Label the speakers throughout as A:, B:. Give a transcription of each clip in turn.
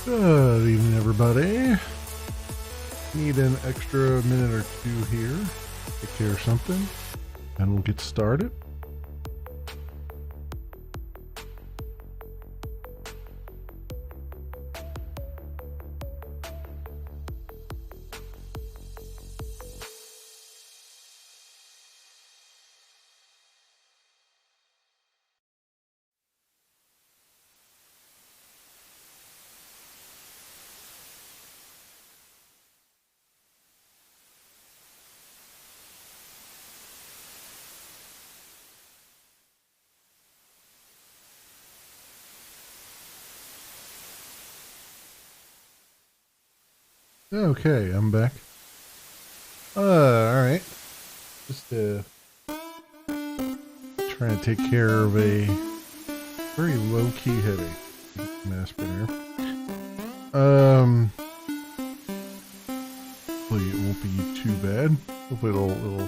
A: Good evening, everybody. Need an extra minute or two here. Take care of something, and we'll get started. Okay, I'm back. Alright. Just trying to take care of a very low-key headache. Some aspirin here. Hopefully it won't be too bad. Hopefully it'll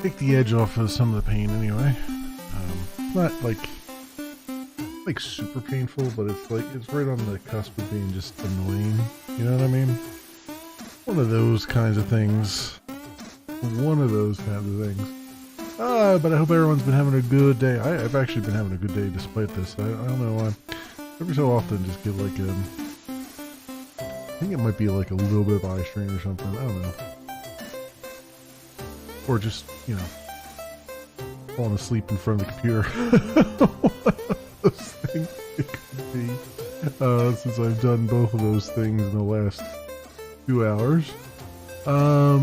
A: take the edge off of some of the pain anyway. Not like super painful, but it's right on the cusp of being just annoying. You know what I mean? One of those kinds of things. But I hope everyone's been having a good day. I've actually been having a good day despite this. I don't know why. Every so often just get like I think it might be like a little bit of eye strain or something. I don't know. Or just, you know, falling asleep in front of the computer. One of those things it could be. Since I've done both of those things in the last 2 hours. What are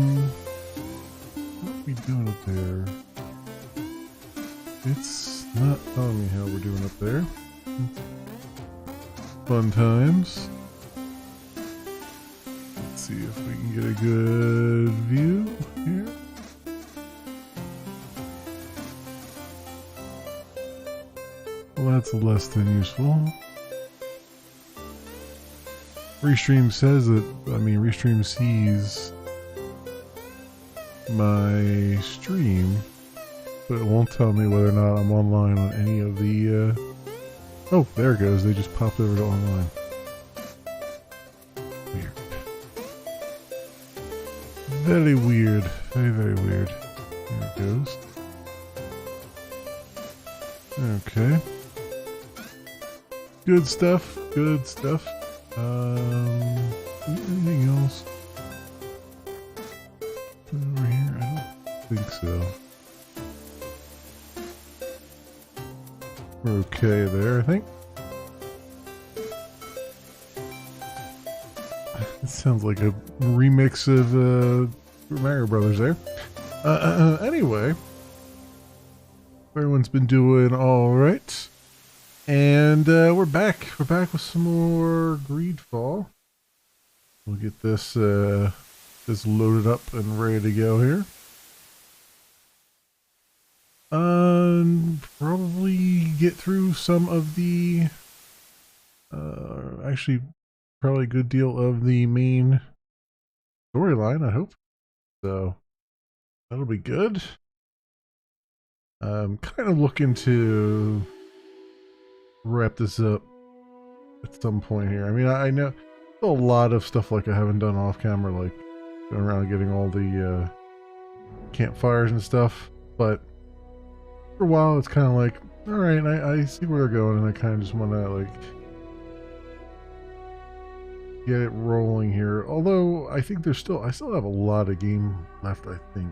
A: we doing up there? It's not telling me how we're doing up there. Fun times. Let's see if we can get a good view here. Well, that's less than useful. Restream says that, Restream sees my stream, but it won't tell me whether or not I'm online on any of the, oh, there it goes. They just popped over to online. Weird. Very weird. Very, very weird. There it goes. Okay. Good stuff. Good stuff. Anything else over here? I don't think so. We're okay there, I think. It sounds like a remix of Mario Brothers there. Anyway, everyone's been doing all right. And we're back. We're back with some more GreedFall. We'll get this this loaded up and ready to go here. Probably get through some of the actually probably a good deal of the main storyline, I hope. So that'll be good. Kind of looking to wrap this up at some point here. I mean, I know a lot of stuff like I haven't done off camera, like going around getting all the campfires and stuff, but for a while it's kind of like, all right, I see where they're going, and I kind of just want to like get it rolling here. Although I think I still have a lot of game left, I think,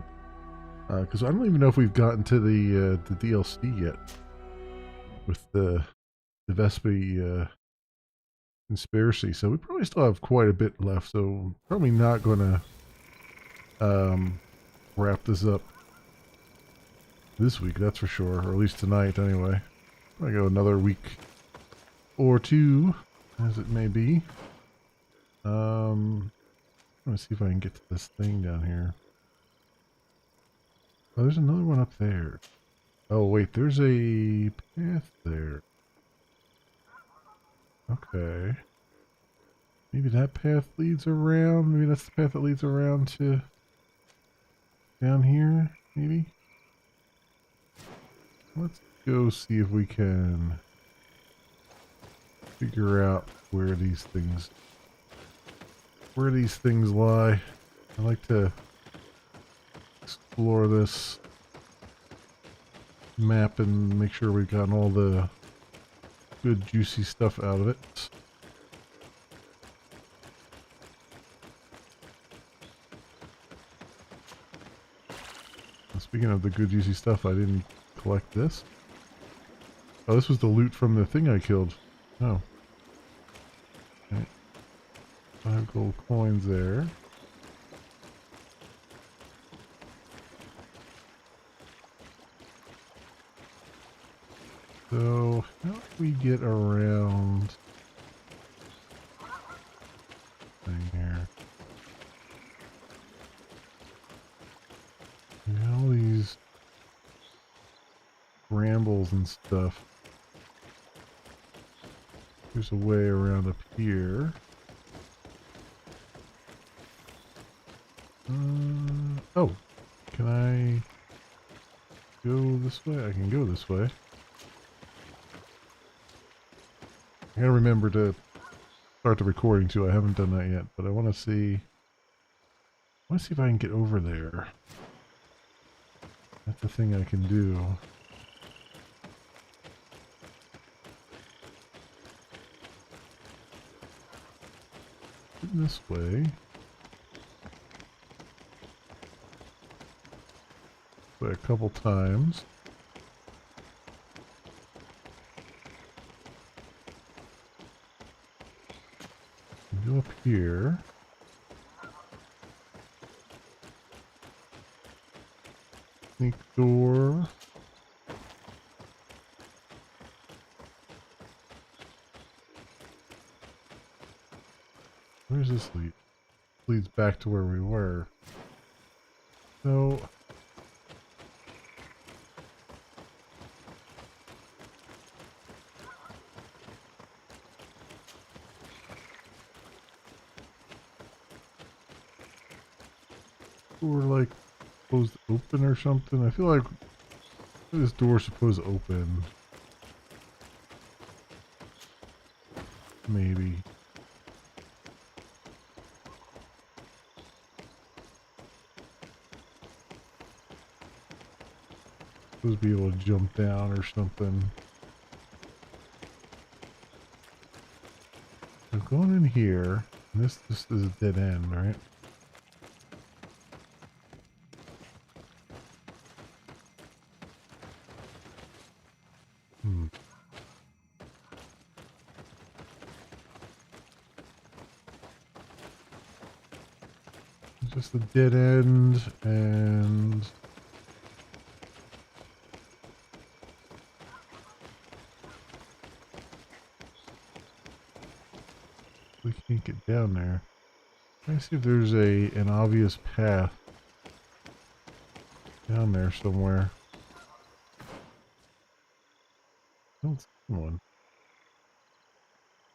A: because I don't even know if we've gotten to the DLC yet with the Vespi conspiracy, so we probably still have quite a bit left, so probably not gonna wrap this up this week, that's for sure, or at least tonight anyway. I go another week or two, as it may be. I'm gonna see if I can get to this thing down here. Oh, there's another one up there. Oh wait, there's a path there. Okay. Maybe that path leads around. Maybe that's the path that leads around to down here, maybe? Let's go see if we can figure out where these things lie. I like to explore this map and make sure we've gotten all the good juicy stuff out of it. And speaking of the good juicy stuff, I didn't collect this. Oh, this was the loot from the thing I killed. Oh. Okay. 5 gold coins there. So, how do we get around thing here? All these brambles and stuff. There's a way around up here. Oh, can I go this way? I can go this way. I gotta remember to start the recording too. I haven't done that yet, but I want to see. I want to see if I can get over there. That's the thing I can do. This way. A couple times. Go up here. Sneak door. Where's this lead? Leads back to where we were. So we're like supposed to open or something. I feel like this door's supposed to open. Maybe. Supposed to be able to jump down or something. So going in here, and this is a dead end, right? Just a dead end, and we can't get down there. Let me see if there's an obvious path down there somewhere. I don't see one.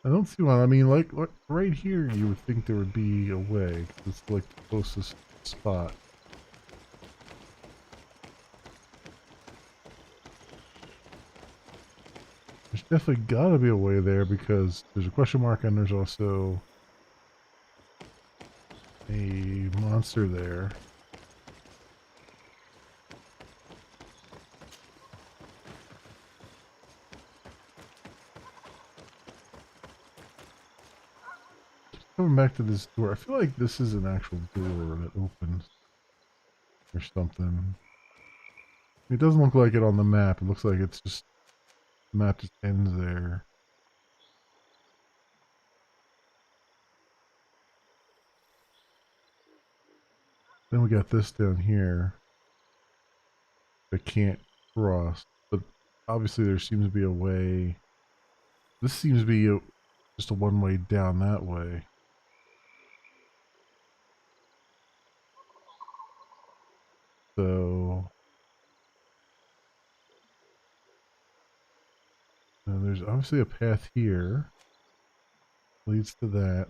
A: I don't see one. I mean, like right here, you would think there would be a way. It's like the closest spot. There's definitely got to be a way there because there's a question mark and there's also a monster there. Coming back to this door, I feel like this is an actual door that opens or something. It doesn't look like it on the map. It looks like it's just the map just ends there. Then we got this down here that can't cross, but obviously there seems to be a way. This seems to be just a one-way down that way. So there's obviously a path here. Leads to that.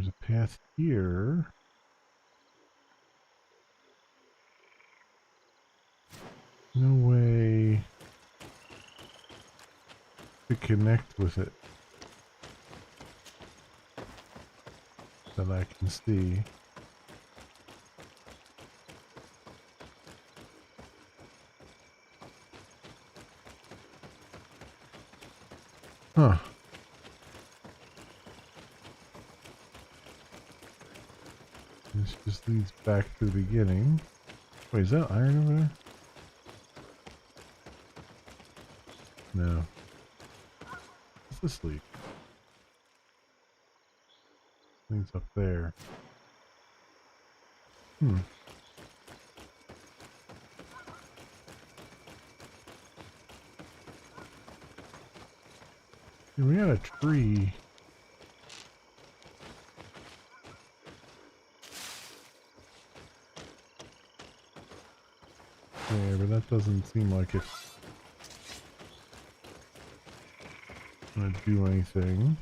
A: There's a path here. No way to connect with it that I can see. Huh. This just leads back to the beginning. Wait, is that iron over there? No. What's this lead? Things up there. Hmm. Hey, we got a tree. There, but that doesn't seem like it's gonna do anything.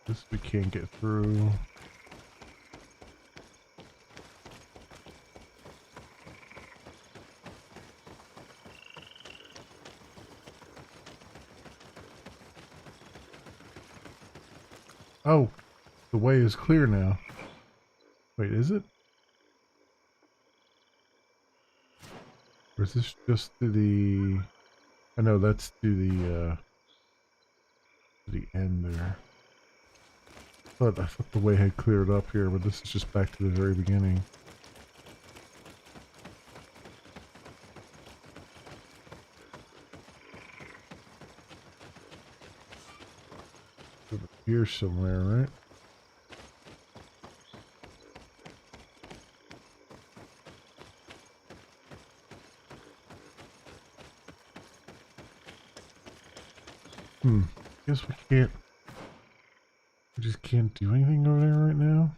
A: This we can't get through. Oh, the way is clear now. Wait, is it? Or is this just to the... I know that's to the end there. But I thought the way had cleared up here, but this is just back to the very beginning. Over here somewhere, right? Guess we can't... We just can't do anything over there right now.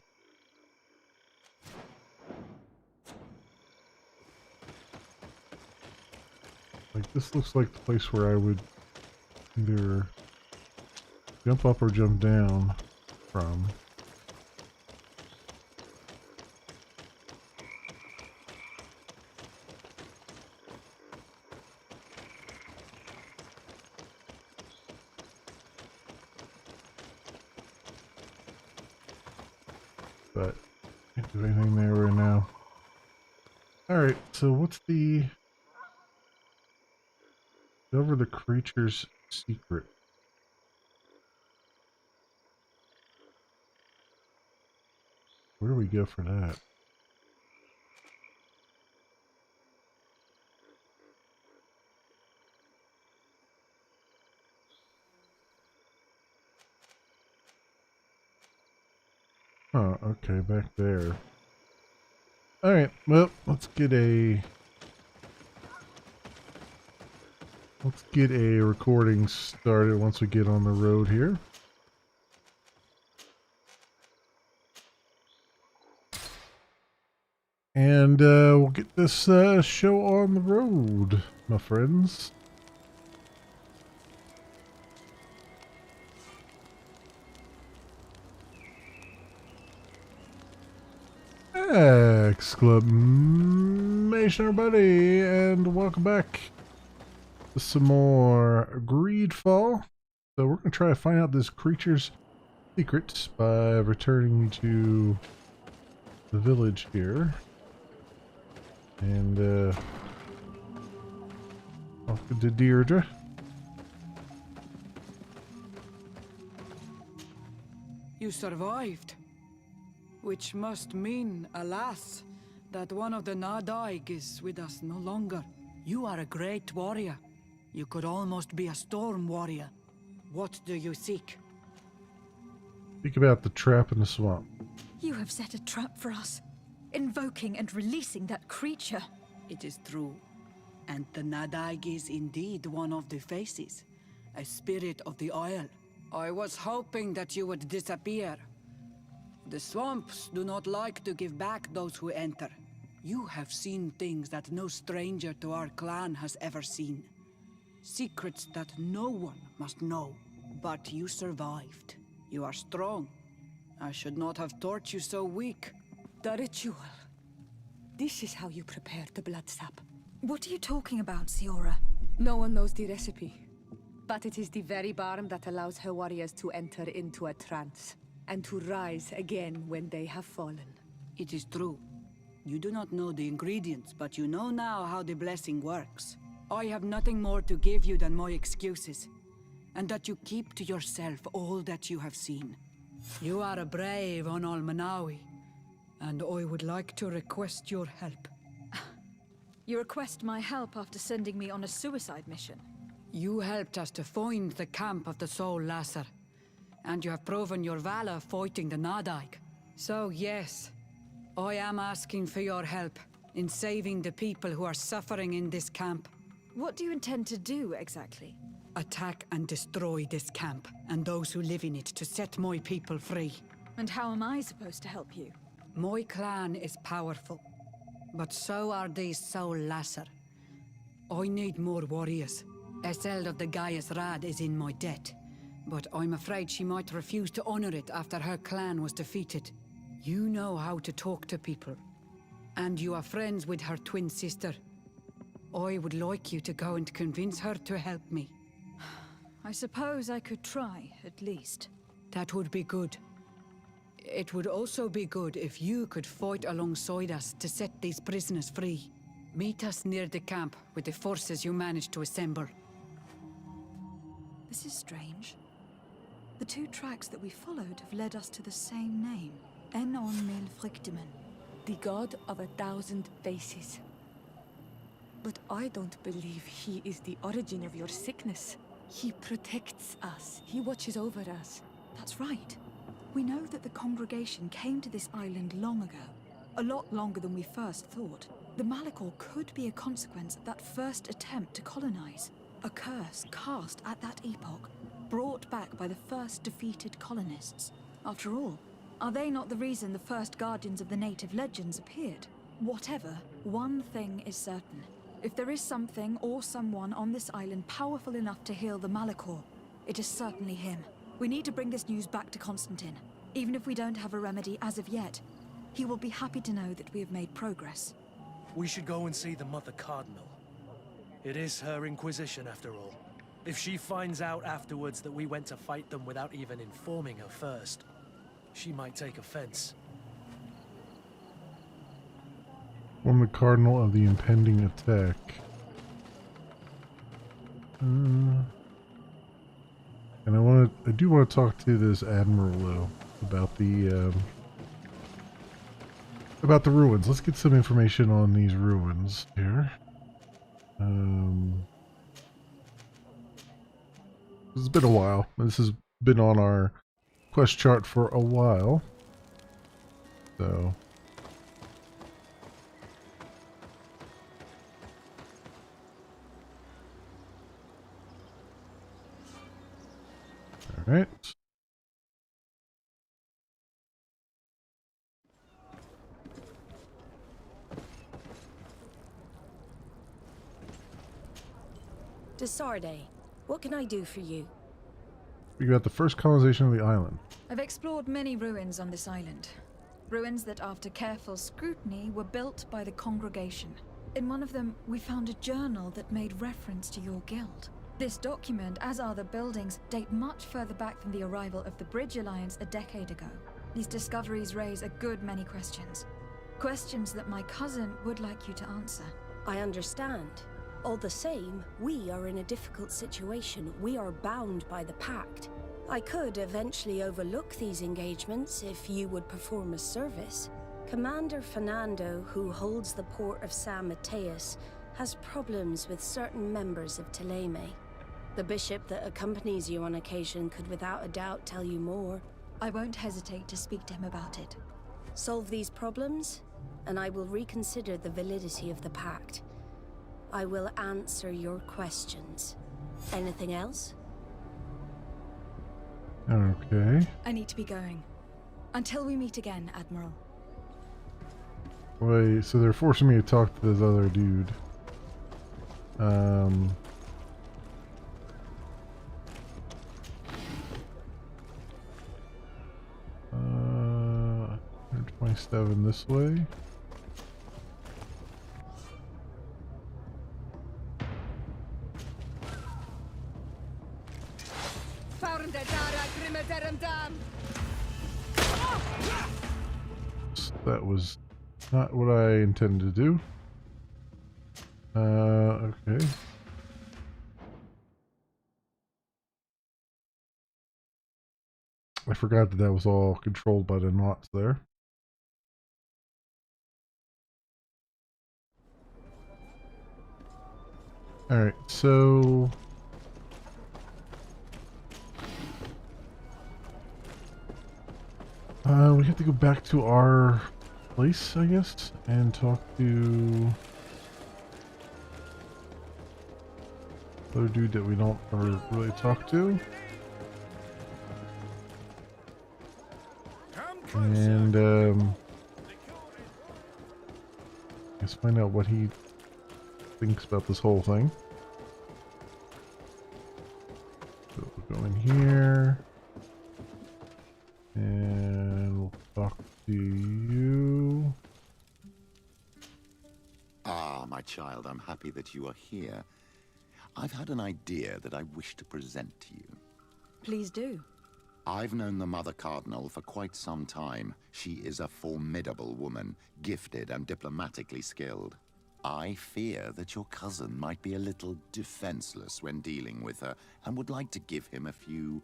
A: Like, this looks like the place where I would either jump up or jump down from. But can't do anything there right now. Alright, so what's the... Discover the creature's secret. Where do we go for that? Oh, okay, back there. Alright, well, let's get a recording started once we get on the road here. And we'll get this show on the road, my friends. Exclamation, everybody, and welcome back to some more GreedFall. So we're going to try to find out this creature's secrets by returning to the village here. And off to Deirdre.
B: You survived. Which must mean, alas, that one of the Nadaig is with us no longer. You are a great warrior. You could almost be a storm warrior. What do you seek?
A: Speak about the trap in the swamp.
C: You have set a trap for us, invoking and releasing that creature.
B: It is true. And the Nadaig is indeed one of the faces, a spirit of the Isle. I was hoping that you would disappear. The swamps do not like to give back those who enter. You have seen things that no stranger to our clan has ever seen. Secrets that no one must know. But you survived. You are strong. I should not have thought you so weak.
D: The ritual. This is how you prepare the blood sap.
C: What are you talking about, Siora?
D: No one knows the recipe. But it is the very barm that allows her warriors to enter into a trance. And to rise again when they have fallen.
B: It is true. You do not know the ingredients, but you know now how the blessing works. I have nothing more to give you than my excuses. And that you keep to yourself all that you have seen. You are a brave on Almanawi. And I would like to request your help.
C: You request my help after sending me on a suicide mission?
B: You helped us to find the camp of the Soul Lasser. And you have proven your valor fighting the Nadaig. So yes, I am asking for your help in saving the people who are suffering in this camp.
C: What do you intend to do, exactly?
B: Attack and destroy this camp, and those who live in it, to set my people free.
C: And how am I supposed to help you?
B: My clan is powerful, but so are these Soul Lasser. I need more warriors. Eseld of the Gaius Rad is in my debt, but I'm afraid she might refuse to honor it after her clan was defeated. You know how to talk to people, and you are friends with her twin sister. I would like you to go and convince her to help me.
C: I suppose I could try, at least.
B: That would be good. It would also be good if you could fight alongside us to set these prisoners free. Meet us near the camp with the forces you managed to assemble.
C: This is strange. The two tracks that we followed have led us to the same name. Enon Mil Frictimen.
D: The god of 1,000 faces. But I don't believe he is the origin of your sickness. He protects us. He watches over us.
C: That's right. We know that the congregation came to this island long ago. A lot longer than we first thought. The Malachor could be a consequence of that first attempt to colonize. A curse cast at that epoch, brought back by the first defeated colonists. After all, are they not the reason the first guardians of the native legends appeared? Whatever, one thing is certain. If there is something or someone on this island powerful enough to heal the Malachor, it is certainly him. We need to bring this news back to Constantine. Even if we don't have a remedy as of yet, he will be happy to know that we have made progress.
E: We should go and see the Mother Cardinal. It is her Inquisition, after all. If she finds out afterwards that we went to fight them without even informing her first, she might take offense.
A: Warn the Cardinal of the impending attack. And I do want to talk to this Admiral though about the ruins. Let's get some information on these ruins here. This has been a while. This has been on our quest chart for a while. So. Alright.
F: Desarde, what can I do for you?
A: We got the first colonization of the island.
C: I've explored many ruins on this island. Ruins that, after careful scrutiny, were built by the congregation. In one of them, we found a journal that made reference to your guild. This document, as are the buildings, date much further back than the arrival of the Bridge Alliance a decade ago. These discoveries raise a good many questions. Questions that my cousin would like you to answer.
F: I understand. All the same, we are in a difficult situation. We are bound by the pact. I could eventually overlook these engagements if you would perform a service. Commander Fernando, who holds the port of San Mateus, has problems with certain members of Teleme. The bishop that accompanies you on occasion could without a doubt tell you more.
C: I won't hesitate to speak to him about it.
F: Solve these problems, and I will reconsider the validity of the pact. I will answer your questions. Anything else?
A: Okay.
C: I need to be going. Until we meet again, Admiral.
A: Wait, so they're forcing me to talk to this other dude. 127 this way. That was not what I intended to do. Okay. I forgot that that was all controlled by the knots there. Alright, so... we have to go back to our place, I guess, and talk to... the other dude that we don't ever really talk to. And, let's find out what he thinks about this whole thing. So we'll go in here. And we'll talk to you.
G: Ah, my child, I'm happy that you are here. I've had an idea that I wish to present to you.
C: Please do.
G: I've known the Mother Cardinal for quite some time. She is a formidable woman, gifted and diplomatically skilled. I fear that your cousin might be a little defenseless when dealing with her, and would like to give him a few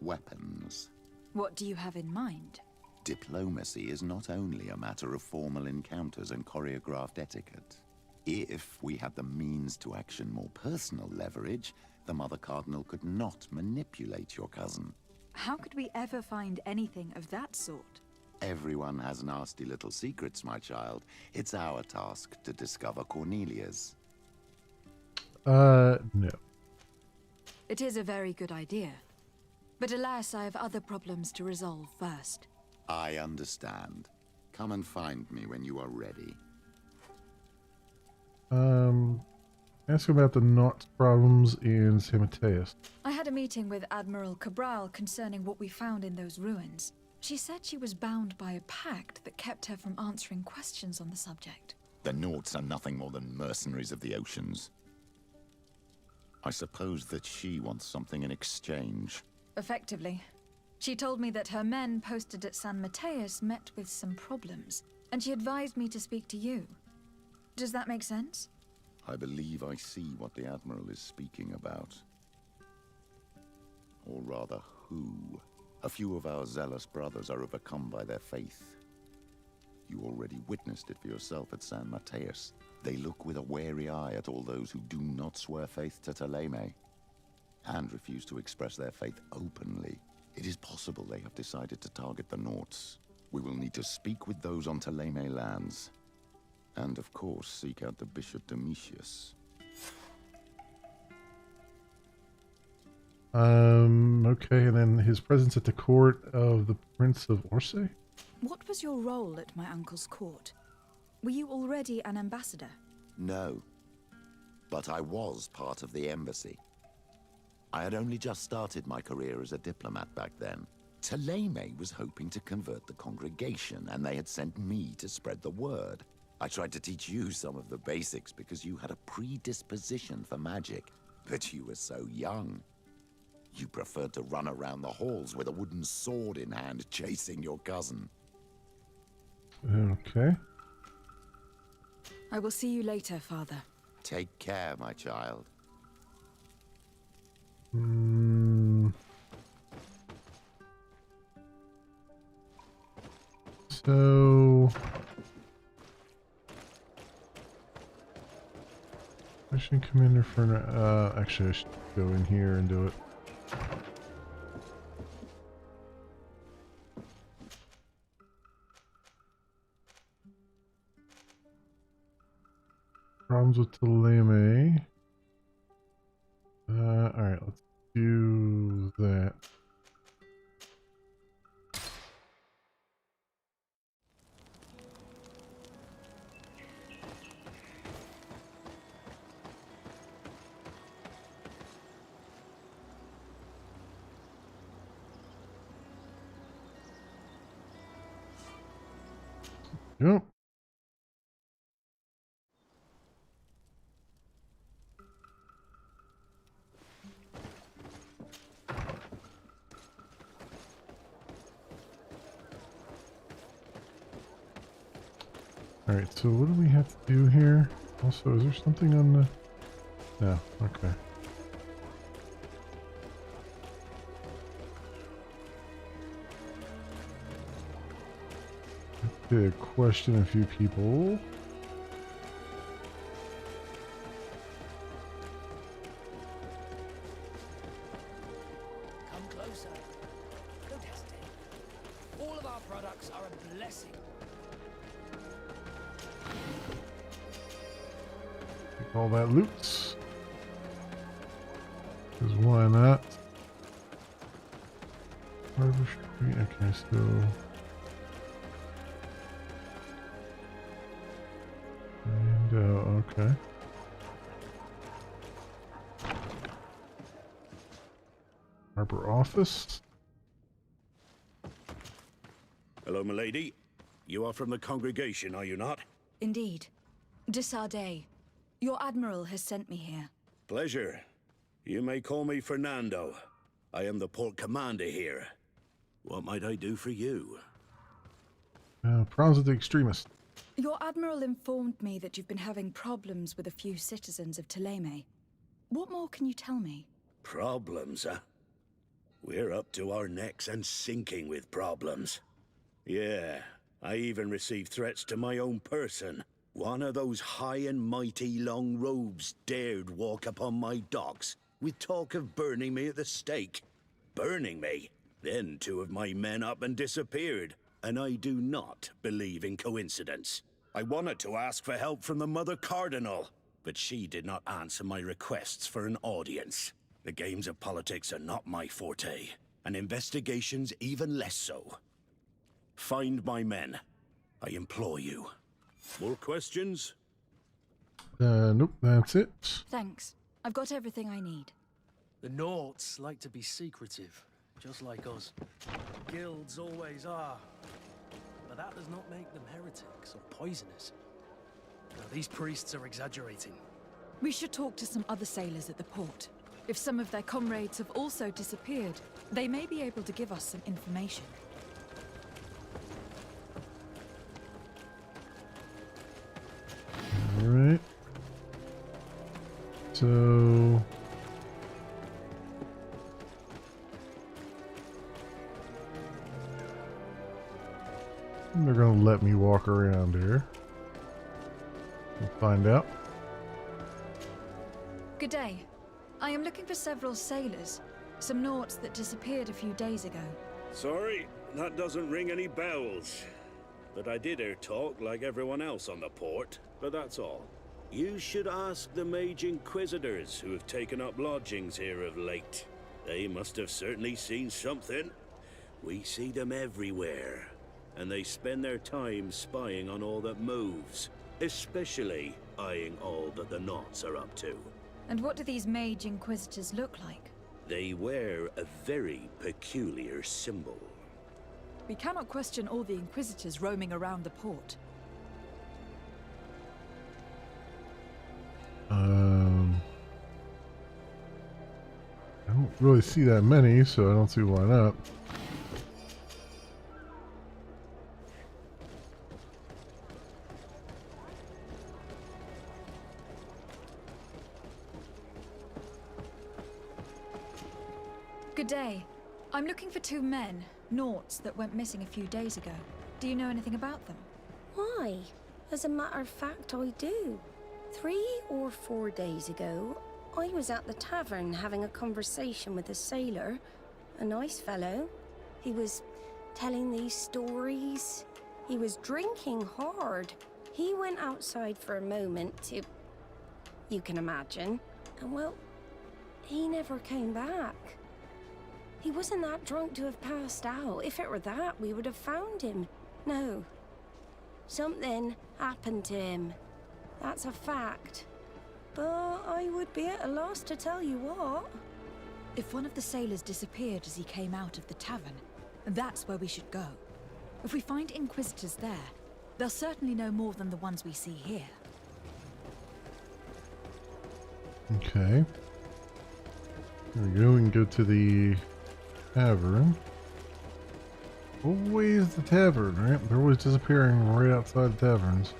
G: weapons.
C: What do you have in mind?
G: Diplomacy is not only a matter of formal encounters and choreographed etiquette. If we had the means to action more personal leverage, the Mother Cardinal could not manipulate your cousin.
C: How could we ever find anything of that sort?
G: Everyone has nasty little secrets, my child. It's our task to discover Cornelia's.
A: No.
C: It is a very good idea. But alas, I have other problems to resolve first.
G: I understand. Come and find me when you are ready.
A: Ask about the knot problems in San Mateus.
C: I had a meeting with Admiral Cabral concerning what we found in those ruins. She said she was bound by a pact that kept her from answering questions on the subject.
G: The Nauts are nothing more than mercenaries of the oceans. I suppose that she wants something in exchange.
C: Effectively. She told me that her men posted at San Mateus met with some problems, and she advised me to speak to you. Does that make sense?
G: I believe I see what the Admiral is speaking about. Or rather, who. A few of our zealous brothers are overcome by their faith. You already witnessed it for yourself at San Mateus. They look with a wary eye at all those who do not swear faith to Thélème, and refuse to express their faith openly. It is possible they have decided to target the Nauts. We will need to speak with those on Thélème lands. And of course, seek out the Bishop Domitius.
A: Okay, and then his presence at the court of the Prince of Orsay?
C: What was your role at my uncle's court? Were you already an ambassador?
G: No, but I was part of the embassy. I had only just started my career as a diplomat back then. Thélème was hoping to convert the congregation, and they had sent me to spread the word. I tried to teach you some of the basics because you had a predisposition for magic, but you were so young. You preferred to run around the halls with a wooden sword in hand, chasing your cousin.
A: Okay.
C: I will see you later, Father.
G: Take care, my child.
A: So... Mission Commander for... actually, I should go in here and do it. Problems with Thélème. Alright, let's do that. Yep. Alright, so what do we have to do here? Also, is there something on the... No, okay. Okay, question a few people.
H: Come closer. No testing. All of our products are a blessing.
A: Take all that loot. Because why not? Harbor Street, okay, so... And, okay. Harbor office.
I: Hello, milady. You are from the congregation, are you not?
C: Indeed. De Sardet, your admiral has sent me here.
I: Pleasure. You may call me Fernando. I am the port commander here. What might I do for you?
A: Problems with the extremists.
C: Your admiral informed me that you've been having problems with a few citizens of Thélème. What more can you tell me?
I: Problems, huh? We're up to our necks and sinking with problems. Yeah, I even received threats to my own person. One of those high and mighty long robes dared walk upon my docks with talk of burning me at the stake. Burning me? Then two of my men up and disappeared, and I do not believe in coincidence. I wanted to ask for help from the Mother Cardinal, but she did not answer my requests for an audience. The games of politics are not my forte, and investigations even less so. Find my men. I implore you. More questions?
A: Nope, that's it.
C: Thanks. I've got everything I need.
E: The Nauts like to be secretive, just like us. Guilds always are. But that does not make them heretics or poisonous. Now, these priests are exaggerating.
C: We should talk to some other sailors at the port. If some of their comrades have also disappeared, they may be able to give us some information.
A: Alright. So... they're gonna let me walk around here. We'll find out.
C: Good day. I am looking for several sailors. Some Nauts that disappeared a few days ago.
I: Sorry, that doesn't ring any bells. But I did hear talk like everyone else on the port, but that's all. You should ask the Mage Inquisitors who have taken up lodgings here of late. They must have certainly seen something. We see them everywhere, and they spend their time spying on all that moves, especially eyeing all that the Nauts are up to.
C: And what do these Mage Inquisitors look like?
I: They wear a very peculiar symbol.
C: We cannot question all the Inquisitors roaming around the port.
A: I don't really see that many, so I don't see why not.
C: Good day. I'm looking for two men, Nauts, that went missing a few days ago. Do you know anything about them?
F: Why? As a matter of fact, I do. 3 or 4 days ago, I was at the tavern having a conversation with a sailor. A nice fellow. He was telling these stories. He was drinking hard. He went outside for a moment to... you can imagine. And well, he never came back. He wasn't that drunk to have passed out. If it were that, we would have found him. No. Something happened to him. That's a fact. But I would be at a loss to tell you what.
C: If one of the sailors disappeared as he came out of the tavern, that's where we should go. If we find Inquisitors there, They'll certainly know more than the ones we see here.
A: Okay. Here we go. We can go to the tavern. Always the tavern, right? They're always disappearing right outside taverns.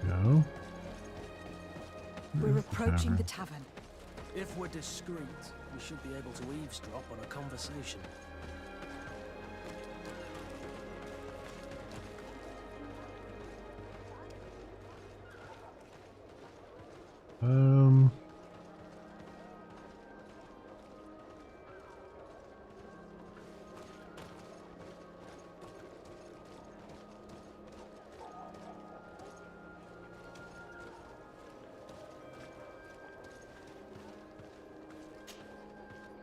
A: Go.
C: We're approaching the tavern.
E: If we're discreet, we should be able to eavesdrop on a conversation.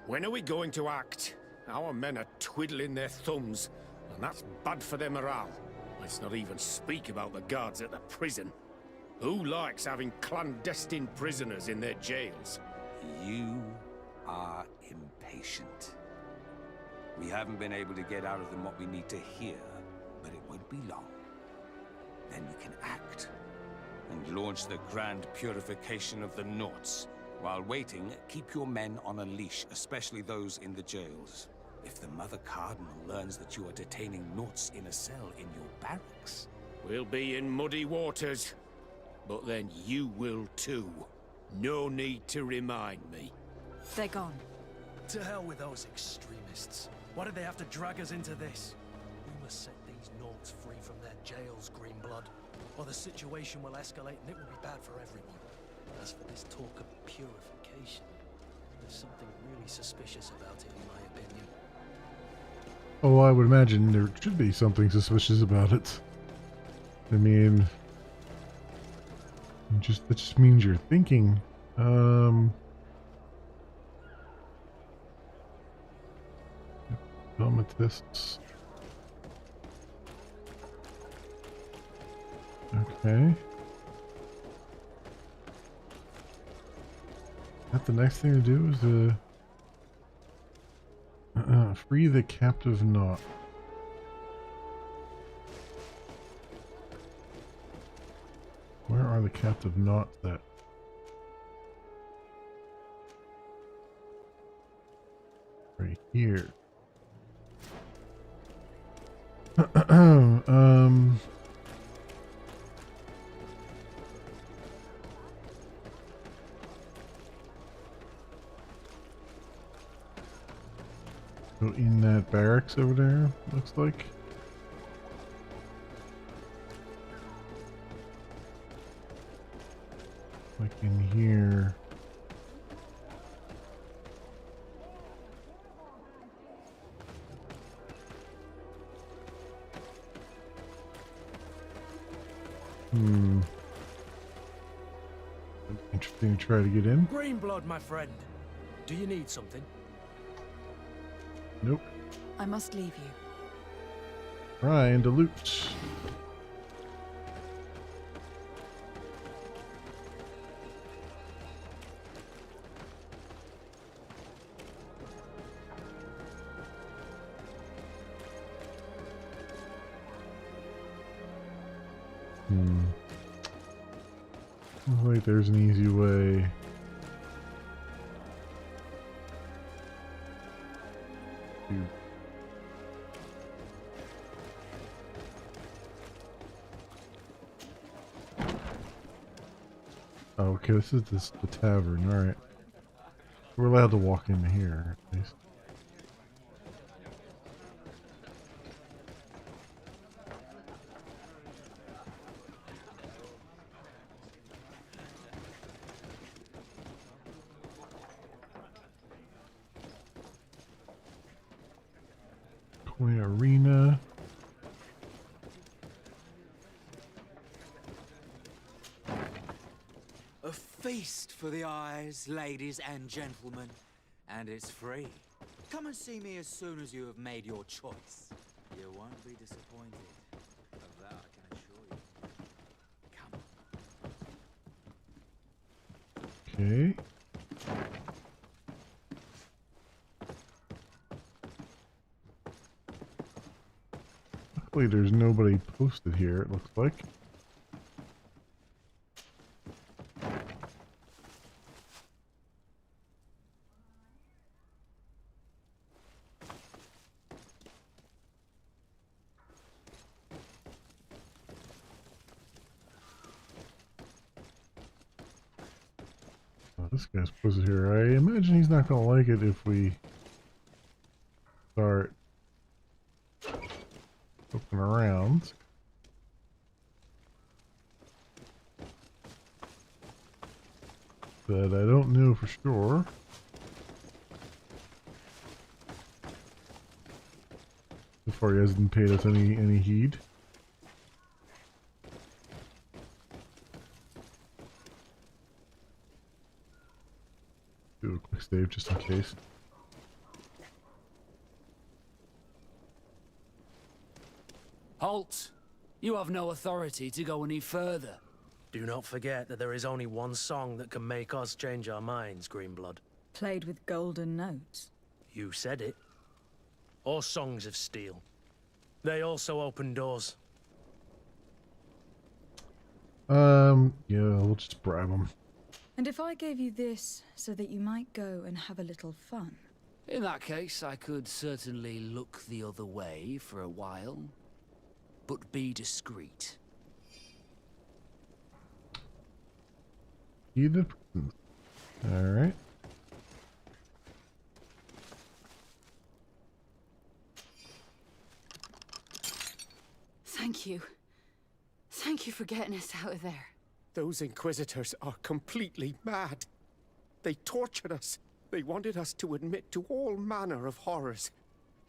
J: When are we going to act? Our men are twiddling their thumbs, and that's bad for their morale. Let's not even speak about the guards at the prison. Who likes having clandestine prisoners in their jails?
K: You are impatient. We haven't been able to get out of them what we need to hear, but it won't be long. Then we can act, and launch the grand purification of the Nauts. While waiting, keep your men on a leash, especially those in the jails. If the Mother Cardinal learns that you are detaining Nauts in a cell in your barracks...
J: We'll be in muddy waters, but then you will too. No need to remind me.
C: They're gone.
E: To hell with those extremists. Why did they have to drag us into this? We must set these Nauts free from their jails, Greenblood, or the situation will escalate and it will be bad for everyone. As for this talk of purification, there's something really suspicious about it, in my opinion.
A: Oh, I would imagine there should be something suspicious about it. I mean, that just means you're thinking. Amethysts. Okay. That the next thing to do is to free the captive knot. Where are the captive knots at? Right here. So in that barracks over there, looks like. Like in here. Interesting to try to get in.
E: Greenblood, my friend. Do you need something?
A: Nope.
C: I must leave you.
A: Trying to loot. Looks like there's an easy way. Oh, okay, this is the tavern, alright. We're allowed to walk in here, at least. Toy arena.
L: A feast for the eyes, ladies and gentlemen, and it's free. Come and see me as soon as you have made your choice. You won't be disappointed. Of that I can assure you. Come.
A: Okay. Luckily, there's nobody posted here, it looks like. Oh, this guy's posted here. I imagine he's not going to like it if we start looking around. But I don't know for sure. So far he hasn't paid us any heed. Do a quick save just in case.
H: Halt! You have no authority to go any further.
E: Do not forget that there is only one song that can make us change our minds, Greenblood.
C: Played with golden notes.
E: You said it. Or songs of steel. They also open doors.
A: Yeah, we'll just bribe him.
C: And if I gave you this so that you might go and have a little fun?
H: In that case, I could certainly look the other way for a while. But be discreet.
A: Alright.
D: Thank you. Thank you for getting us out of there.
J: Those Inquisitors are completely mad. They tortured us. They wanted us to admit to all manner of horrors.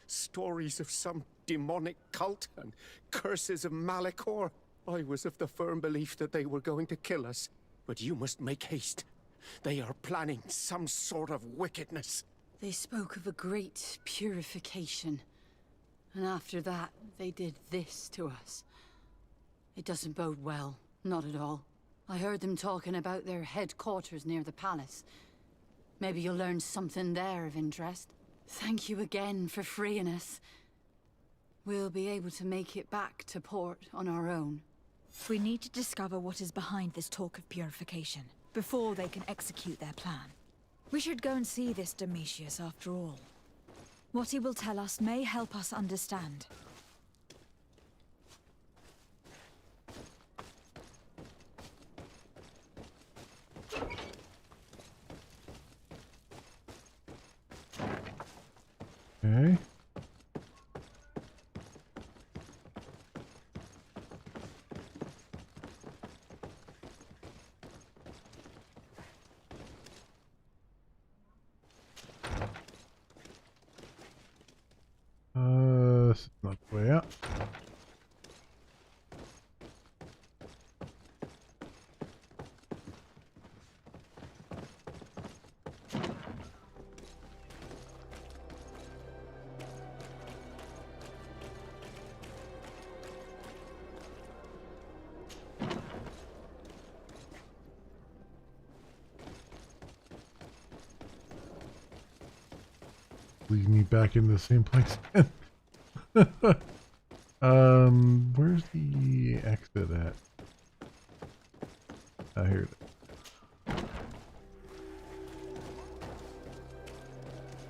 J: Stories of some demonic cult and curses of Malachor. I was of the firm belief that they were going to kill us. But you must make haste. They are planning some sort of wickedness.
D: They spoke of a great purification. And after that, they did this to us. It doesn't bode well. Not at all. I heard them talking about their headquarters near the palace. Maybe you'll learn something there of interest. Thank you again for freeing us. We'll be able to make it back to port on our own.
C: We need to discover what is behind this talk of purification, before they can execute their plan. We should go and see this Domitius after all. What he will tell us may help us understand.
A: Okay. This is not the way out. Lead me back into the same place. Where's the exit at? Ah, here it is.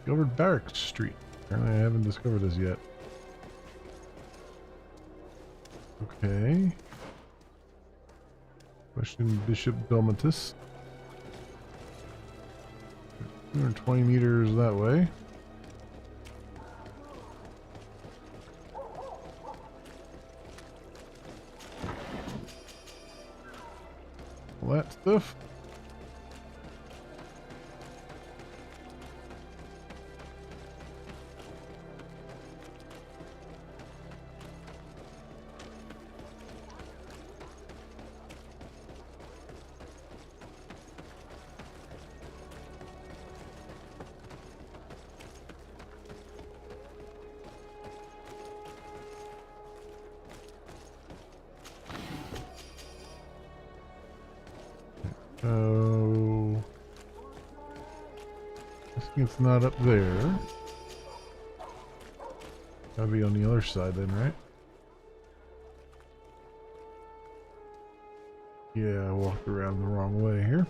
A: Discovered Barracks Street. Apparently I haven't discovered this yet. Okay. Question Bishop Domitus. 220 meters that way. All that stuff. Oh. It's not up there. Gotta be on the other side then, right? Yeah, I walked around the wrong way here.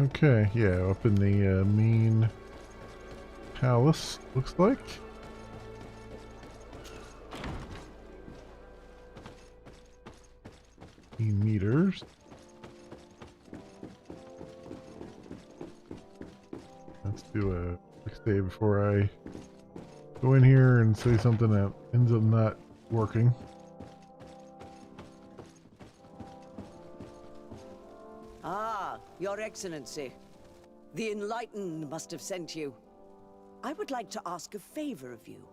A: Okay, yeah, up in the main palace, looks like. Meters. Let's do a quick save before I go in here and say something that ends up not working.
M: Ah, Your Excellency. The Enlightened must have sent you. I would like to ask a favor of you.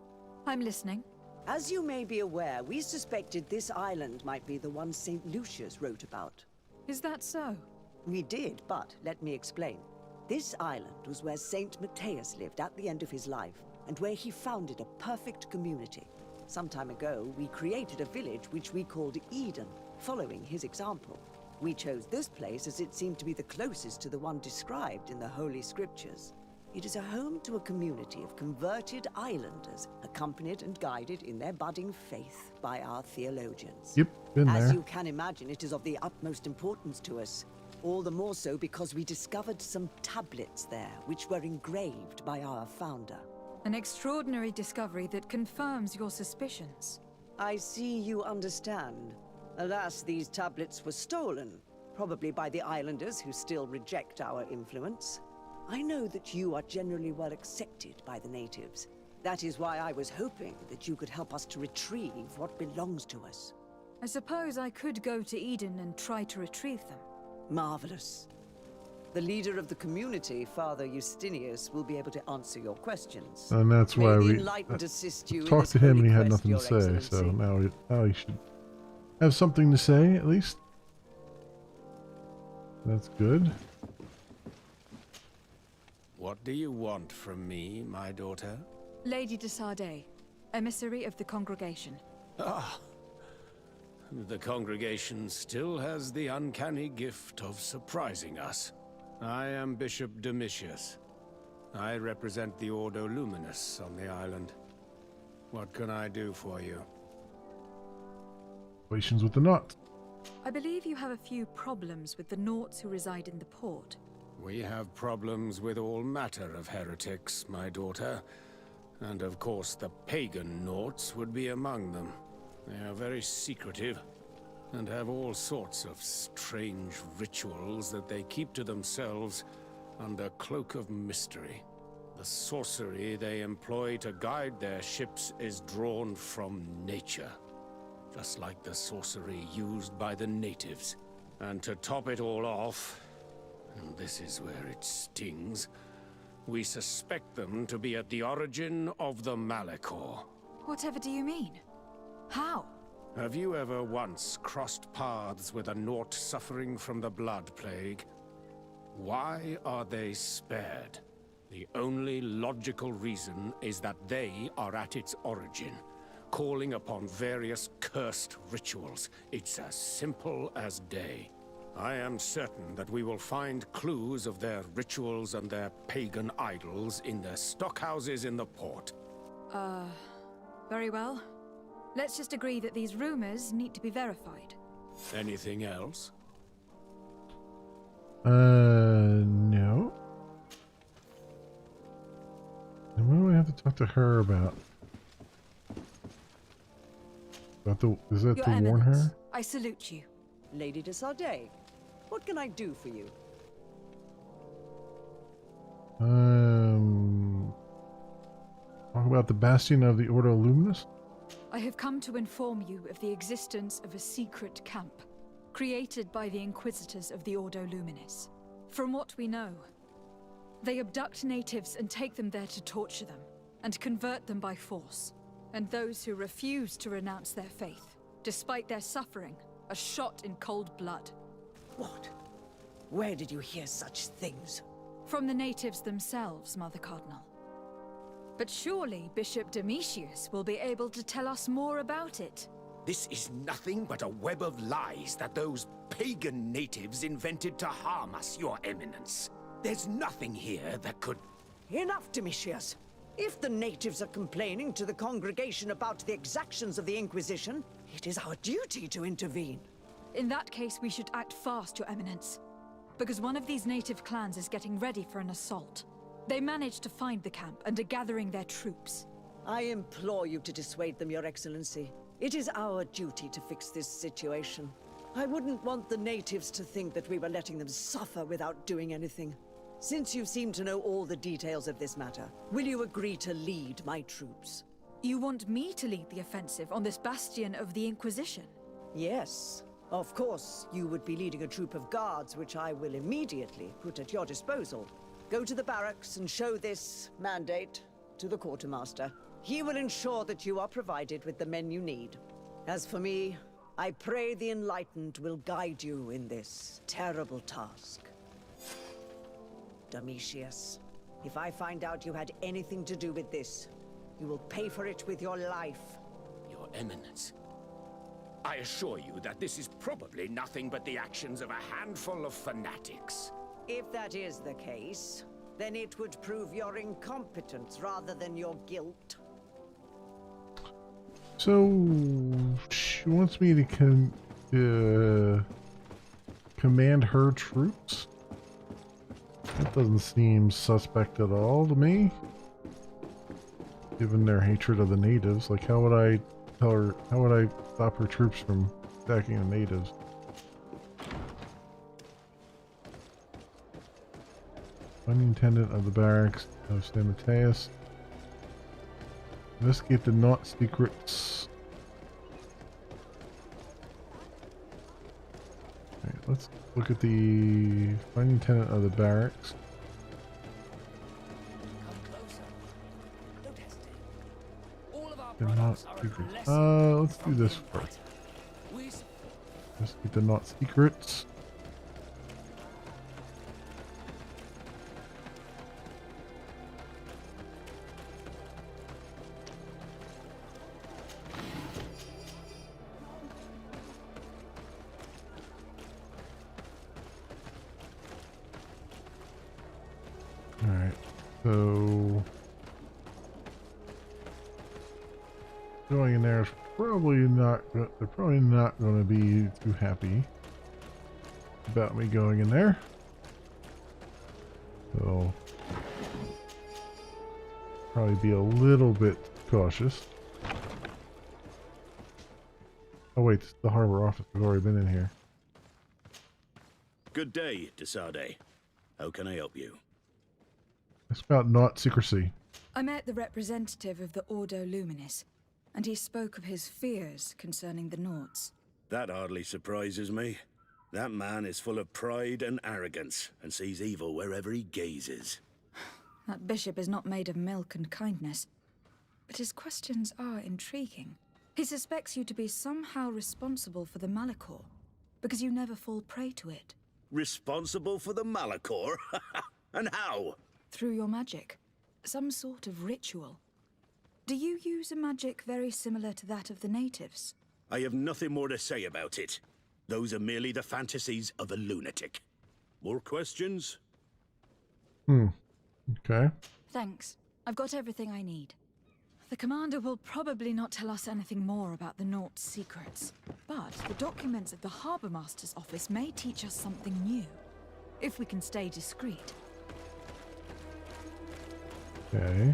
C: I'm listening.
M: As you may be aware, we suspected this island might be the one St. Lucius wrote about.
C: Is that so?
M: We did, but let me explain. This island was where St. Matthias lived at the end of his life, and where he founded a perfect community. Some time ago, we created a village which we called Eden, following his example. We chose this place as it seemed to be the closest to the one described in the Holy Scriptures. It is a home to a community of converted islanders, accompanied and guided in their budding faith by our theologians.
A: Yep, been there.
M: As you can imagine, it is of the utmost importance to us. All the more so because we discovered some tablets there, which were engraved by our founder.
C: An extraordinary discovery that confirms your suspicions.
M: I see you understand. Alas, these tablets were stolen, probably by the islanders who still reject our influence. I know that you are generally well accepted by the natives. That is why I was hoping that you could help us to retrieve what belongs to us.
C: I suppose I could go to Eden and try to retrieve them.
M: Marvelous. The leader of the community, Father Justinius, will be able to answer your questions.
A: And that's why we talked to him and he had nothing to say, so now he should have something to say, at least. That's good.
J: What do you want from me, my daughter?
C: Lady de Sardet, emissary of the congregation.
J: Ah, the congregation still has the uncanny gift of surprising us. I am Bishop Domitius. I represent the Ordo Luminous on the island. What can I do for you?
A: Relations with the Nauts.
C: I believe you have a few problems with the Nauts who reside in the port.
J: We have problems with all matter of heretics, my daughter. And of course the pagan Nauts would be among them. They are very secretive, and have all sorts of strange rituals that they keep to themselves under cloak of mystery. The sorcery they employ to guide their ships is drawn from nature, just like the sorcery used by the natives. And to top it all off, and this is where it stings, we suspect them to be at the origin of the Malachor.
C: Whatever do you mean? How?
J: Have you ever once crossed paths with a Naut suffering from the Blood Plague? Why are they spared? The only logical reason is that they are at its origin, calling upon various cursed rituals. It's as simple as day. I am certain that we will find clues of their rituals and their pagan idols in their stockhouses in the port.
C: Very well. Let's just agree that these rumors need to be verified.
J: Anything else?
A: No. And what do I have to talk to her about? Is that
C: Your
A: to warn
C: Eminence,
A: her?
C: I salute you.
M: Lady de Sardet, what can I do for you?
A: Talk about the Bastion of the Ordo Luminous?
C: I have come to inform you of the existence of a secret camp, created by the Inquisitors of the Ordo Luminis. From what we know, they abduct natives and take them there to torture them, and convert them by force. And those who refuse to renounce their faith, despite their suffering, are shot in cold blood.
M: What? Where did you hear such things?
C: From the natives themselves, Mother Cardinal. But surely Bishop Domitius will be able to tell us more about it.
J: This is nothing but a web of lies that those pagan natives invented to harm us, Your Eminence. There's nothing here that could...
M: Enough, Domitius. If the natives are complaining to the congregation about the exactions of the Inquisition, it is our duty to intervene.
C: In that case, we should act fast, Your Eminence. Because one of these native clans is getting ready for an assault. They managed to find the camp and are gathering their troops.
M: I implore you to dissuade them, Your Excellency. It is our duty to fix this situation. I wouldn't want the natives to think that we were letting them suffer without doing anything. Since you seem to know all the details of this matter, will you agree to lead my troops?
C: You want me to lead the offensive on this bastion of the Inquisition?
M: Yes. Of course, you would be leading a troop of guards, which I will immediately put at your disposal. Go to the barracks and show this mandate to the quartermaster. He will ensure that you are provided with the men you need. As for me, I pray the Enlightened will guide you in this terrible task. Domitius, if I find out you had anything to do with this, you will pay for it with your life.
J: Your Eminence, I assure you that this is probably nothing but the actions of a handful of fanatics.
M: If that is the case, then it would prove your incompetence rather than your guilt.
A: So, she wants me to command her troops? That doesn't seem suspect at all to me. Given their hatred of the natives, like how would I tell her, how would I stop her troops from attacking the natives? Finding intendant of the barracks of San Mateus. Investigate the not secrets. Alright, let's look at the finding tenant of the barracks. The not secrets. Let's do this first. Investigate the not secrets. Alright, so going in there is probably not, they're probably not going to be too happy about me going in there. So probably be a little bit cautious. Oh wait, the harbor office has already been in here.
I: Good day, Desade. How can I help you?
A: It's about not secrecy.
C: I met the representative of the Ordo Luminis, and he spoke of his fears concerning the Nauts.
I: That hardly surprises me. That man is full of pride and arrogance, and sees evil wherever he gazes.
C: That bishop is not made of milk and kindness, but his questions are intriguing. He suspects you to be somehow responsible for the Malachor, because you never fall prey to it.
I: Responsible for the Malachor? And how?
C: Through your magic. Some sort of ritual. Do you use a magic very similar to that of the natives?
I: I have nothing more to say about it. Those are merely the fantasies of a lunatic. More questions?
A: Okay.
C: Thanks. I've got everything I need. The commander will probably not tell us anything more about the Naught's secrets, but the documents at the Harbour Master's office may teach us something new, if we can stay discreet.
A: Okay.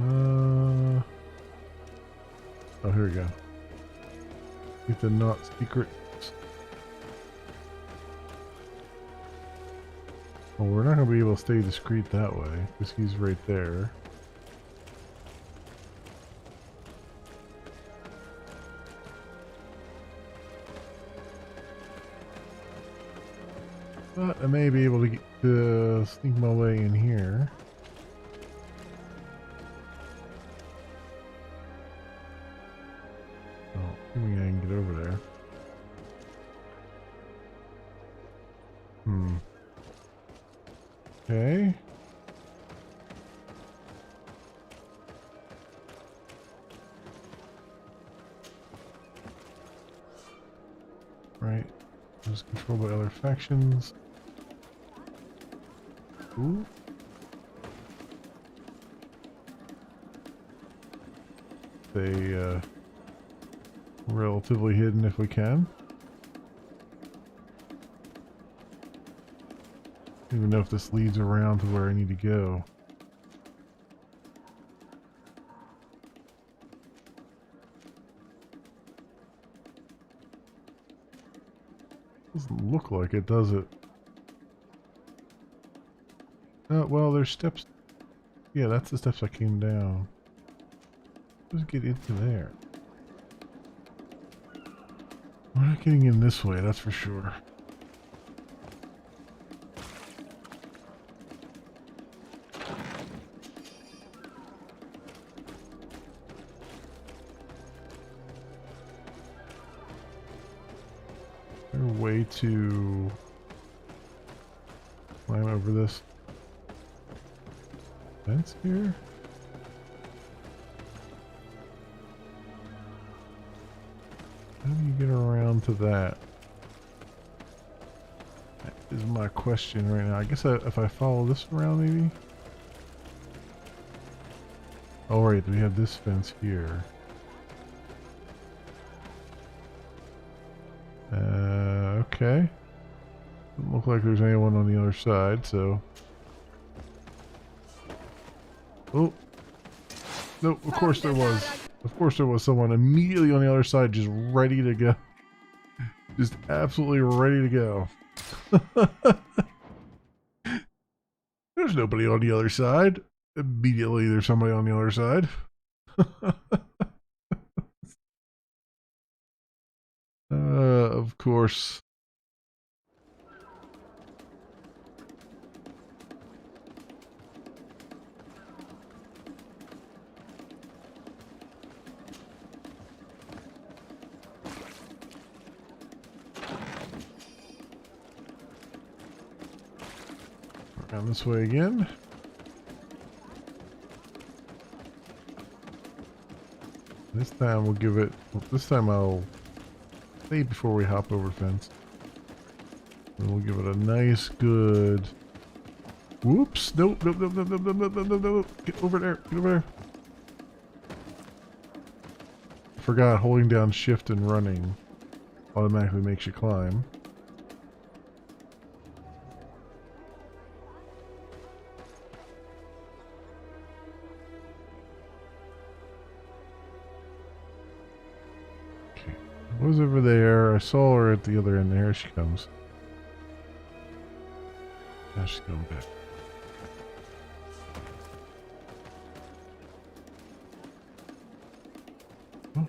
A: Oh, here we go. Get the not secrets. Well, we're not going to be able to stay discreet that way, because he's right there. But I may be able to get sneak my way in here. Oh, I think I can get over there. Is controlled by other factions. Ooh. Stay relatively hidden if we can. I don't even know if this leads around to where I need to go. Doesn't look like it, does it? Oh, well, there's steps. Yeah, that's the steps I came down. Let's get into there. We're not getting in this way, that's for sure. Is there a way to climb over this fence here? How do you get around to that? That is my question right now. I guess if I follow this around, maybe? Oh, right, we have this fence here. Okay. Doesn't look like there's anyone on the other side, so... Oh! No, of course there was. Of course there was someone immediately on the other side just ready to go. Just absolutely ready to go. There's nobody on the other side. Immediately there's somebody on the other side. Of course. Around this way again. This time we'll give it... This time I'll stay before we hop over fence. And we'll give it a nice good... Whoops! Nope, nope, nope, nope, nope, nope, nope, nope, nope. Get over there, get over there. Forgot holding down shift and running automatically makes you climb. Was over there. I saw her at the other end. There she comes. Now she's going back. Oh.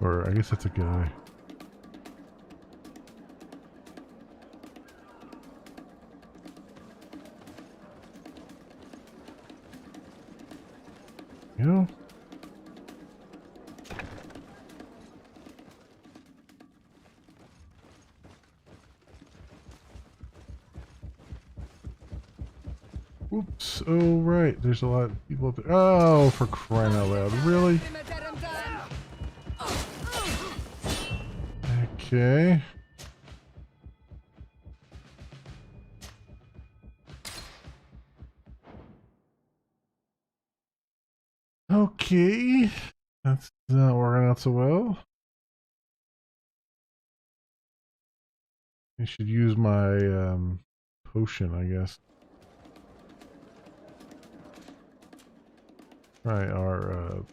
A: Or I guess that's a guy. You know? Oops. Oh, right. There's a lot of people up there. Oh, for crying out loud. Really? Okay. Okay. That's not working out so well. I should use my potion, I guess. Try our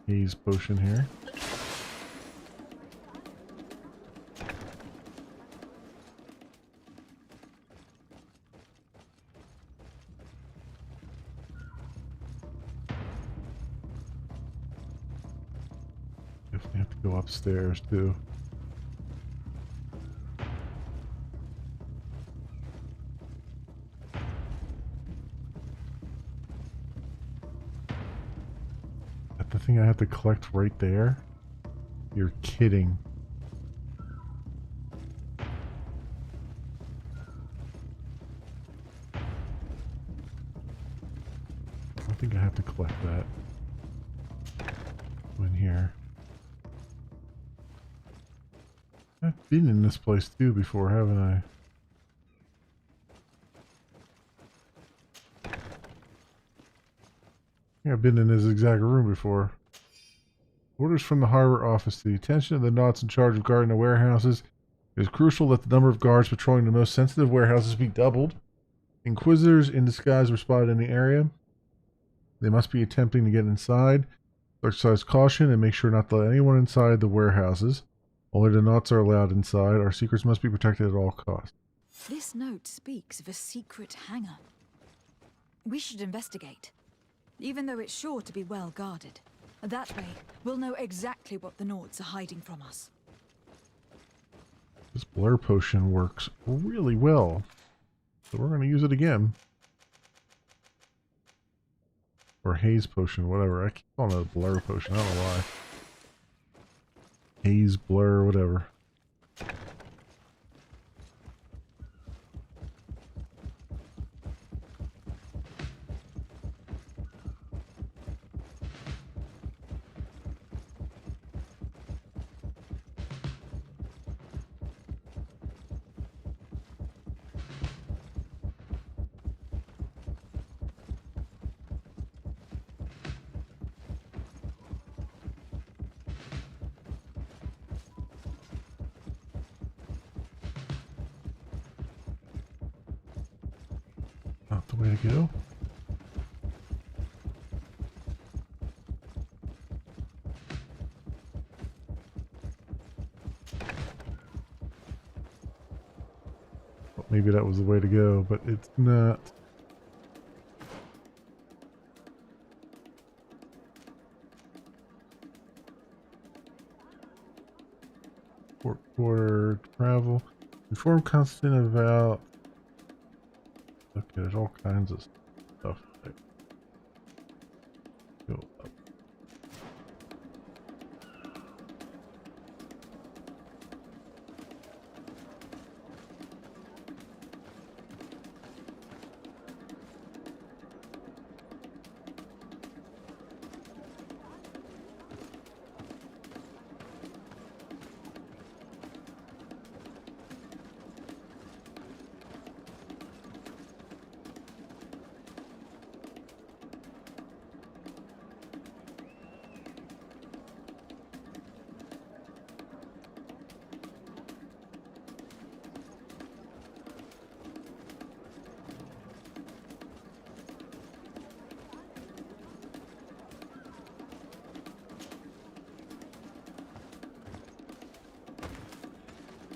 A: haze potion here. Definitely have to go upstairs too. That the thing I have to collect right there? You're kidding. I think I have to collect that. In here. I've been in this place too before, haven't I? Yeah, I've been in this exact room before. Orders from the harbor office. The attention of the knots in charge of guarding the warehouses. It is crucial that the number of guards patrolling the most sensitive warehouses be doubled. Inquisitors in disguise were spotted in the area. They must be attempting to get inside. Exercise caution and make sure not to let anyone inside the warehouses. Only the knots are allowed inside. Our secrets must be protected at all costs.
C: This note speaks of a secret hangar. We should investigate, even though it's sure to be well guarded. That way, we'll know exactly what the Nords are hiding from us.
A: This blur potion works really well, so we're going to use it again. Or haze potion, whatever. I keep calling it a blur potion, I don't know why. Haze, blur, whatever. Not the way to go. Well, maybe that was the way to go, but it's not. Port quarter travel. Inform Constant about. Okay, there's all kinds of stuff there. Go up.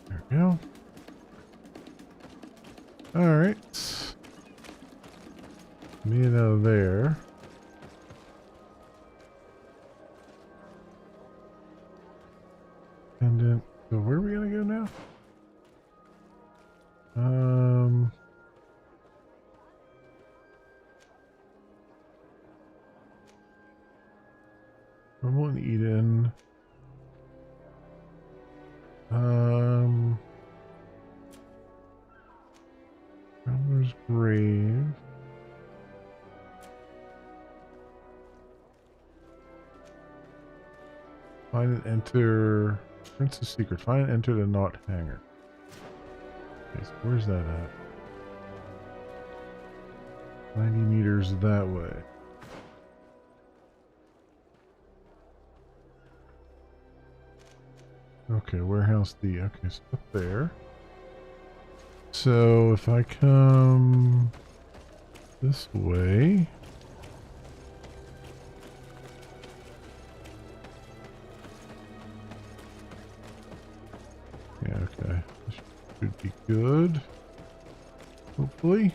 A: There we go. Alright. Me out of there. And then, so where are we gonna go now? Rumble and Eden. Traveler's Grave. Find and enter. Prince's Secret. Find and enter the Knot Hangar. Okay, so where's that at? 90 meters that way. Okay, warehouse D. Okay, so up there. So if I come this way. Yeah, okay. This should be good. Hopefully.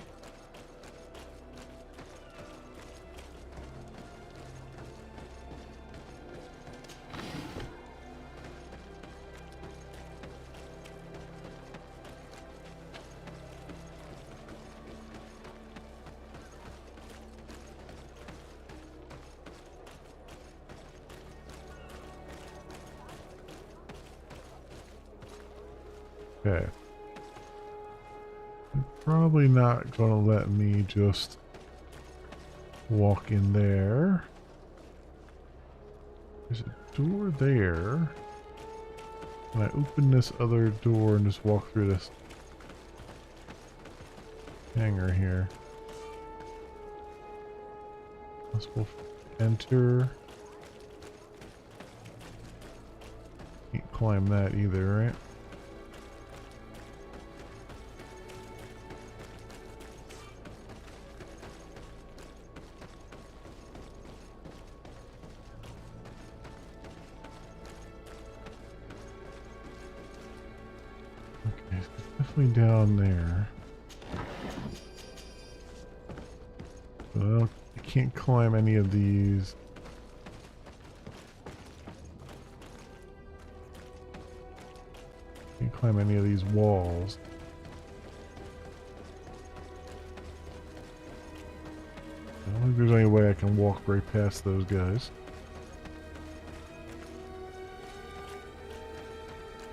A: Okay. They're probably not gonna let me just walk in there. There's a door there. Can I open this other door and just walk through this hangar here? Possible enter. Can't climb that either, right? Okay, so it's definitely down there. Well, I can't climb any of these. Can't climb any of these walls. I don't think there's any way I can walk right past those guys.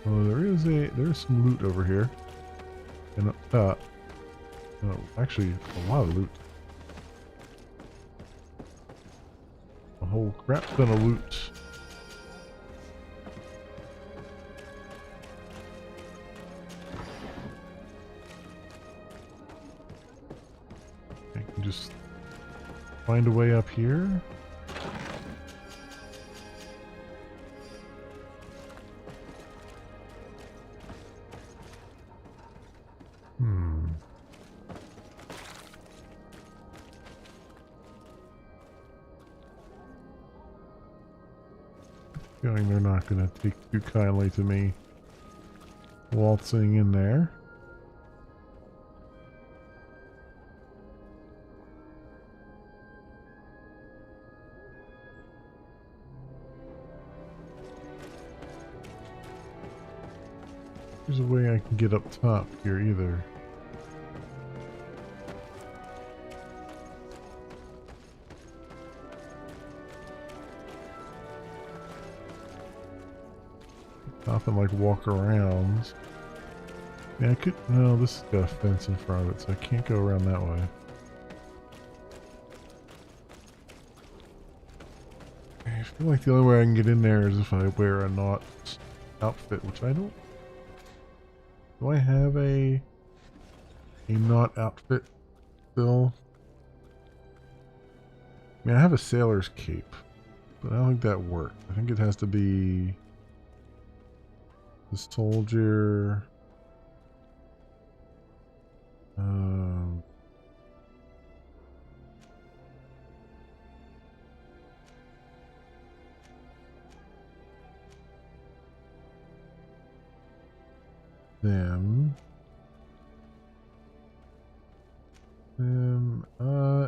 A: Oh, there's some loot over here. And up top. Oh, actually, a lot of loot. A whole crap ton of loot. I can just find a way up here. Feeling they're not going to take too kindly to me waltzing in there. There's a way I can get up top here either. Top and like walk around. Yeah, I could. No, this has got a fence in front of it, so I can't go around that way. I feel like the only way I can get in there is if I wear a knot outfit, which I don't. Do I have a knot outfit still? I mean, I have a sailor's cape, but I don't think that worked. I think it has to be the soldier. Them.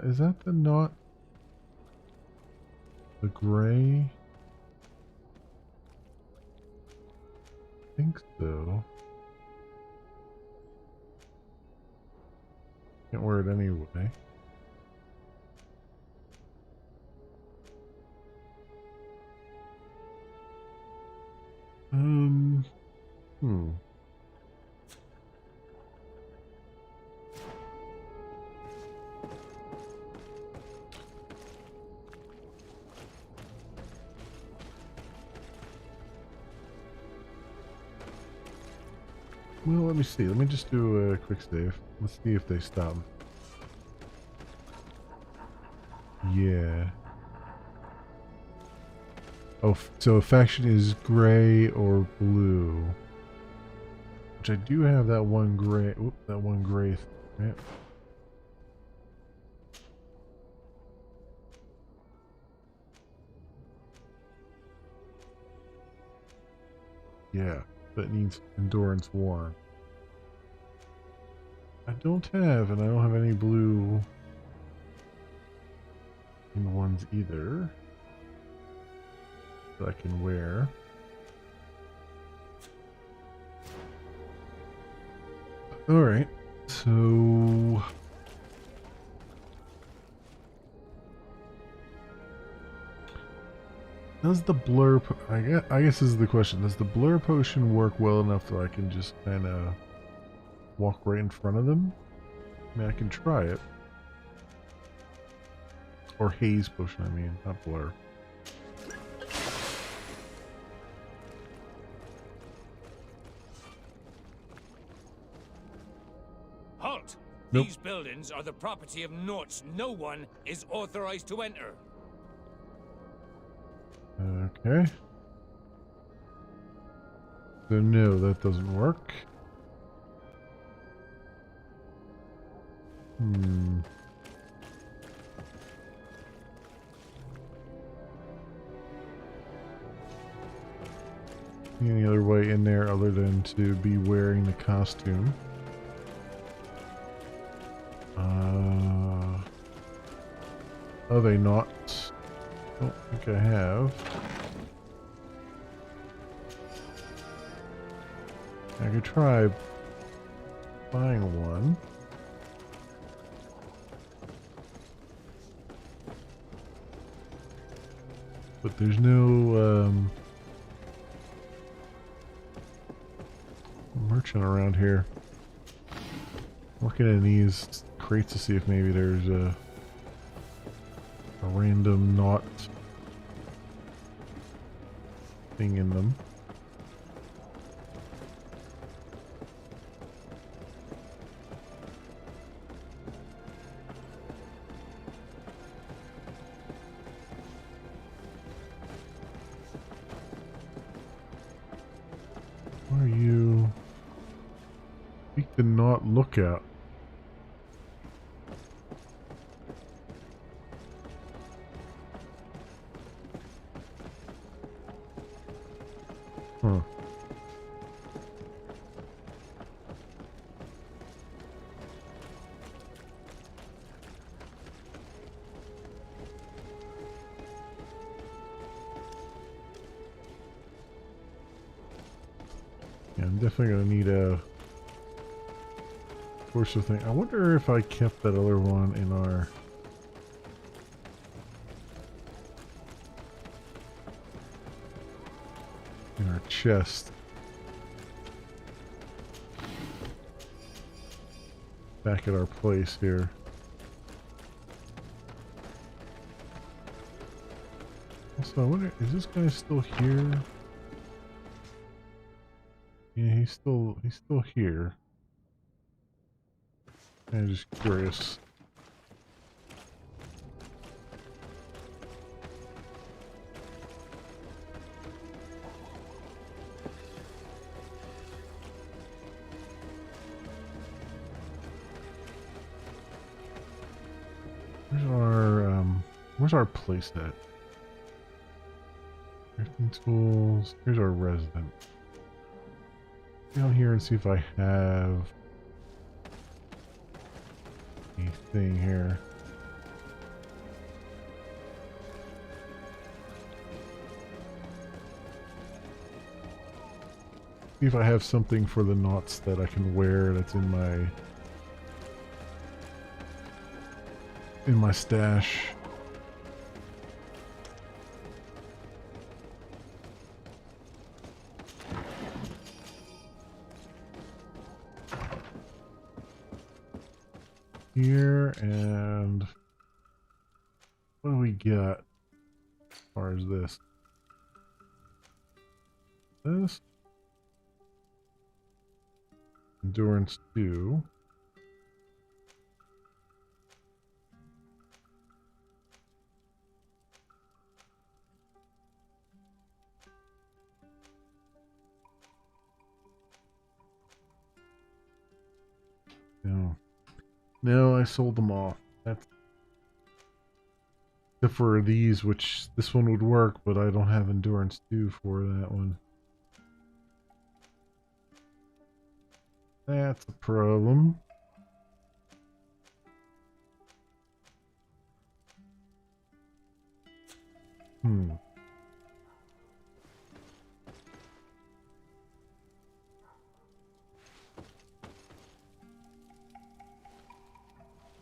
A: Is that the knot? The gray? I think so. Can't wear it anyway. Well, let me see. Let me just do a quick save. Let's see if they stop. Yeah. Oh, so a faction is gray or blue. Which I do have that one gray. Oop, that one gray. Right? Yeah, that needs endurance 1. I don't have, and I don't have any blue ones either that I can wear. Alright, so Does the blur... I guess this is the question. Does the blur potion work well enough that I can just kind of walk right in front of them? I mean, I can try it. Or haze potion, I mean, not blur.
N: Halt!
A: Nope.
N: These buildings are the property of Norts. No one is authorized to enter.
A: Okay. So no, that doesn't work. Any other way in there other than to be wearing the costume? Are they not? I don't think I have. I could try buying one. But there's no merchant around here. Looking in these crates to see if maybe there's a random knot thing in them. What are you? Speak the knot lookout. Huh. Yeah, I'm definitely gonna need a torso thing. I wonder if I kept that other one in our chest. Back at our place here. Also, I wonder, is this guy still here? Yeah, he's still here. I'm just curious. Where's our place at? Crafting tools. Here's our resident. Down here and see if I have anything here. See if I have something for the knots that I can wear that's in my stash. Here, and what do we got as far as this? This? Endurance 2. No. No, I sold them off. That's except for these, which this one would work, but I don't have endurance 2 for that one. That's a problem.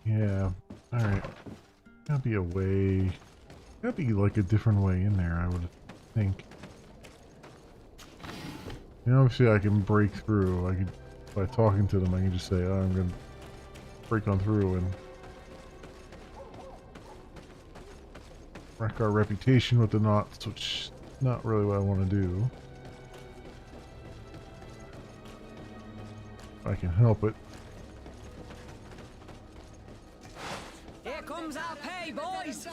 A: Yeah, alright. Gotta be a way. Gotta be like a different way in there, I would have think. You know, obviously I can break through. I can, by talking to them, I can just say, oh, I'm going to break on through and wreck our reputation with the knots, which is not really what I want to do. If I can help it.
B: Here comes our pay, boys!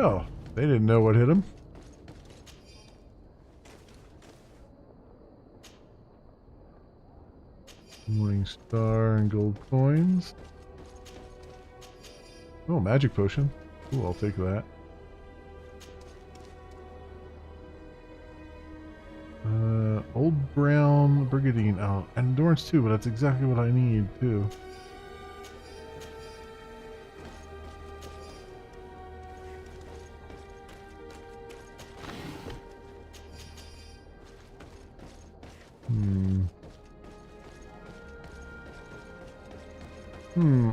A: Oh, they didn't know what hit them. Morning Star and gold coins. Oh, magic potion. Ooh, I'll take that. Old brown brigandine. Oh, and endurance too, but that's exactly what I need too.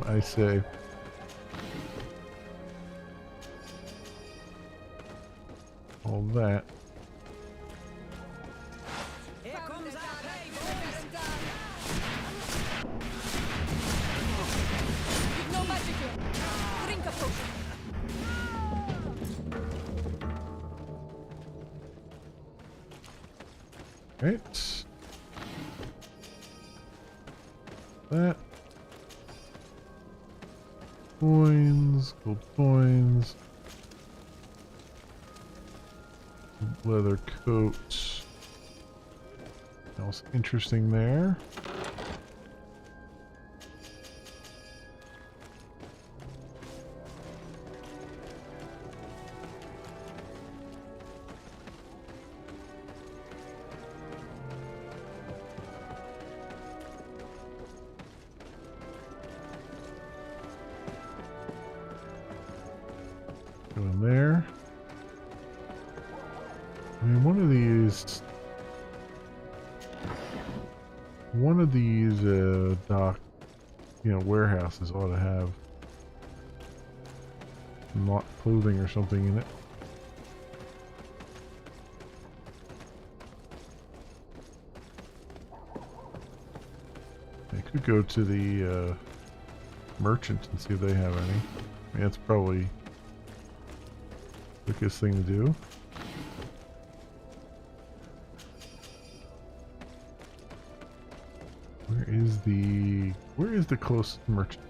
A: I say. All that.
B: Here comes our pay, boys! No magic here! Drink a potion!
A: Right. That. Coins, gold coins, leather coat. What else interesting there? Go in there. I mean, one of these dock, warehouses ought to have not clothing or something in it. I could go to the merchant and see if they have any. I mean, that's probably the quickest thing to do. Where is the closest merchant?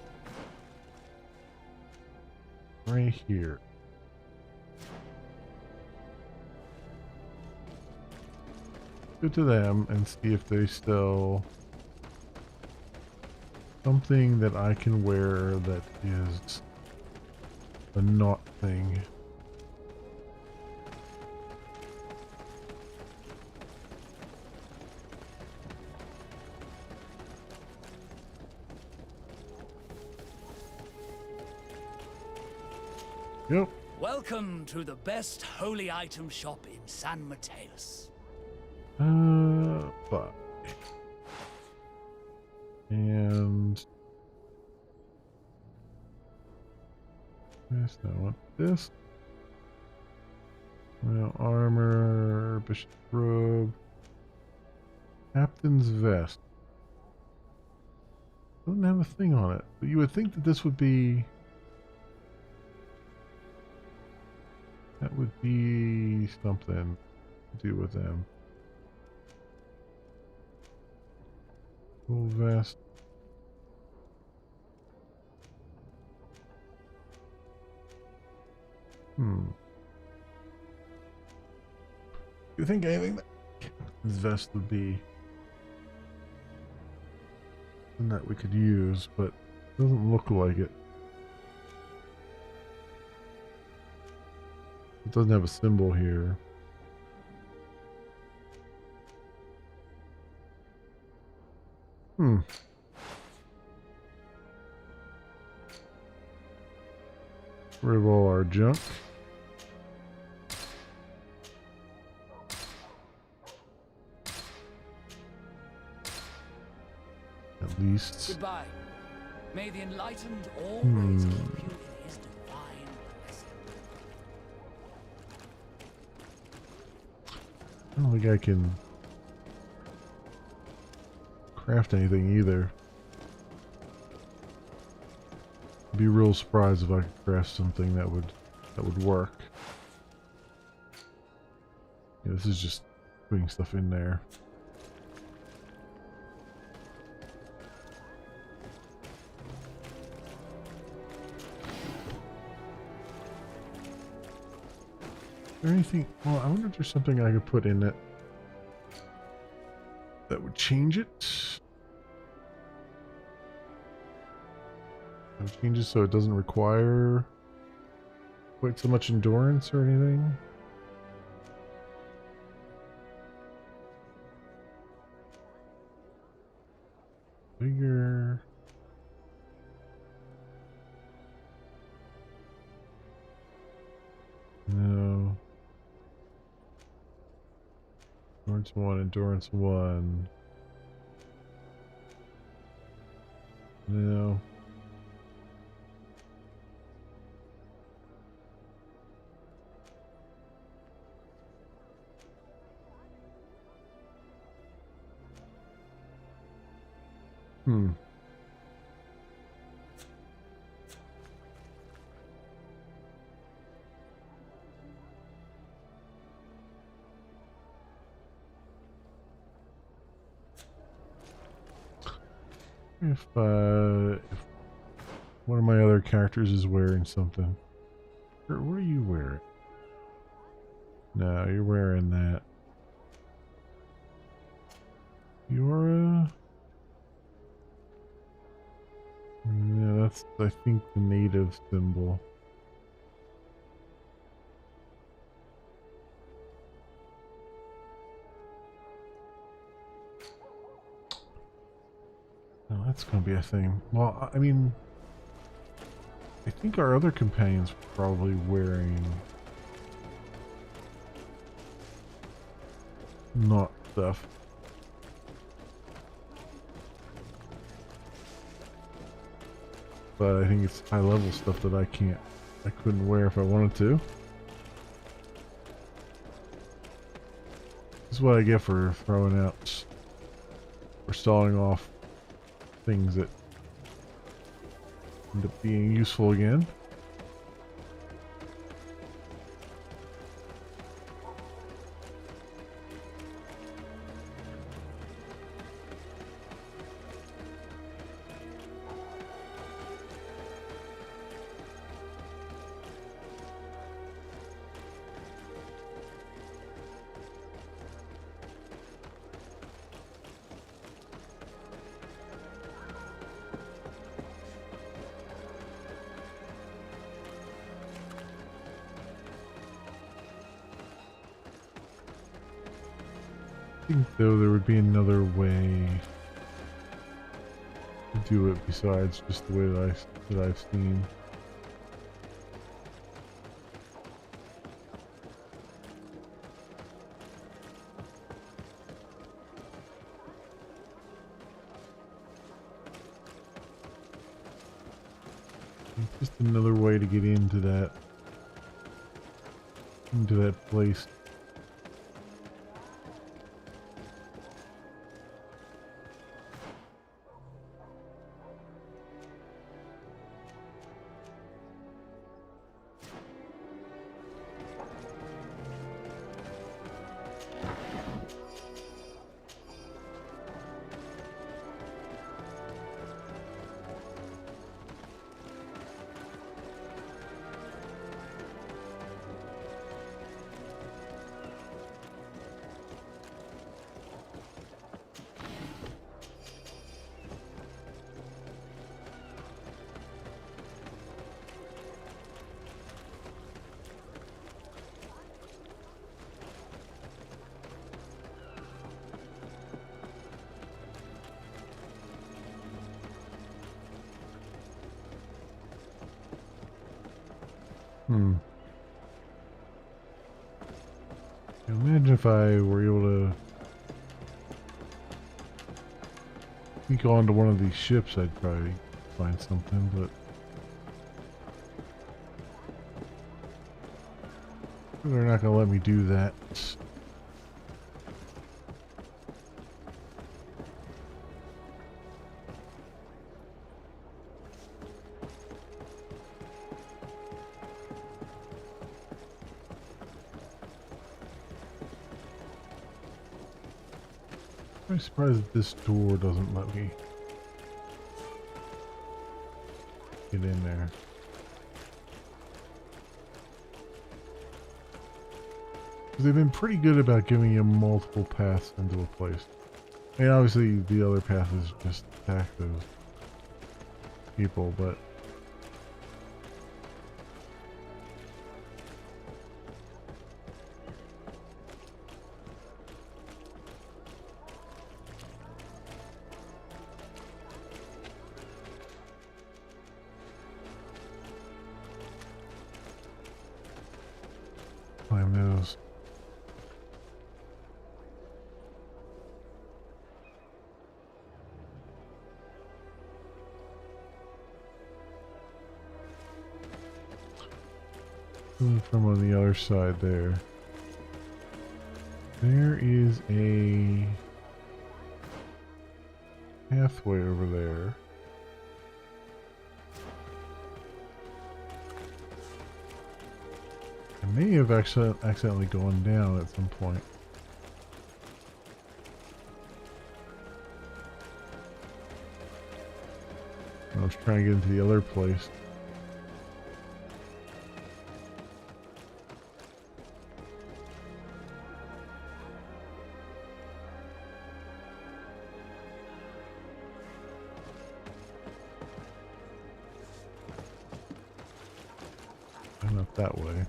A: Right here. Go to them and see if they sell something that I can wear that is a knot thing. Yep.
H: Welcome to the best holy item shop in San Mateus.
A: But and yes, I want this. Well, armor, bishop robe, captain's vest. Doesn't have a thing on it, but you would think that this would be. That would be something to do with them. Full vest. You think anything that this vest would be something that we could use, but it doesn't look like it. It doesn't have a symbol here. Rid of all our junk. at least.
H: Goodbye. May the enlightened always
A: Hmm.
H: keep you in his divine blessing.
A: I don't think I can craft anything either. I'd be real surprised if I could craft something that would work. Yeah, this is just putting stuff in there. Is there anything? Well, I wonder if there's something I could put in it that would change it. That would change it so it doesn't require quite so much endurance or anything. Bigger. No. Endurance 1, endurance 1. No. Hmm. If one of my other characters is wearing something. What are you wearing? No, you're wearing that. You're yeah, that's I think the native symbol. Oh, that's gonna be a thing. Well, I mean, I think our other companions were probably wearing not stuff. But I think it's high level stuff that I couldn't wear if I wanted to. This is what I get for throwing out, or stalling off things that end up being useful again. I think though there would be another way to do it besides just the way that I've seen. Just another way to get into that place. Imagine if I were able to sneak onto one of these ships, I'd probably find something, but they're not gonna let me do that. I'm surprised that this door doesn't let me get in there. They've been pretty good about giving you multiple paths into a place. I mean, obviously the other path is just attack those people, but climb those. Coming from on the other side there. There is a pathway over there. I may have actually accidentally gone down at some point. I was trying to get into the other place. Not that way.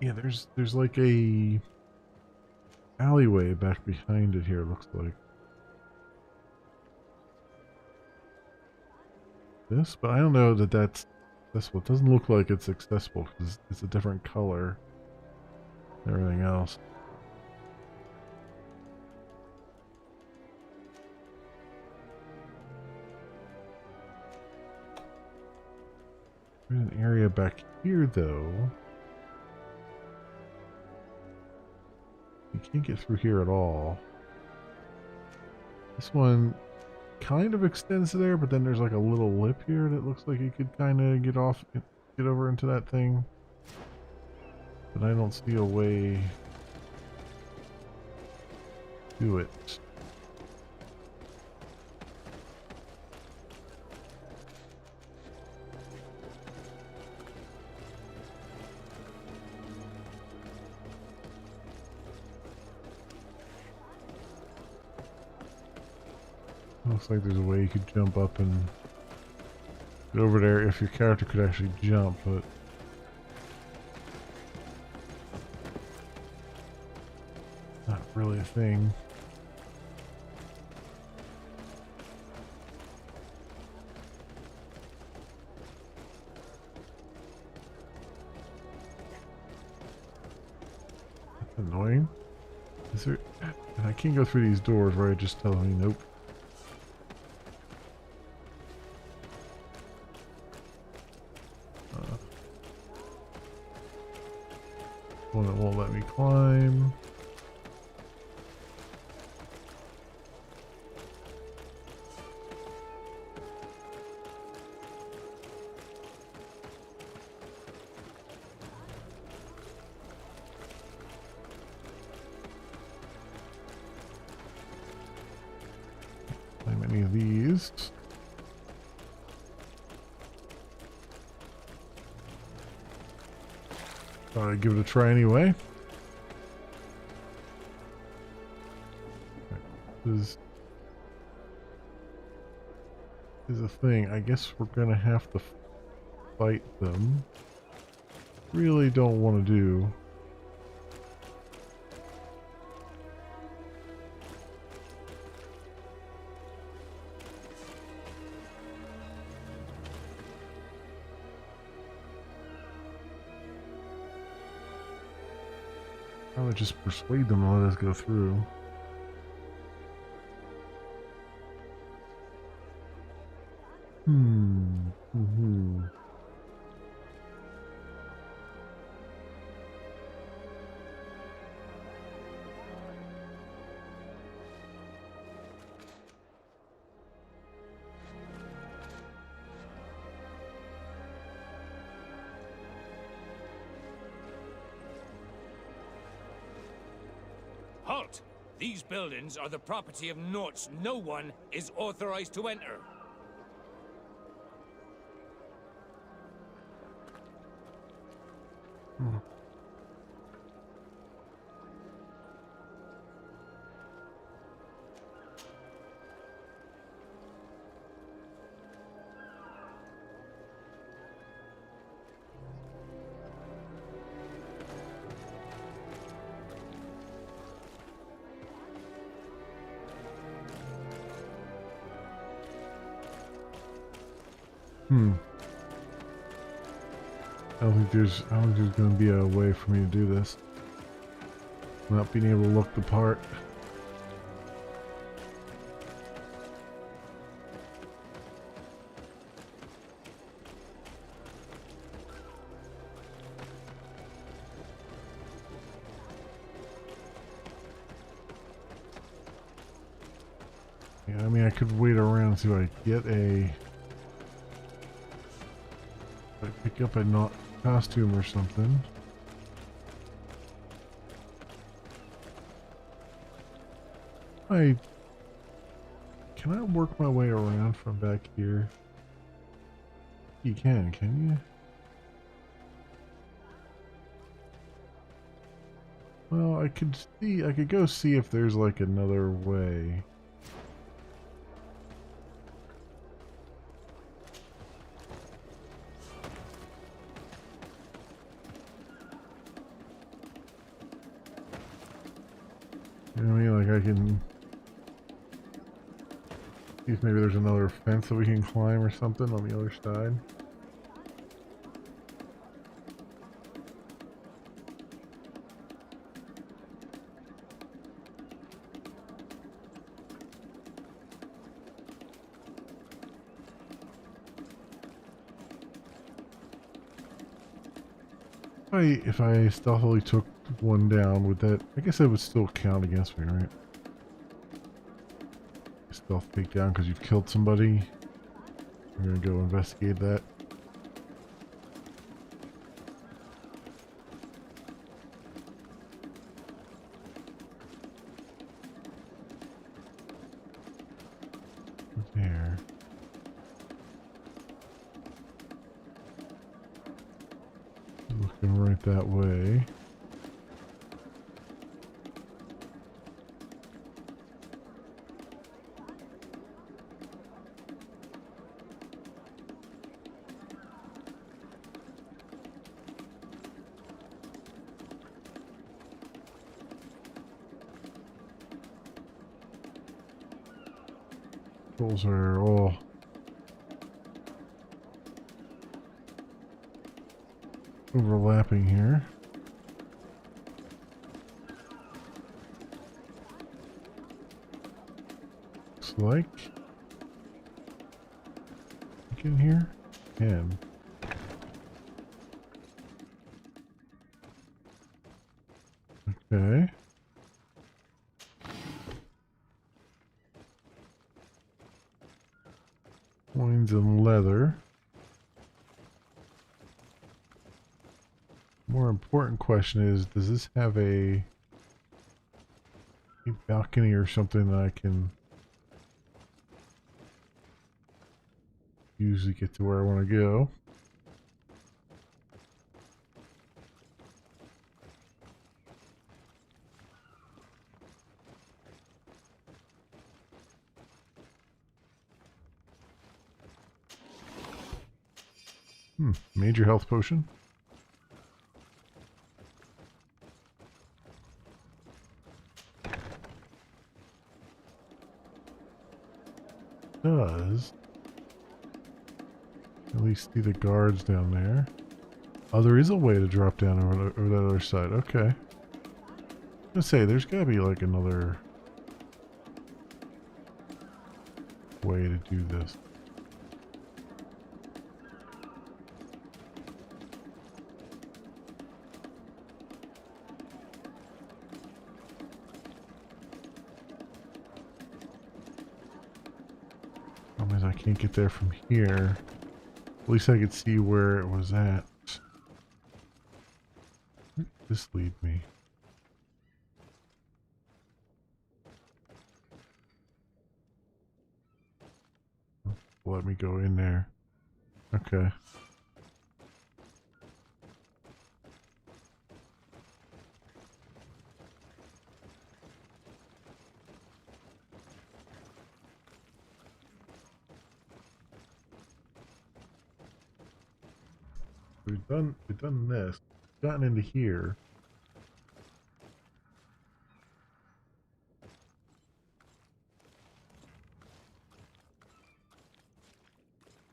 A: Yeah, there's like a alleyway back behind it here, it looks like. This, but I don't know that that's accessible. It doesn't look like it's accessible because it's a different color than everything else. There's an area back here, though. You can't get through here at all. This one kind of extends to there, but then there's like a little lip here that looks like you could kind of get over into that thing. But I don't see a way to do it. Looks like there's a way you could jump up and get over there if your character could actually jump, but not really a thing. That's annoying. Is there? I can't go through these doors where it just tells me nope. One that won't let me climb. Climb any of these. Thought I'd give it a try anyway. This is a thing. I guess we're gonna have to fight them. Really don't want to do. I would just persuade them to let us go through. Mm-hmm.
N: Halt! These buildings are the property of Norts no one is authorized to enter.
A: Hmm. I don't think there's going to be a way for me to do this. Not being able to look the part. Yeah, I mean, I could wait around and see if I get a... I pick up a not costume or something. Can I work my way around from back here? You can you? Well, I could go see if there's like another way. You know what I mean? Like I can see if maybe there's another fence that we can climb or something on the other side. If I stealthily took one down, would that... I guess that would still count against me, right? Stealth takedown because you've killed somebody. I'm gonna go investigate that. There. Looking right that way. Those are all overlapping here. Looks like in here can. Okay. Coins and leather. More important question is, does this have a balcony or something that I can use to get to where I want to go? Major health potion. Does at least see the guards down there. Oh, there is a way to drop down over that other side. Okay. Let's say there's gotta be like another way to do this. Problem is I can't get there from here. At least I could see where it was at. Where did this lead me? Let me go in there. Okay. We've done this. Gotten into here.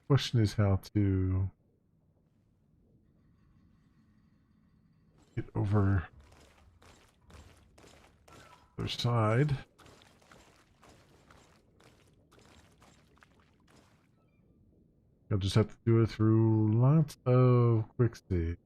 A: Question is how to get over the other side. I'll just have to do it through lots of quick save.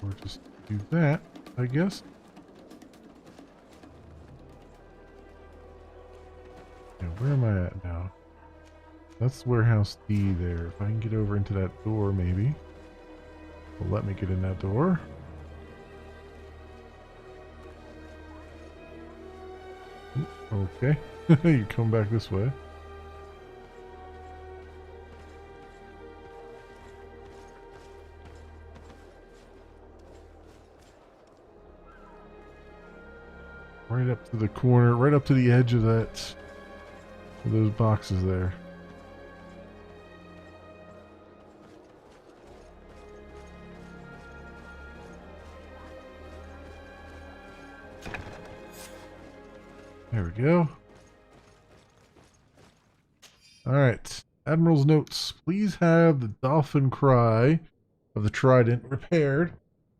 A: Or just do that, I guess. Yeah, where am I at now? That's warehouse D there. If I can get over into that door, maybe. Well, let me get in that door. Okay. You come back this way. Right up to the corner, right up to the edge of that, of those boxes there. There we go. Alright. Admiral's notes. Please have the dolphin cry of the Trident repaired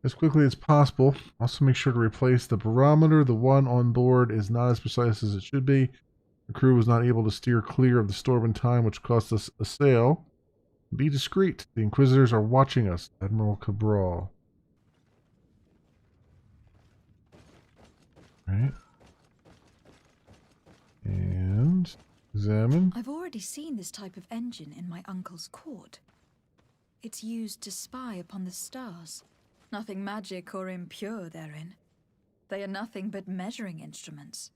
A: as quickly as possible. Also make sure to replace the barometer. The one on board is not as precise as it should be. The crew was not able to steer clear of the storm in time, which cost us a sail. Be discreet. The Inquisitors are watching us. Admiral Cabral. Right. And examine.
C: I've already seen this type of engine in my uncle's court. It's used to spy upon the stars. Nothing magic or impure therein. They are nothing but measuring instruments.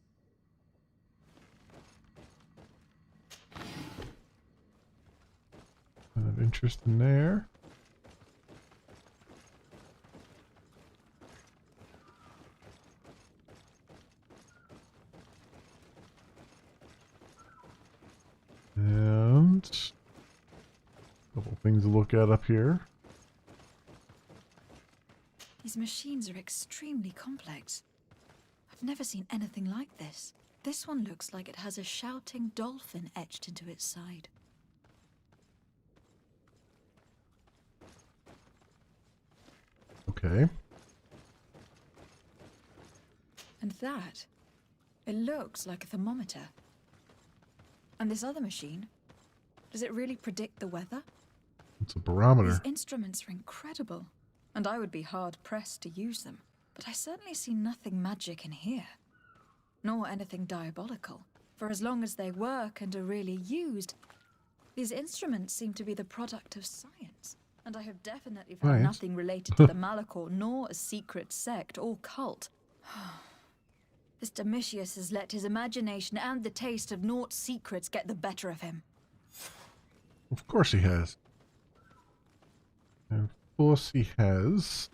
A: Kind of interest in there. And a couple things to look at up here.
C: These machines are extremely complex. I've never seen anything like this. This one looks like it has a shouting dolphin etched into its side.
A: Okay.
C: And that, it looks like a thermometer. And this other machine, does it really predict the weather?
A: It's a barometer.
C: These instruments are incredible, and I would be hard-pressed to use them. But I certainly see nothing magic in here, nor anything diabolical. For as long as they work and are really used, these instruments seem to be the product of science. And I have definitely found nothing related to the Malachor, nor a secret sect or cult. This Domitius has let his imagination and the taste of Naught's secrets get the better of him.
A: Of course he has. And course he has.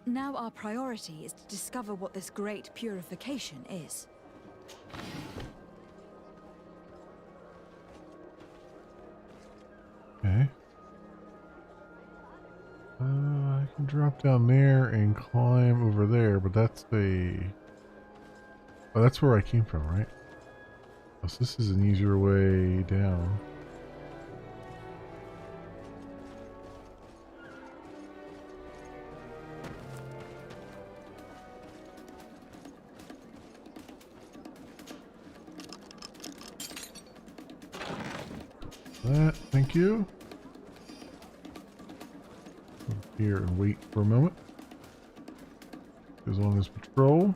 C: Now our priority is to discover what this great purification is.
A: Okay. I can drop down there and climb over there, but that's a... Oh, that's where I came from, right? Oh, so this is an easier way down. That, thank you. Here and wait for a moment. Goes on his patrol.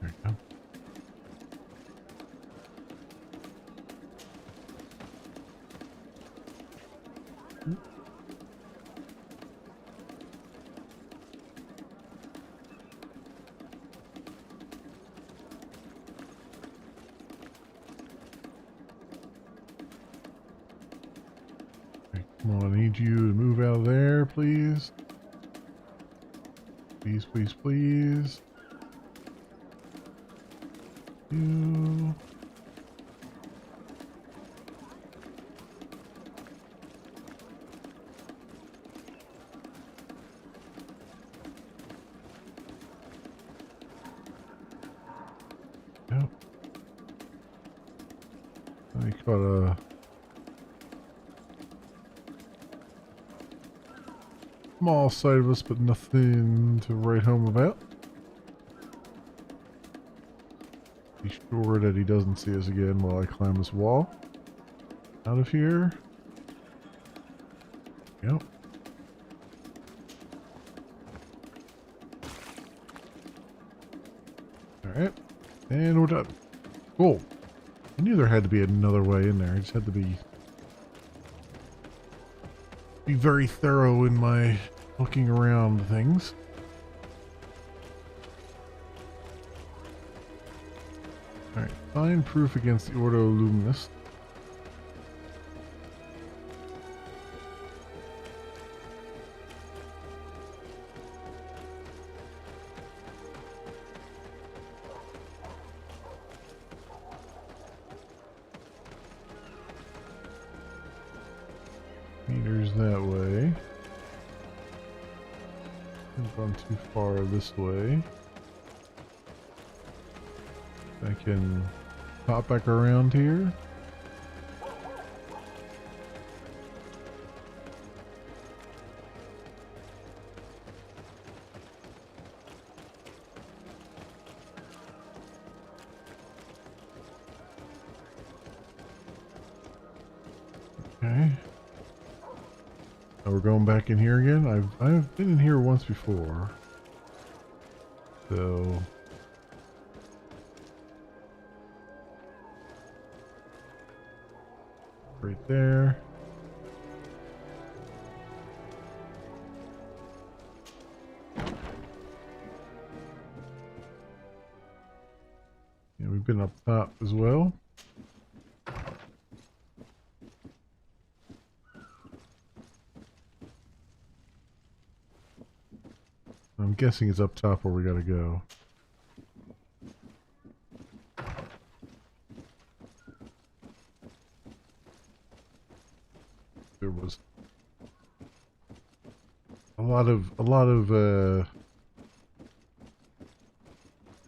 A: There you go. Come on, I need you to move out of there, please. Please, please, please. You. Yep. I caught a small sight of us, but nothing to write home about. Be sure that he doesn't see us again while I climb this wall. Out of here. Yep. Alright. And we're done. Cool. I knew there had to be another way in there. I just had to be very thorough in my looking around things. Alright, find proof against the Ordo Luminous. Meters that way. I've gone too far this way. I can pop back around here. Okay. Oh, we're going back in here again? I've been in here once before. So right there. Yeah, we've been up top as well. I'm guessing it's up top where we gotta go. There was a lot of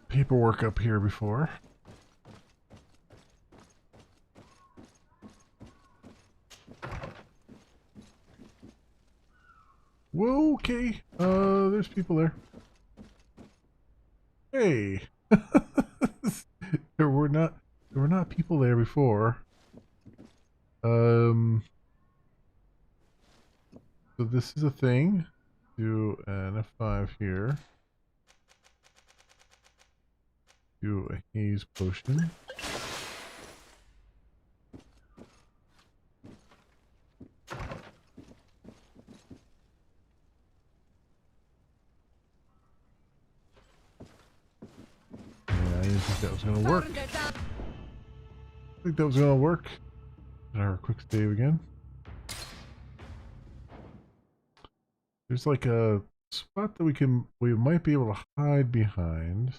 A: paperwork up here before. Whoa, okay. There's people there. Hey. there were not people there before. So this is a thing. Do an F5 here. Do a haze potion. didn't think that was gonna work. I think that was gonna work. Our quick save again. There's like a spot that we might be able to hide behind.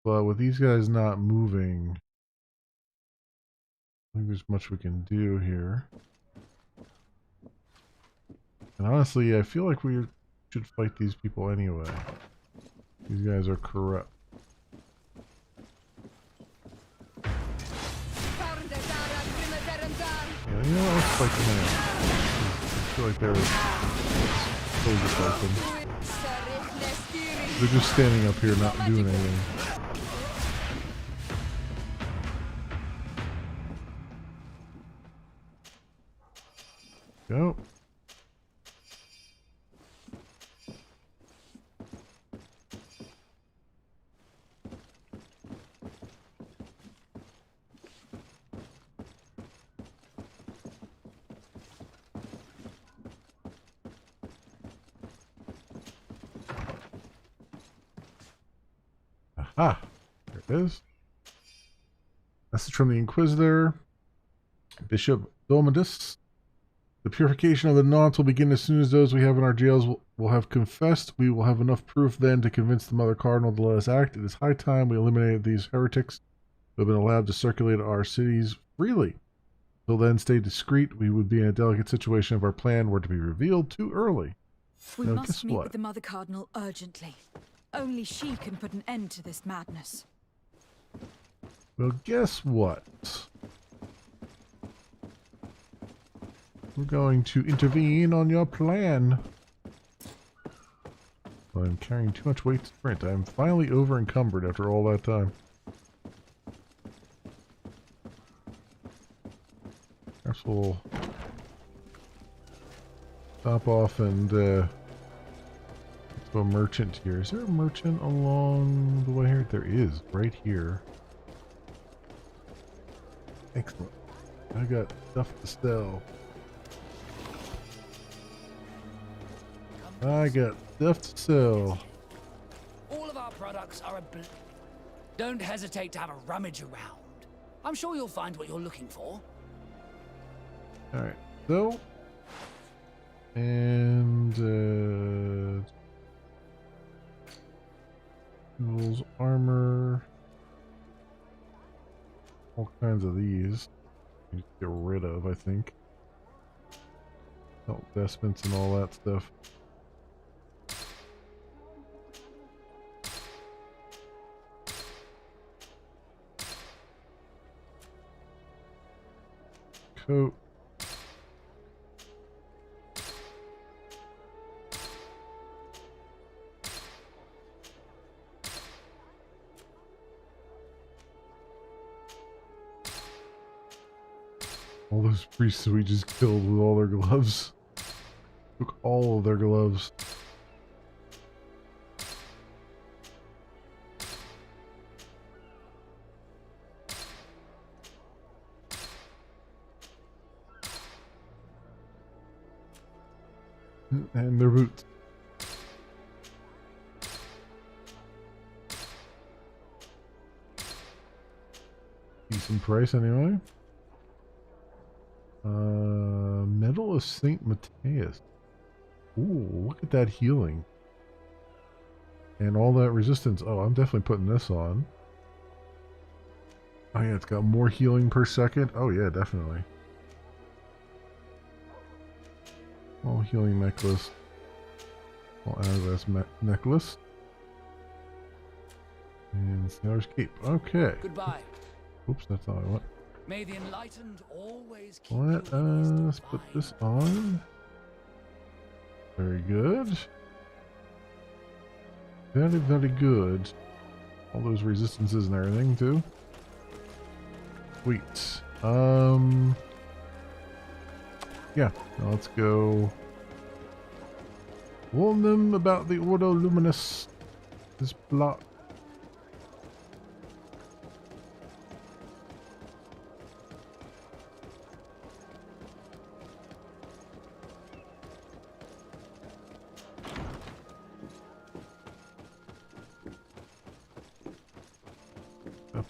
A: But with these guys not moving, I think there's much we can do here. And honestly, I feel like we should fight these people anyway. These guys are corrupt. Yeah, you know what? Let's fight them out. I feel like they're supposed to fight them. They're just standing up here not doing anything. Go. Aha! There it is. Message from the Inquisitor. Bishop Domidus. The purification of the Nauts will begin as soon as those we have in our jails will have confessed. We will have enough proof then to convince the Mother Cardinal to let us act. It is high time we eliminated these heretics who have been allowed to circulate our cities freely. Till then, stay discreet. We would be in a delicate situation if our plan were to be revealed too early.
C: We
A: now,
C: must meet
A: what?
C: with the Mother Cardinal urgently. Only she can put an end to this madness.
A: Well, guess what? We're going to intervene on your plan. I'm carrying too much weight to sprint. I'm finally over encumbered after all that time. Perhaps we'll stop off and let's go merchant here. Is there a merchant along the way here? There is, right here. Excellent. I got stuff to sell. I got stuff to sell.
H: All of our products are Don't hesitate to have a rummage around. I'm sure you'll find what you're looking for.
A: Alright, so... And... tools, armor... all kinds of these. You get rid of, I think. Investments and all that stuff. Coat. All those priests we just killed with all their gloves. Took all of their gloves. And their boots. Decent price anyway. Medal of Saint Matthias. Ooh, look at that healing. And all that resistance. Oh, I'm definitely putting this on. Oh yeah, it's got more healing per second. Oh yeah, definitely. All healing necklace. All hourglass necklace. And Sailor's Cape. Okay.
H: Goodbye.
A: Oops, that's all I want.
H: May the enlightened always keep
A: Let us put this on. Very good. Very, very good. All those resistances and everything too. Sweet. Yeah, now let's go warn them about the Ordo Luminous. This plot.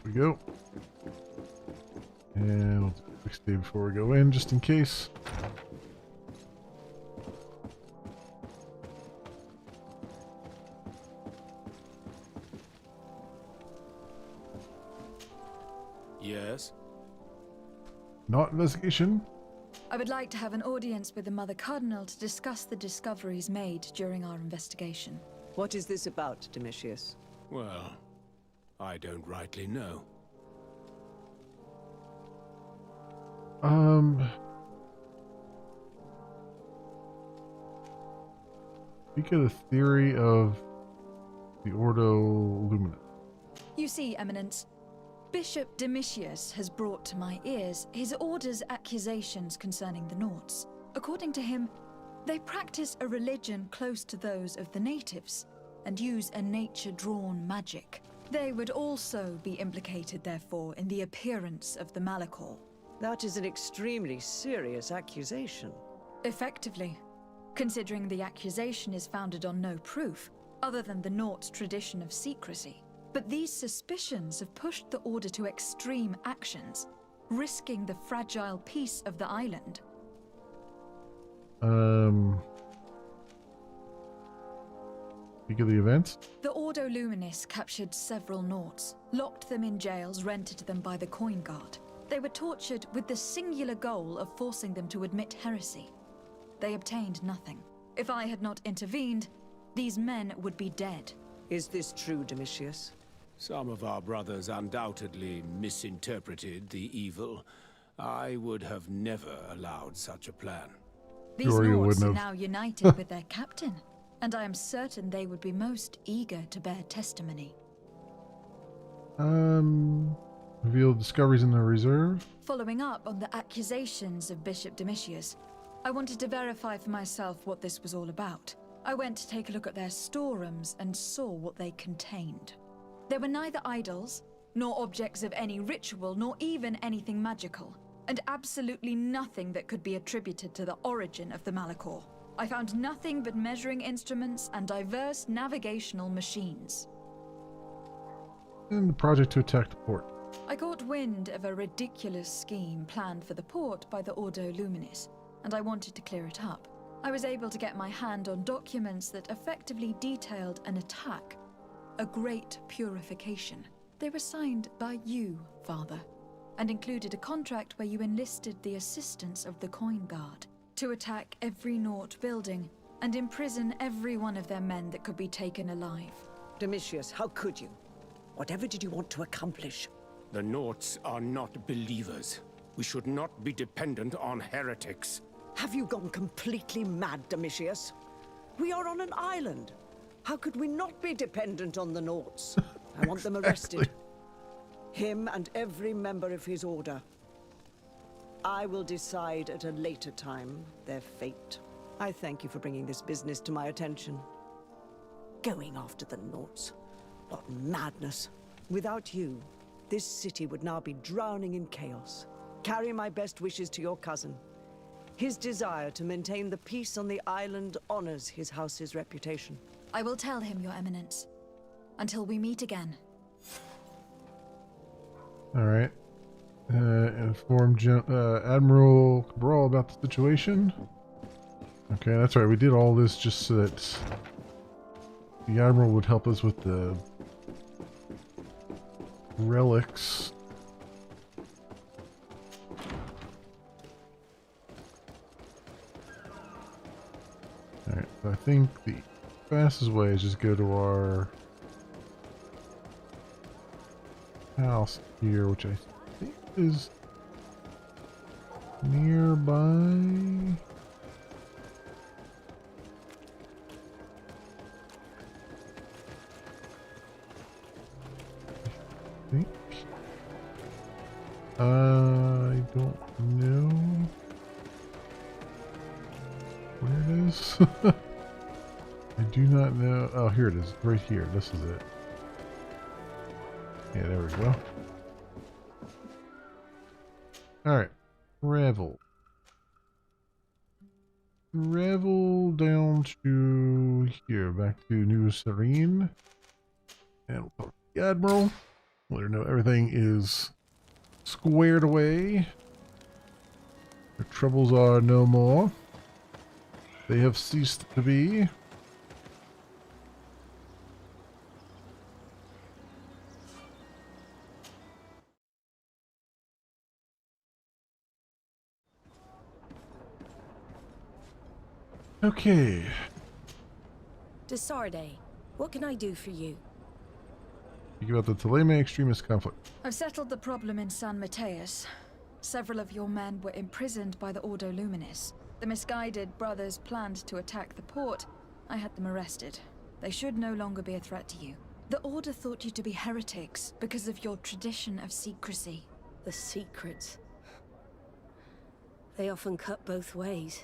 A: we go. And we'll do a quick stay before we go in, just in case.
J: Yes?
A: Not investigation.
C: I would like to have an audience with the Mother Cardinal to discuss the discoveries made during our investigation.
M: What is this about, Domitius?
J: Well, I don't rightly know.
A: Speak of the theory of the Ordo Luminous.
C: You see, Eminence, Bishop Domitius has brought to my ears his order's accusations concerning the Nauts. According to him, they practice a religion close to those of the natives and use a nature-drawn magic. They would also be implicated, therefore, in the appearance of the Malachor.
M: That is an extremely serious accusation.
C: Effectively, considering the accusation is founded on no proof, other than the Nauts' tradition of secrecy. But these suspicions have pushed the Order to extreme actions, risking the fragile peace of the island.
A: Speak of the events?
C: The Ordo Luminis captured several Nauts, locked them in jails rented to them by the Coin Guard. They were tortured with the singular goal of forcing them to admit heresy. They obtained nothing. If I had not intervened, these men would be dead.
M: Is this true, Domitius?
J: Some of our brothers undoubtedly misinterpreted the evil. I would have never allowed such a plan.
C: These Nauts are now united with their captain, and I am certain they would be most eager to bear testimony.
A: Reveal discoveries in the reserve.
C: Following up on the accusations of Bishop Domitius, I wanted to verify for myself what this was all about. I went to take a look at their storerooms and saw what they contained. There were neither idols, nor objects of any ritual, nor even anything magical, and absolutely nothing that could be attributed to the origin of the Malachor. I found nothing but measuring instruments and diverse navigational machines.
A: And the project to attack the port.
C: I caught wind of a ridiculous scheme planned for the port by the Ordo Luminis, and I wanted to clear it up. I was able to get my hand on documents that effectively detailed an attack, a great purification. They were signed by you, Father, and included a contract where you enlisted the assistance of the Coin Guard to attack every Naut building and imprison every one of their men that could be taken alive.
M: Domitius, how could you? Whatever did you want to accomplish?
J: The Nauts are not believers. We should not be dependent on heretics.
M: Have you gone completely mad, Domitius? We are on an island. How could we not be dependent on the Nauts? I want them arrested. Him and every member of his order. I will decide at a later time their fate. I thank you for bringing this business to my attention. Going after the Nauts. What madness. Without you, this city would now be drowning in chaos. Carry my best wishes to your cousin. His desire to maintain the peace on the island honors his house's reputation.
C: I will tell him, Your Eminence. Until we meet again.
A: Alright. Inform Admiral Cabral about the situation. Okay, that's right. We did all this just so that the Admiral would help us with the relics. Alright, so I think the fastest way is just go to our house here, which I think is nearby. I think. I don't know where it is. I do not know. Oh, here it is. Right here. This is it. Yeah, there we go. Alright. Travel. Travel down to here. Back to New Serene. And we'll talk to the Admiral. Let her know everything is squared away. Their troubles are no more. They have ceased to be. Okay.
F: Desarde, what can I do for you?
A: Speak about the Teleme extremist conflict.
C: I've settled the problem in San Mateus. Several of your men were imprisoned by the Ordo Luminis. The misguided brothers planned to attack the port. I had them arrested. They should no longer be a threat to you. The Order thought you to be heretics because of your tradition of secrecy.
F: The secrets. They often cut both ways.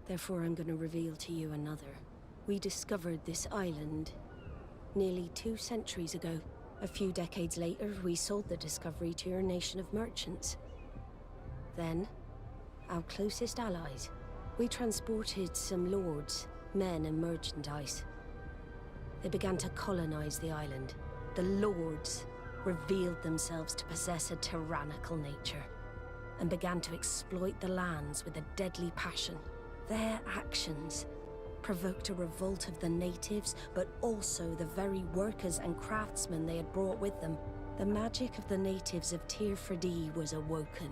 F: Therefore, I'm going to reveal to you another. We discovered this island nearly 2 centuries ago. A few decades later, we sold the discovery to your nation of merchants. Then, our closest allies. We transported some lords, men and merchandise. They began to colonize the island. The lords revealed themselves to possess a tyrannical nature and began to exploit the lands with a deadly passion. Their actions provoked a revolt of the natives, but also the very workers and craftsmen they had brought with them. The magic of the natives of Tir Freddy was awoken.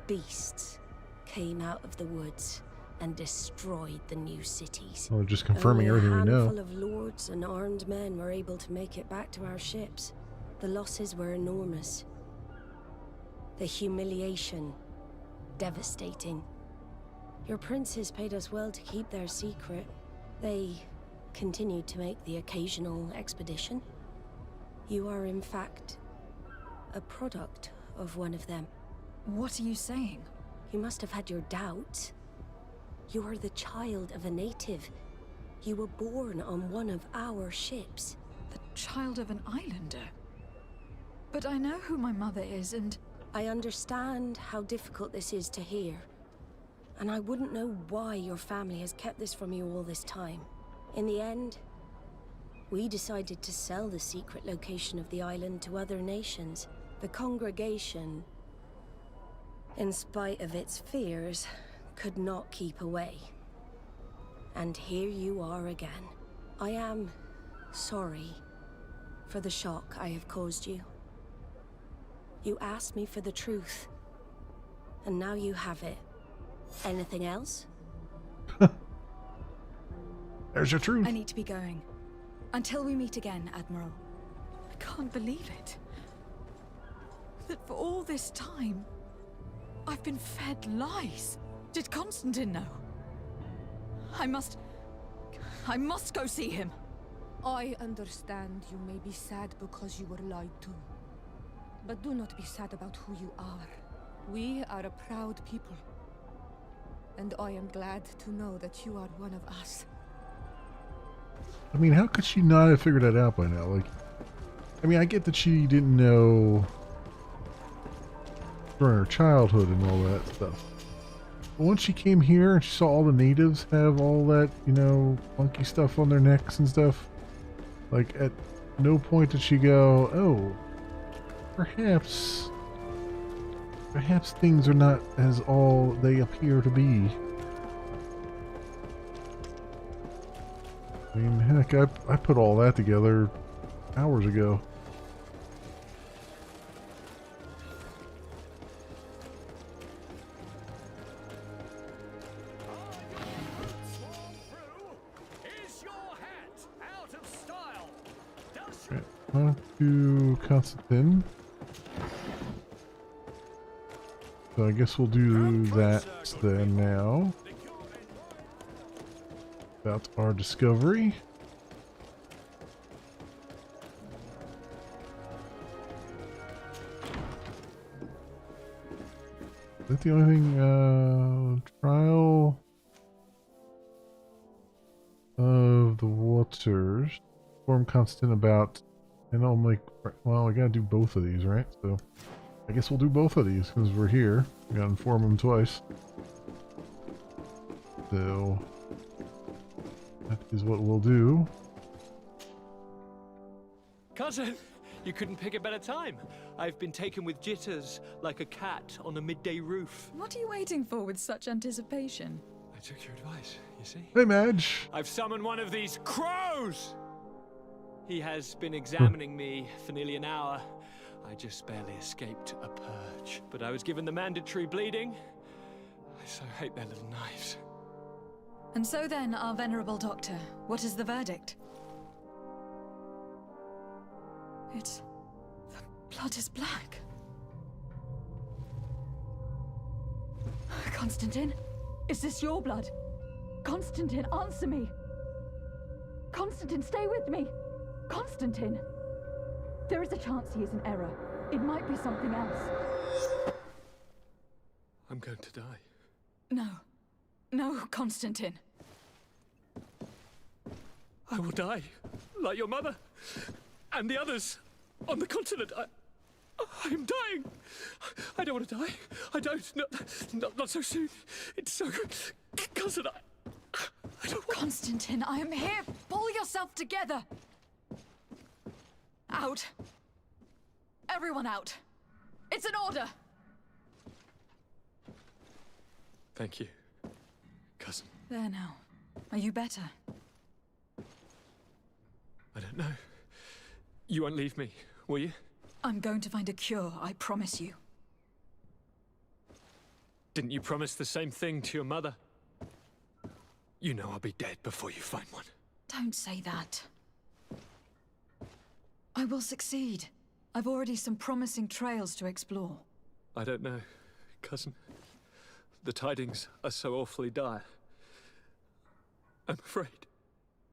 F: Beasts came out of the woods and destroyed the new cities.
A: Well, just confirming
F: Only
A: everything we know.
F: A handful of lords and armed men were able to make it back to our ships. The losses were enormous. The humiliation, devastating. Your princes paid us well to keep their secret. They continued to make the occasional expedition. You are, in fact, a product of one of them.
C: What are you saying?
F: You must have had your doubts. You are the child of a native. You were born on one of our ships.
C: The child of an islander? But I know who my mother is, and...
F: I understand how difficult this is to hear. And I wouldn't know why your family has kept this from you all this time. In the end, we decided to sell the secret location of the island to other nations. The congregation, in spite of its fears, could not keep away. And here you are again. I am sorry for the shock I have caused you. You asked me for the truth, and now you have it. Anything else?
A: There's your truth.
C: I need to be going. Until we meet again, Admiral. I can't believe it. That for all this time, I've been fed lies. Did Constantine know? I must go see him.
O: I understand you may be sad because you were lied to. But do not be sad about who you are. We are a proud people. And I am glad to know that you are one of us.
A: I mean, how could she not have figured that out by now? Like, I mean, I get that she didn't know during her childhood and all that stuff. But once she came here and she saw all the natives have all that, you know, funky stuff on their necks and stuff, like, at no point did she go, oh, perhaps things are not as all they appear to be. I mean, heck, I put all that together hours ago. Okay, on to Constantine. So I guess we'll do that then now. About our discovery. Is that the only thing? Trial of the waters. Inform Constant about, and I'll make, well, I gotta do both of these, right? So I guess we'll do both of these because we're here. We gotta inform them twice. So that is what we'll do.
P: Cousin, you couldn't pick a better time. I've been taken with jitters like a cat on a midday roof.
C: What are you waiting for with such anticipation?
P: I took your advice, you see?
A: Hey, Madge.
P: I've summoned one of these crows! He has been examining me for nearly an hour. I just barely escaped a purge. But I was given the mandatory bleeding. I so hate their little knives.
C: And so then, our venerable doctor, what is the verdict? The blood is black. Constantine? Is this your blood? Constantine, answer me! Constantine, stay with me! Constantine! There is a chance he is in error. It might be something else.
P: I'm going to die.
C: No. No, Constantine.
P: I will die, like your mother, and the others on the continent. I'm dying. I don't want to die. I don't. Not so soon. It's so... Cousin, I don't want...
C: Constantine, I am here. Pull yourself together. Out. Everyone out. It's an order.
P: Thank you, cousin.
C: There now. Are you better?
P: I don't know. You won't leave me, will you?
C: I'm going to find a cure, I promise you.
P: Didn't you promise the same thing to your mother? You know I'll be dead before you find one.
C: Don't say that. I will succeed. I've already some promising trails to explore.
P: I don't know, cousin. The tidings are so awfully dire. I'm afraid.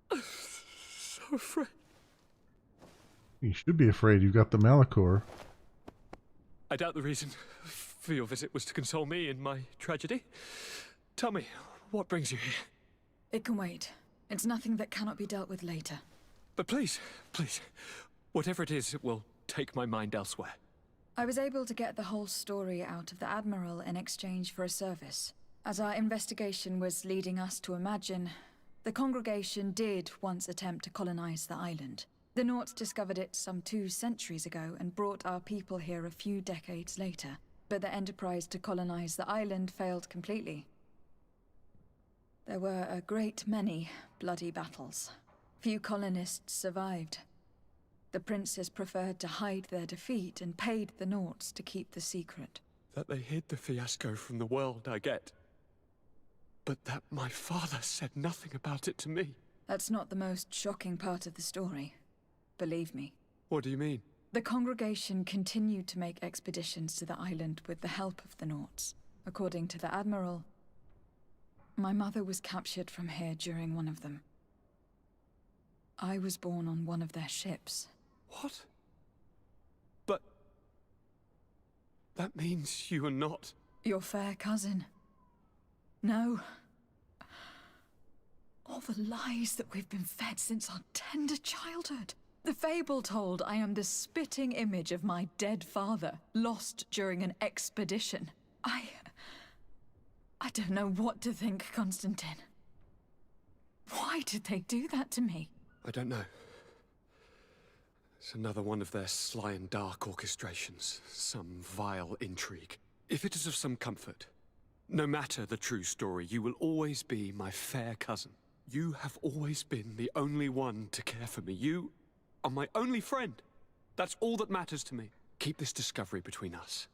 P: I'm so afraid.
A: You should be afraid. You've got the Malachor.
P: I doubt the reason for your visit was to console me in my tragedy. Tell me, what brings you here?
C: It can wait. It's nothing that cannot be dealt with later.
P: But please, whatever it is, it will take my mind elsewhere.
C: I was able to get the whole story out of the Admiral in exchange for a service. As our investigation was leading us to imagine, the congregation did once attempt to colonize the island. The Nauts discovered it some 2 centuries ago and brought our people here a few decades later. But the enterprise to colonize the island failed completely. There were a great many bloody battles. Few colonists survived. The princes preferred to hide their defeat and paid the Nauts to keep the secret.
P: That they hid the fiasco from the world, I get. But that my father said nothing about it to me.
C: That's not the most shocking part of the story. Believe me.
P: What do you mean?
C: The congregation continued to make expeditions to the island with the help of the Nauts. According to the Admiral, my mother was captured from here during one of them. I was born on one of their ships.
P: What? But... that means you are not...
C: your fair cousin. No. All the lies that we've been fed since our tender childhood. The fable told I am the spitting image of my dead father, lost during an expedition. I don't know what to think, Constantine. Why did they do that to me?
P: I don't know. It's another one of their sly and dark orchestrations. Some vile intrigue. If it is of some comfort, no matter the true story, you will always be my fair cousin. You have always been the only one to care for me. You are my only friend. That's all that matters to me. Keep this discovery between us.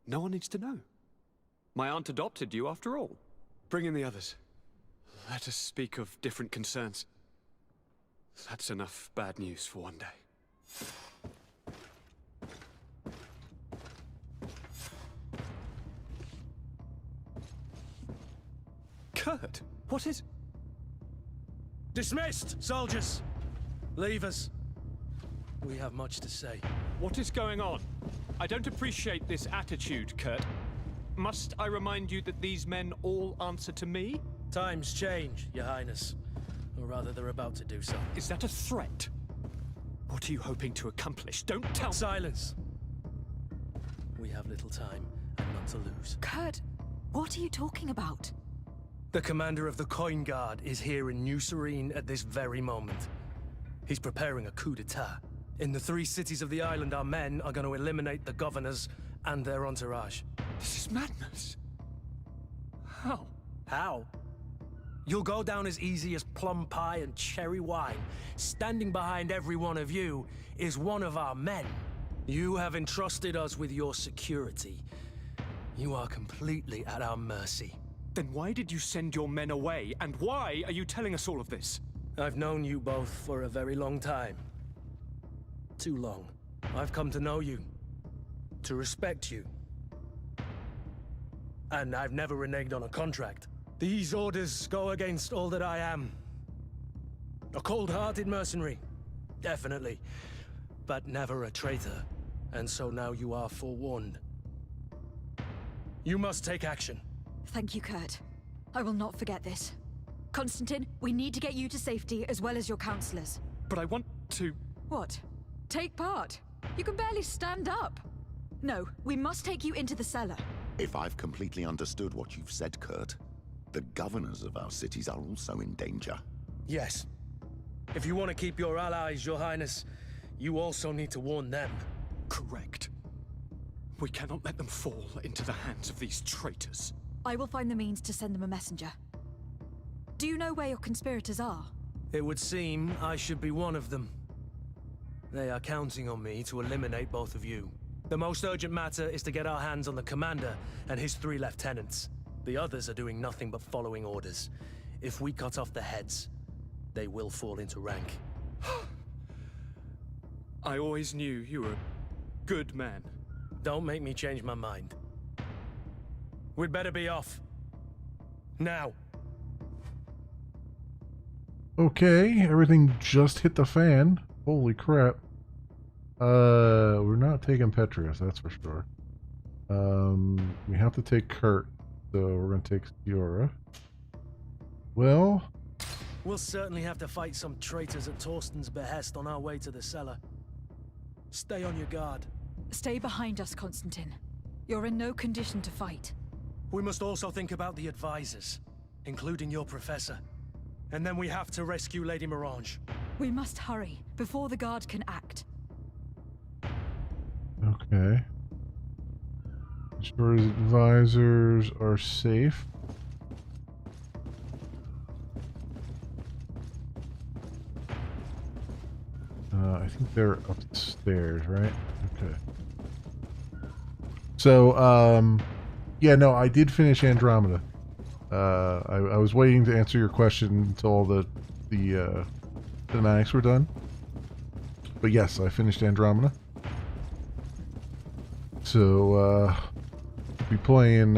P: No one needs to know. My aunt adopted you after all. Bring in the others. Let us speak of different concerns. That's enough bad news for one day. Kurt, what is...
E: Dismissed, soldiers! Leave us. We have much to say.
P: What is going on? I don't appreciate this attitude, Kurt. Must I remind you that these men all answer to me?
E: Times change, Your Highness. Or rather, they're about to do so.
P: Is that a threat? What are you hoping to accomplish? Don't tell me.
E: Silence! We have little time and none to lose.
C: Kurt, what are you talking about?
E: The commander of the Coin Guard is here in New Serene at this very moment. He's preparing a coup d'etat. In the 3 cities of the island, our men are going to eliminate the governors and their entourage.
P: This is madness. How?
E: How? You'll go down as easy as plum pie and cherry wine. Standing behind every one of you is one of our men. You have entrusted us with your security. You are completely at our mercy.
P: Then why did you send your men away, and why are you telling us all of this?
E: I've known you both for a very long time. Too long. I've come to know you, to respect you. And I've never reneged on a contract. These orders go against all that I am. A cold-hearted mercenary, definitely, but never a traitor. And so now you are forewarned. You must take action.
C: Thank you, Kurt. I will not forget this. Constantine, we need to get you to safety as well as your counselors.
P: But I want to...
C: What? Take part? You can barely stand up. No, we must take you into the cellar.
G: If I've completely understood what you've said, Kurt, the governors of our cities are also in danger.
E: Yes. If you want to keep your allies, Your Highness, you also need to warn them.
P: Correct. We cannot let them fall into the hands of these traitors.
C: I will find the means to send them a messenger. Do you know where your conspirators are?
E: It would seem I should be one of them. They are counting on me to eliminate both of you. The most urgent matter is to get our hands on the commander and his 3 lieutenants. The others are doing nothing but following orders. If we cut off the heads, they will fall into rank.
P: I always knew you were a good man.
E: Don't make me change my mind. We'd better be off. Now.
A: Okay, everything just hit the fan. Holy crap. We're not taking Petrus, that's for sure. We have to take Kurt, so we're gonna take Fiora. Well...
E: We'll certainly have to fight some traitors at Torsten's behest on our way to the cellar. Stay on your guard.
C: Stay behind us, Constantine. You're in no condition to fight.
E: We must also think about the advisors, including your professor. And then we have to rescue Lady Mirange.
C: We must hurry, before the guard can act.
A: Okay. Ensure his advisors are safe. I think they're upstairs, right? Okay. So, yeah, no, I did finish Andromeda. I was waiting to answer your question until all the cinematics were done. But yes, I finished Andromeda. So, we'll be playing,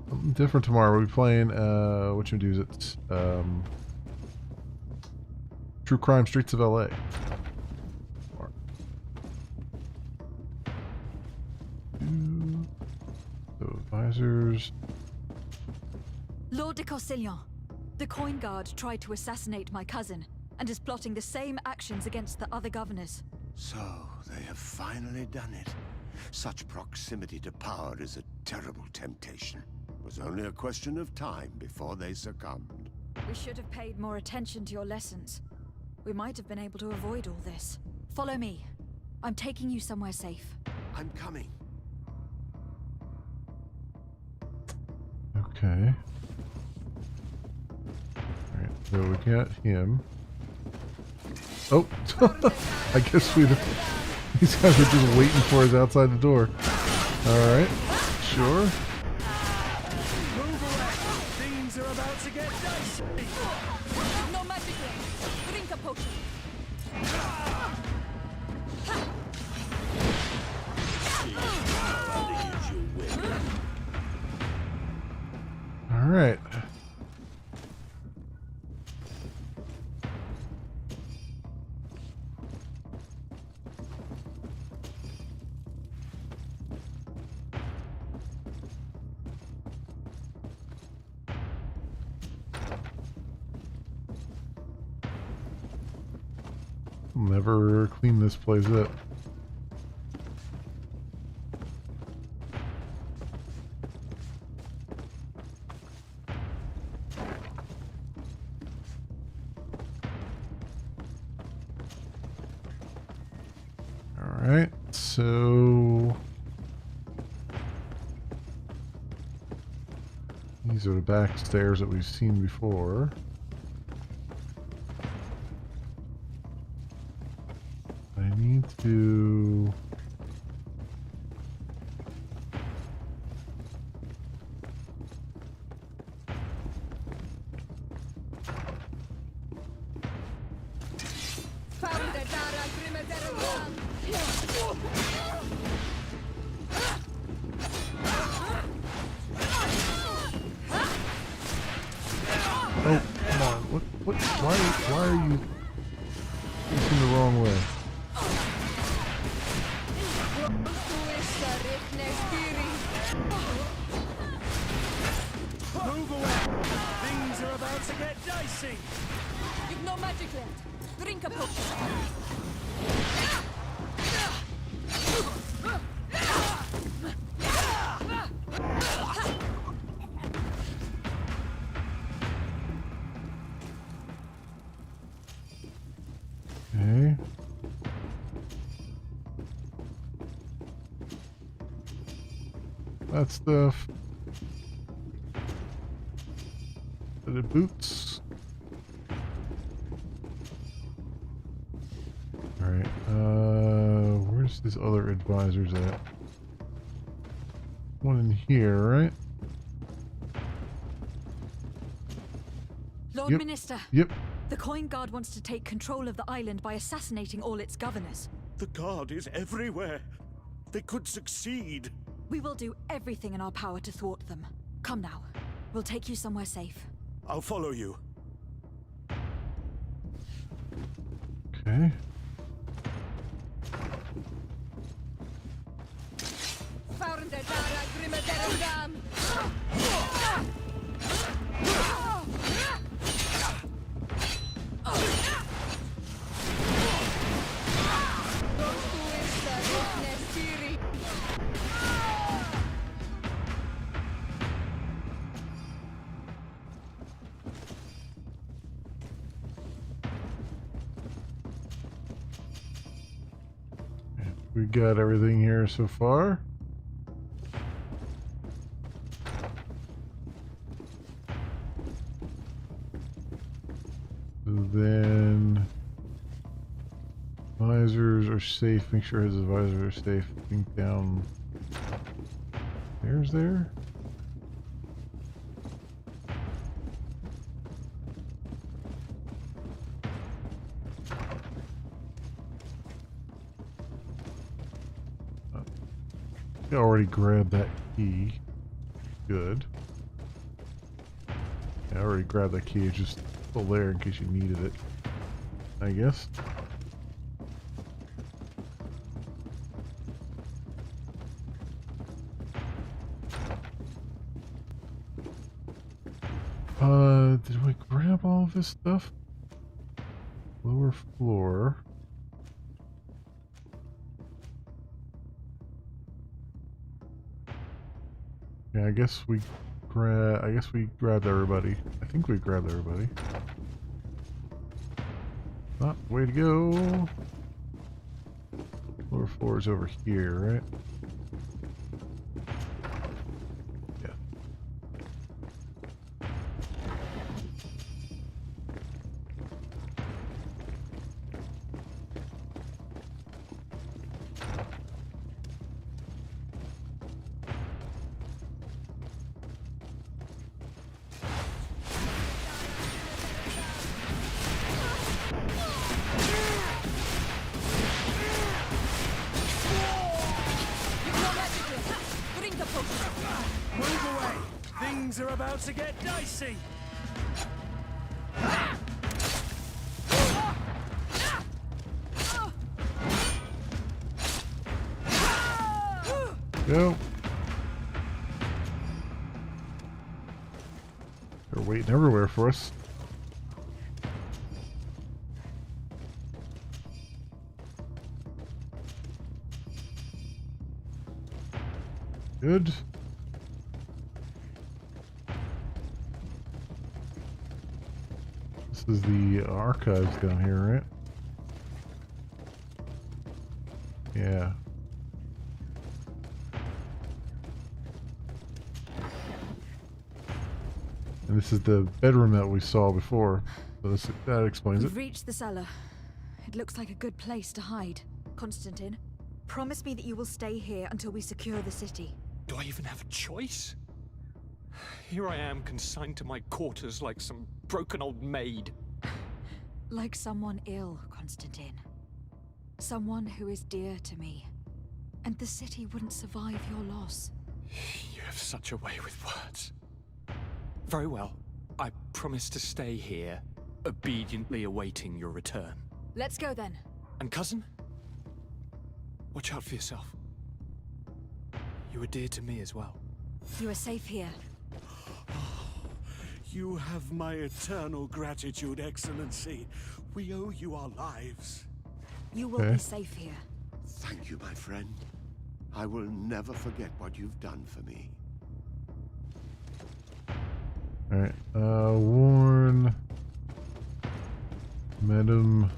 A: something different tomorrow. We'll be playing, which one is it? True Crime Streets of LA. So, advisors.
C: Lord de Corsillon, the Coin Guard tried to assassinate my cousin and is plotting the same actions against the other governors.
I: So, they have finally done it. Such proximity to power is a terrible temptation. It was only a question of time before they succumbed.
C: We should have paid more attention to your lessons. We might have been able to avoid all this. Follow me. I'm taking you somewhere safe.
I: I'm coming.
A: Okay. Alright, so we got him. Oh! I guess these guys are just waiting for us outside the door. Alright, sure.
E: Move away! Things are about to get dicey!
O: No magic ring. Drink a potion.
A: Alright. I'll never clean this place up. Alright, so these are the back stairs that we've seen before. I need to... Oh, come on. What, why are you facing the wrong way?
E: Move away! Things are about to get dicey!
O: You've no magic left. Drink a potion.
A: Okay. That stuff. The boots. Alright, where's this other advisors at? One in here, right?
C: Lord
A: Yep.
C: Minister.
A: Yep.
C: The Coin Guard wants to take control of the island by assassinating all its governors.
I: The Guard is everywhere. They could succeed.
C: We will do everything in our power to thwart them. Come now. We'll take you somewhere safe.
I: I'll follow you.
A: Okay. We got everything here so far. So then advisors are safe. Make sure his advisors are safe. I think down there's there. I already grabbed that key. Good. I already grabbed that key. It's just still there in case you needed it, I guess. Did I grab all of this stuff? Lower floor. Yeah, I guess we grabbed everybody. I think we grabbed everybody. Ah, way to go. Lower floor is over here, right? Yeah.
E: Move away! Things are about to get dicey!
A: Go. They're waiting everywhere for us. Good. This is the archives down here, right? Yeah. And this is the bedroom that we saw before. So that explains it.
C: We've reached the cellar. It looks like a good place to hide. Constantine, promise me that you will stay here until we secure the city.
P: Do I even have a choice? Here I am, consigned to my quarters like some broken old maid.
C: Like someone ill, Constantine. Someone who is dear to me. And the city wouldn't survive your loss.
P: You have such a way with words. Very well. I promise to stay here, obediently awaiting your return.
C: Let's go then.
P: And cousin? Watch out for yourself. You are dear to me as well.
C: You are safe here.
I: You have my eternal gratitude, Excellency. We owe you our lives.
C: You will be safe here.
Q: Thank you, my friend. I will never forget what you've done for me.
A: Alright, warn Madame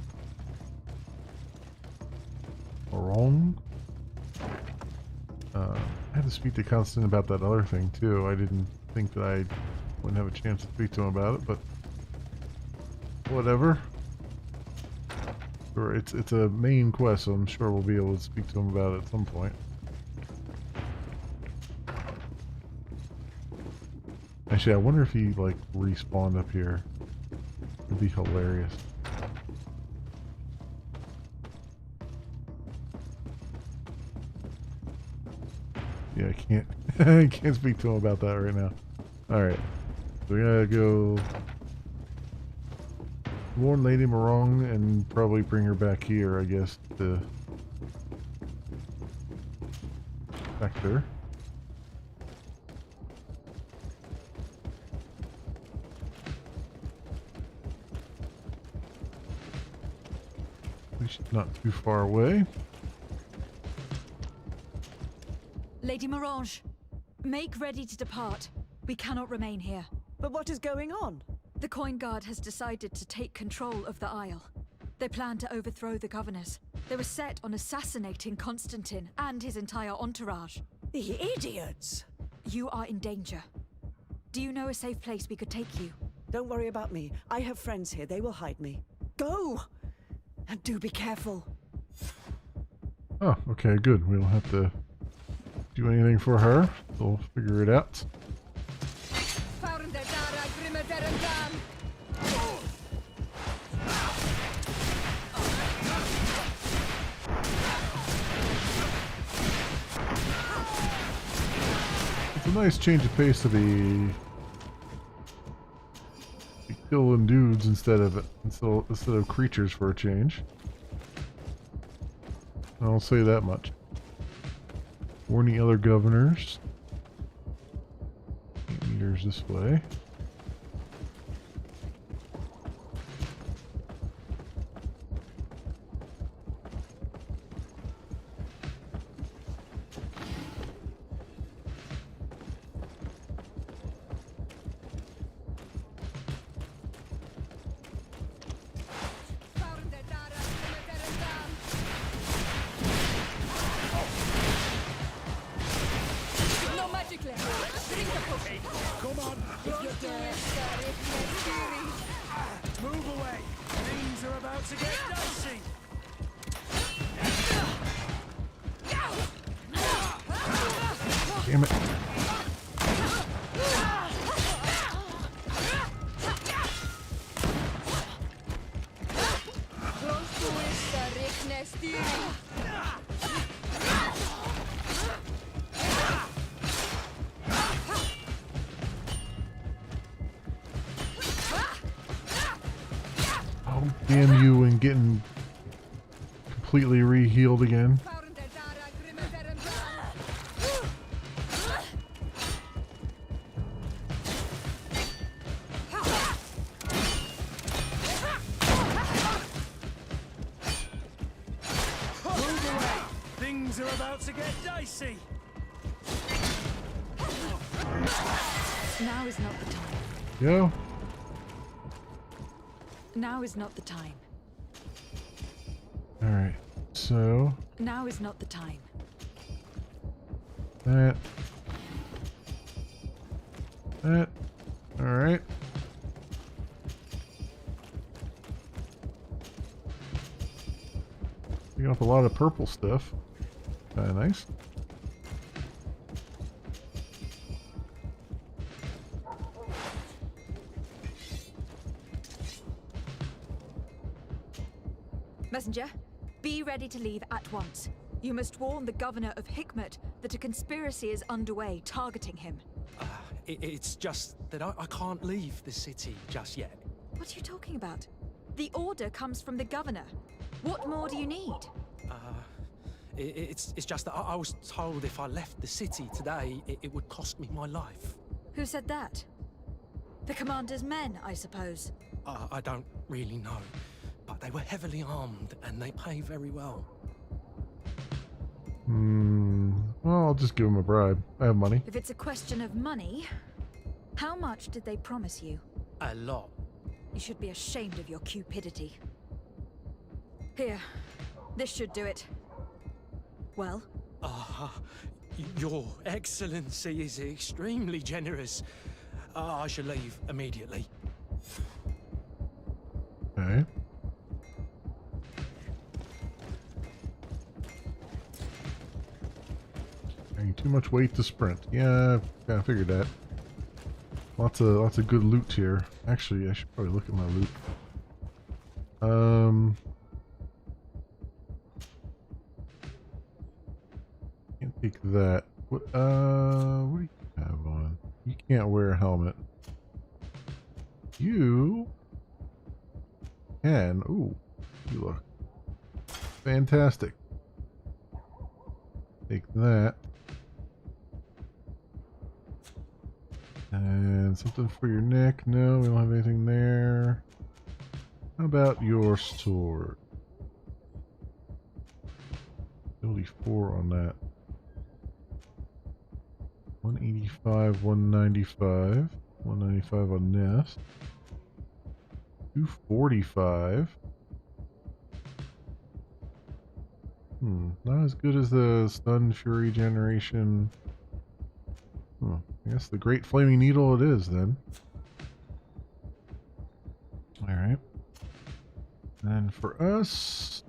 A: Wrong. I had to speak to Constantine about that other thing too. I didn't think that I wouldn't have a chance to speak to him about it, but whatever. Sure, it's a main quest, so I'm sure we'll be able to speak to him about it at some point. Actually, I wonder if he like respawned up here. It'd be hilarious. Yeah, I can't I can't speak to him about that right now. Alright. So we gotta go warn Lady Morong and probably bring her back here, I guess, to back there. Not too far away.
C: Lady Morange, make ready to depart. We cannot remain here.
M: But what is going on?
C: The Coin Guard has decided to take control of the Isle. They plan to overthrow the governors. They were set on assassinating Constantine and his entire entourage.
M: The idiots!
C: You are in danger. Do you know a safe place we could take you?
M: Don't worry about me. I have friends here. They will hide me. Go! And do be careful.
A: Oh, okay, good. We don't have to do anything for her. We'll figure it out. It's a nice change of pace to be killing dudes instead of creatures for a change. I'll say that much. Warning other governors. 8 meters this way.
I: Come on, if you dare. Move away. Things are about to get dicey.
A: Damn it. Oh, damn you, and getting completely re-healed again.
I: Things are about to get dicey.
C: Now is not the time.
A: Go.
C: Now is not the time.
A: Alright, so
C: Now is not the time.
A: That. Alright. You got a lot of purple stuff. Kinda nice.
C: Messenger, be ready to leave at once. You must warn the governor of Hikmet that a conspiracy is underway targeting him.
E: It's just that I can't leave the city just yet.
C: What are you talking about? The order comes from the governor. What more do you need?
E: It's just that I was told if I left the city today, it would cost me my life.
C: Who said that? The commander's men, I suppose.
E: I don't really know, but they were heavily armed and they pay very well.
A: Well, I'll just give them a bribe. I have money.
C: If it's a question of money, how much did they promise you?
E: A lot.
C: You should be ashamed of your cupidity. Here, this should do it. Well?
E: Your Excellency is extremely generous. I shall leave immediately.
A: Okay. Carrying too much weight to sprint. Yeah, I figured that. Lots of good loot here. Actually, I should probably look at my loot. Can't take that. What do you have on? You can't wear a helmet. You can. Ooh, you look fantastic. Take that. And something for your neck. No, we don't have anything there. How about your sword? Ability 4 on that. 185, 195. 195 on this. 245. Not as good as the Stun Fury generation. I guess the Great Flaming Needle it is then. Alright. And for us,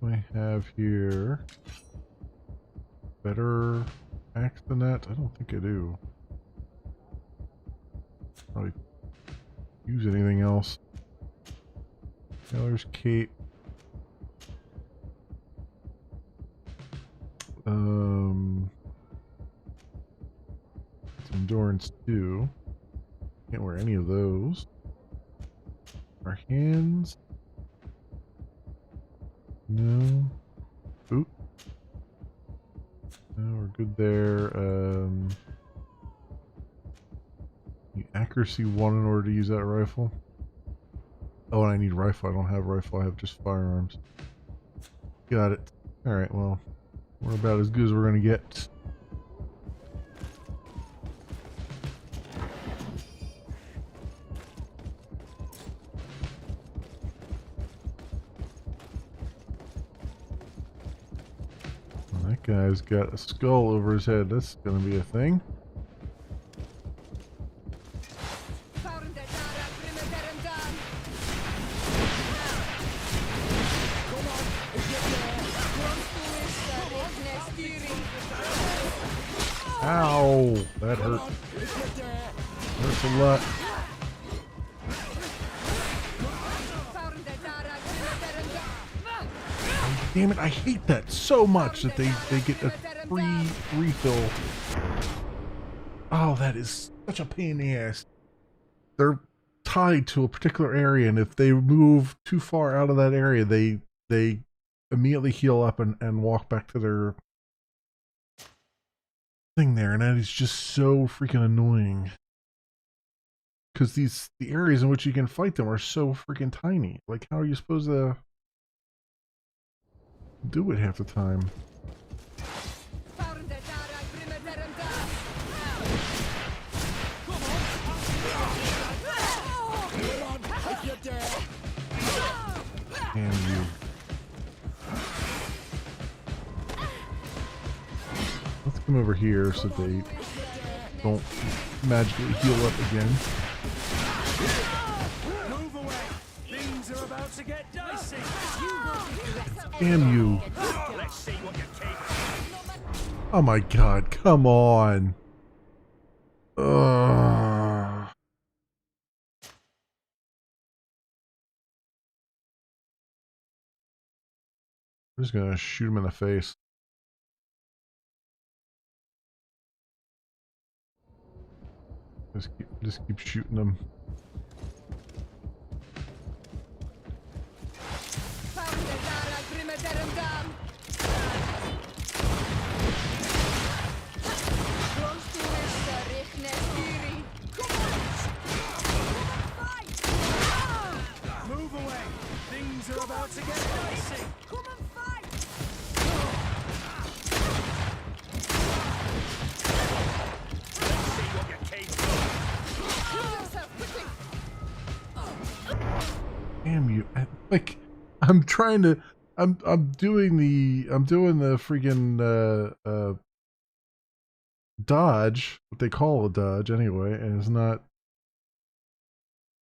A: we have here better axe than that? I don't think I do. Probably use anything else. Taylor's cape. It's endurance 2. Can't wear any of those. Our hands. No. Oop. No, we're good there. Accuracy 1 in order to use that rifle. Oh, and I need rifle. I don't have rifle. I have just firearms. Got it. Alright, well. We're about as good as we're going to get. Well, that guy's got a skull over his head. That's going to be a thing. Ow! That hurt. Hurts a lot. Damn it, I hate that so much that they get a free refill. Oh, that is such a pain in the ass. They're tied to a particular area, and if they move too far out of that area, they immediately heal up and walk back to their thing there, and that is just so freaking annoying. Because the areas in which you can fight them are so freaking tiny. Like, how are you supposed to do it half the time? Damn you. Come over here so they don't magically heal up again.
E: Move away. Things are about to get dicey.
A: Damn you.
E: Let's see what you're capable.
A: Oh my god, come on. Ugh. I'm just gonna shoot him in the face. Just keep shooting him.
E: Move away. Things are about to get dicey. Come and fight. Let's see what you're capable of.
A: Damn you. Like, I'm trying to I'm doing the freaking dodge, what they call a dodge anyway, and it's not,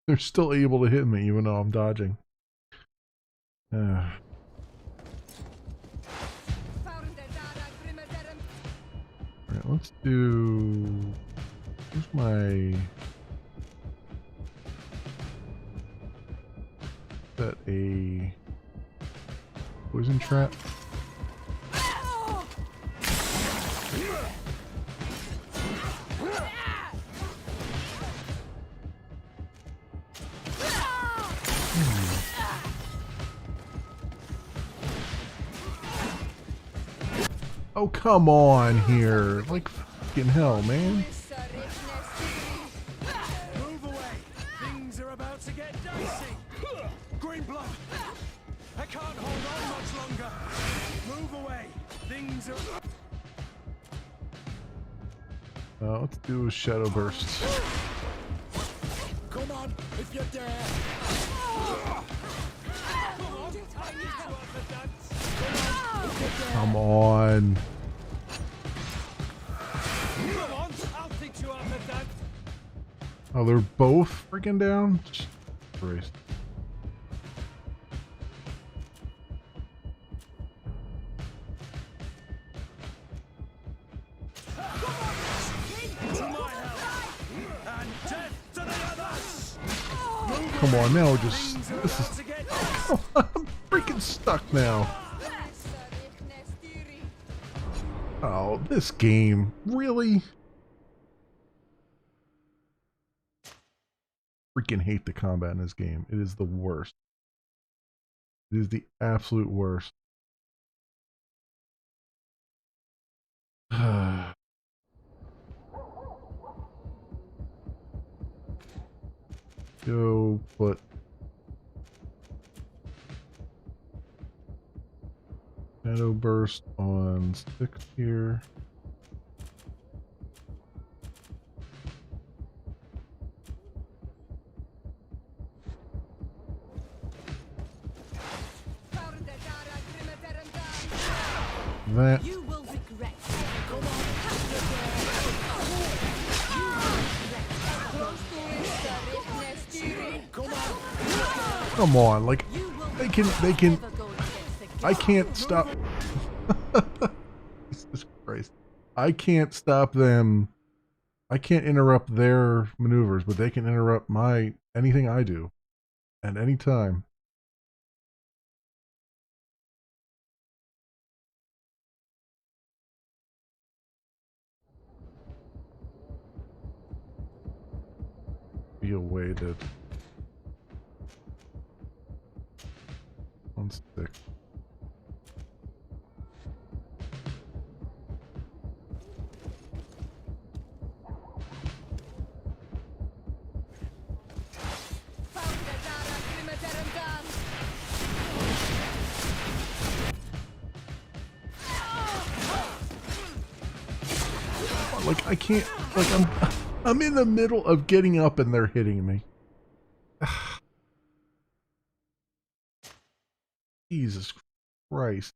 A: they're still able to hit me even though I'm dodging. Alright, let's do, where's my, set a poison trap. Oh, come on here. Like, fucking hell, man.
E: Move away. Things are about to get dicey. Green blood. I can't hold on much longer. Move away. Things are...
A: Let's do a shadow burst.
E: Come on, if you're there.
A: Come on.
E: Come on, I'll teach you how to dance.
A: Oh, they're both freaking down? Christ. Come on, now we're just, this is, oh, I'm freaking stuck now. Oh, this game, really? Freaking hate the combat in this game. It is the worst. It is the absolute worst. Go, but shadow burst on 6 here. That.
F: You will regret.
A: Come on, like they can. I can't stop. Jesus Christ! I can't stop them. I can't interrupt their maneuvers, but they can interrupt my anything I do, at any time. Be a way that on stick. Like I can't, like I'm in the middle of getting up and they're hitting me. Jesus Christ.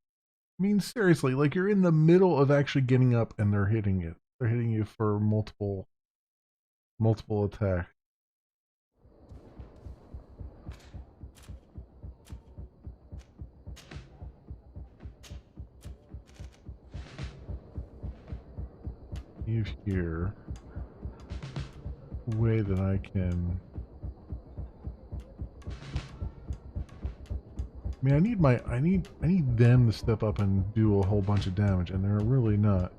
A: I mean, seriously, like you're in the middle of actually getting up and they're hitting it. They're hitting you for multiple attacks. Here a way that I can. I mean, I need them to step up and do a whole bunch of damage, and they're really not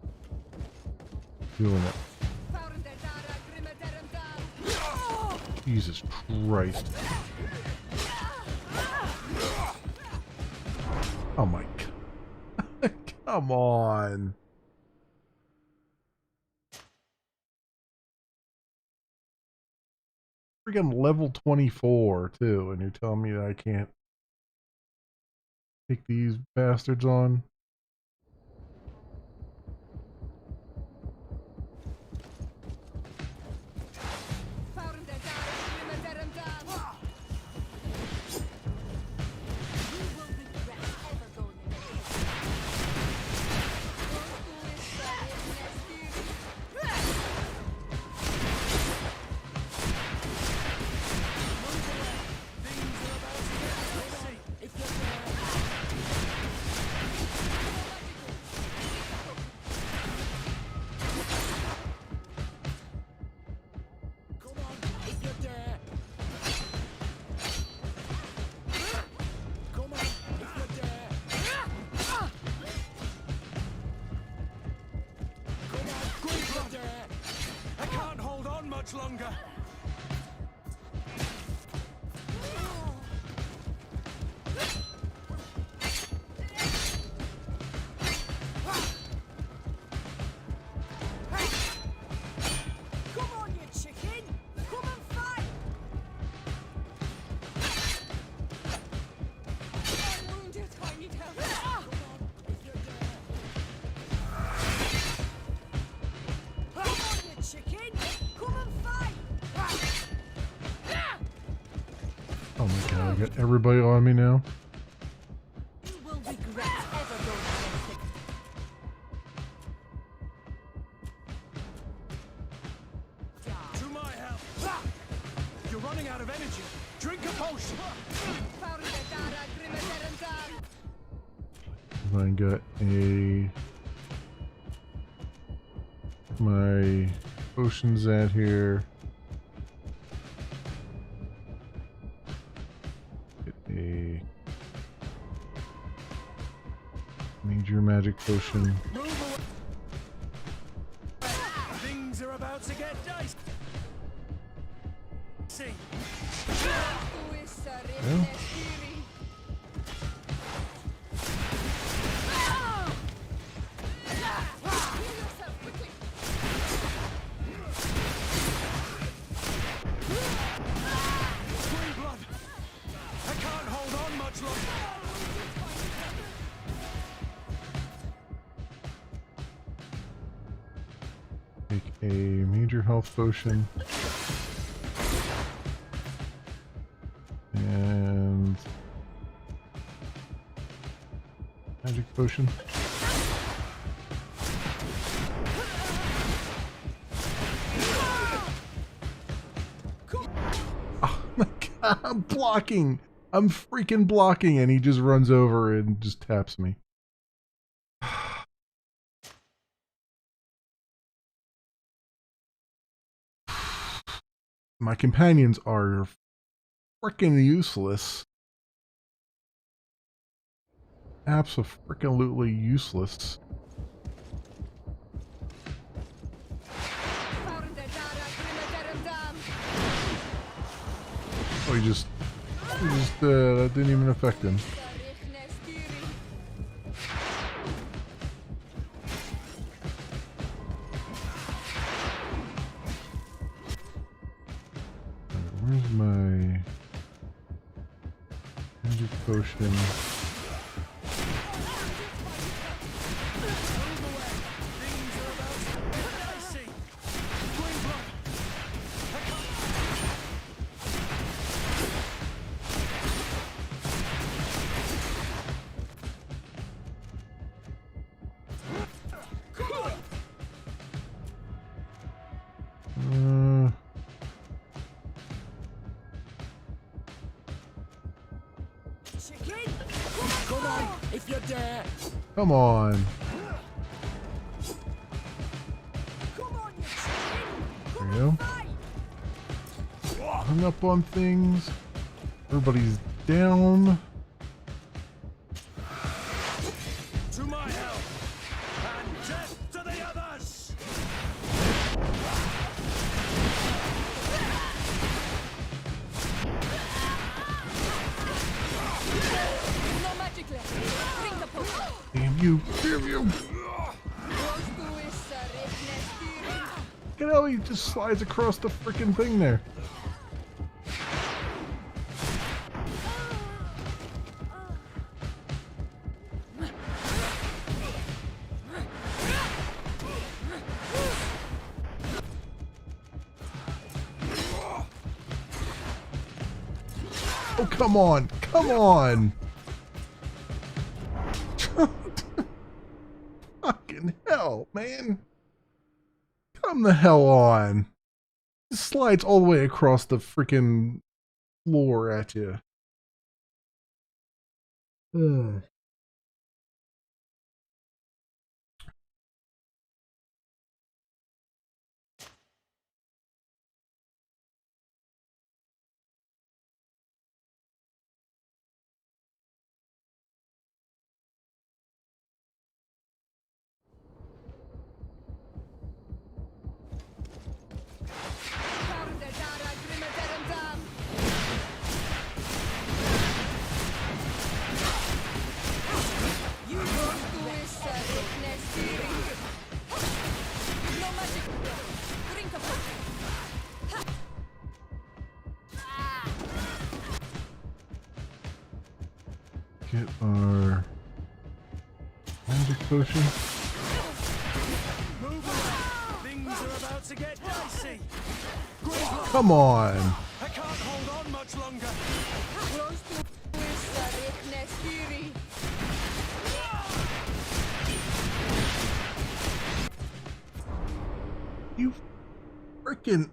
A: doing it. Jesus Christ. Oh my God. Come on. Freaking level 24 too, and you're telling me that I can't take these bastards on?
E: Longer.
R: Come on, you chicken! Come and fight! I'm wounded, I need help. Come on, you chicken! Come and fight!
A: Oh my God, I got everybody on me now.
R: You will regret ever going against it.
E: To my help! You're running out of energy. Drink a potion.
A: I got my potions at here. Get a major magic potion.
E: Things are about to get dicey.
A: Yeah. Take a major health potion. And magic potion. Oh my God, I'm blocking. I'm freaking blocking, and he just runs over and just taps me. My companions are freaking useless. Absolutely useless. Oh, that didn't even affect him. Where's my magic potion?
I: you dare!
A: Come on. There you go. Hung up on things. Everybody's down.
I: To my help! And death to the others!
O: No magic left. Drink the potion.
A: Damn you. Damn you. Look at how he just slides across the freaking thing there. Oh, come on. Come on. Fucking hell, man. Come the hell on. It slides all the way across the freaking floor at you. Get our magic potion.
I: Things are about to get dicey!
A: Come on.
I: I can't hold on much longer!
A: You freaking...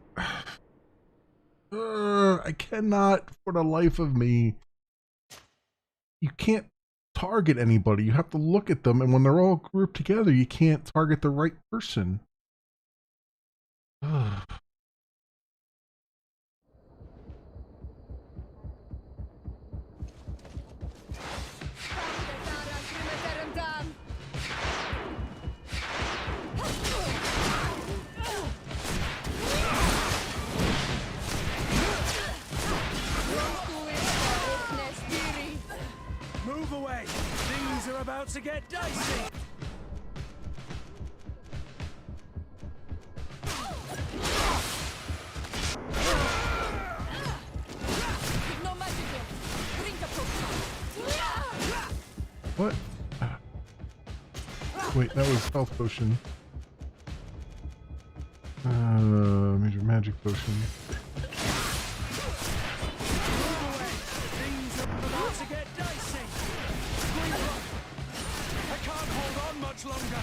A: I cannot, for the life of me. You can't target anybody. You have to look at them, and when they're all grouped together, you can't target the right person. Ugh.
I: Move away! Things are about to get dicey!
O: No magic left. Drink the potion.
A: What? Wait, that was health potion. Major magic potion.
I: Things are about to get dicey! I can't hold on much longer!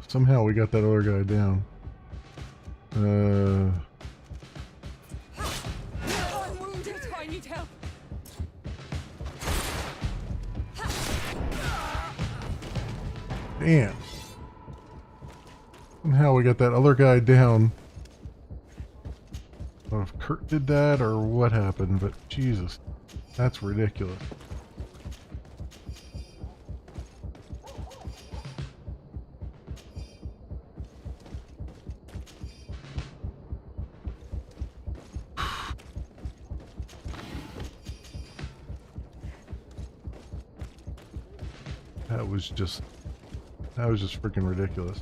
A: Somehow we got that other guy down.
O: I'm wounded. I need help.
A: Damn. Somehow we got that other guy down. I don't know if Kurt did that or what happened, but Jesus, that's ridiculous. That was just freaking ridiculous.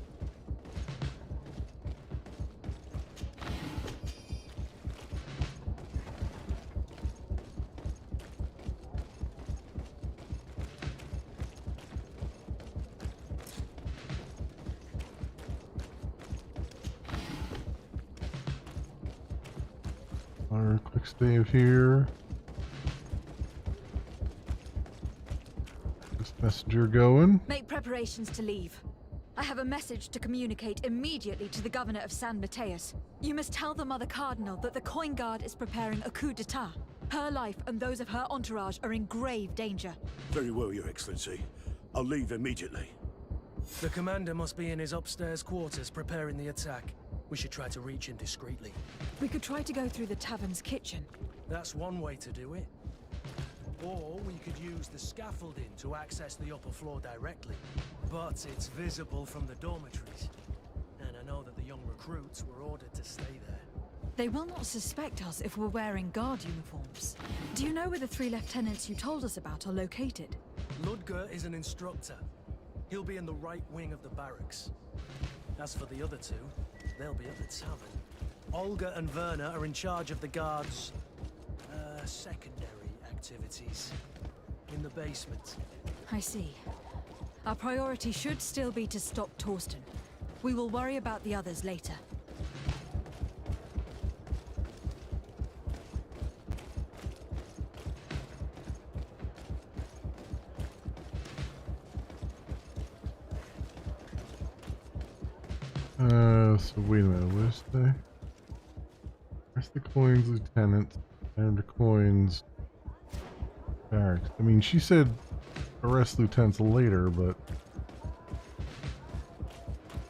A: Our quick save here. This messenger going.
C: Make preparations to leave. I have a message to communicate immediately to the governor of San Mateus. You must tell the Mother Cardinal that the Coin Guard is preparing a coup d'etat. Her life and those of her entourage are in grave danger.
I: Very well, Your Excellency. I'll leave immediately.
E: The commander must be in his upstairs quarters preparing the attack. We should try to reach him discreetly.
C: We could try to go through the tavern's kitchen.
E: That's one way to do it. Or we could use the scaffolding to access the upper floor directly. But it's visible from the dormitories. And I know that the young recruits were ordered to stay there.
C: They will not suspect us if we're wearing guard uniforms. Do you know where the 3 lieutenants you told us about are located?
E: Ludger is an instructor. He'll be in the right wing of the barracks. As for the other 2, they'll be at the tavern. Olga and Werner are in charge of the guards' secondary activities in the basement.
C: I see. Our priority should still be to stop Torsten. We will worry about the others later.
A: So wait a minute, where's the coins lieutenant and the coins barracks? I mean, she said arrest lieutenants later, but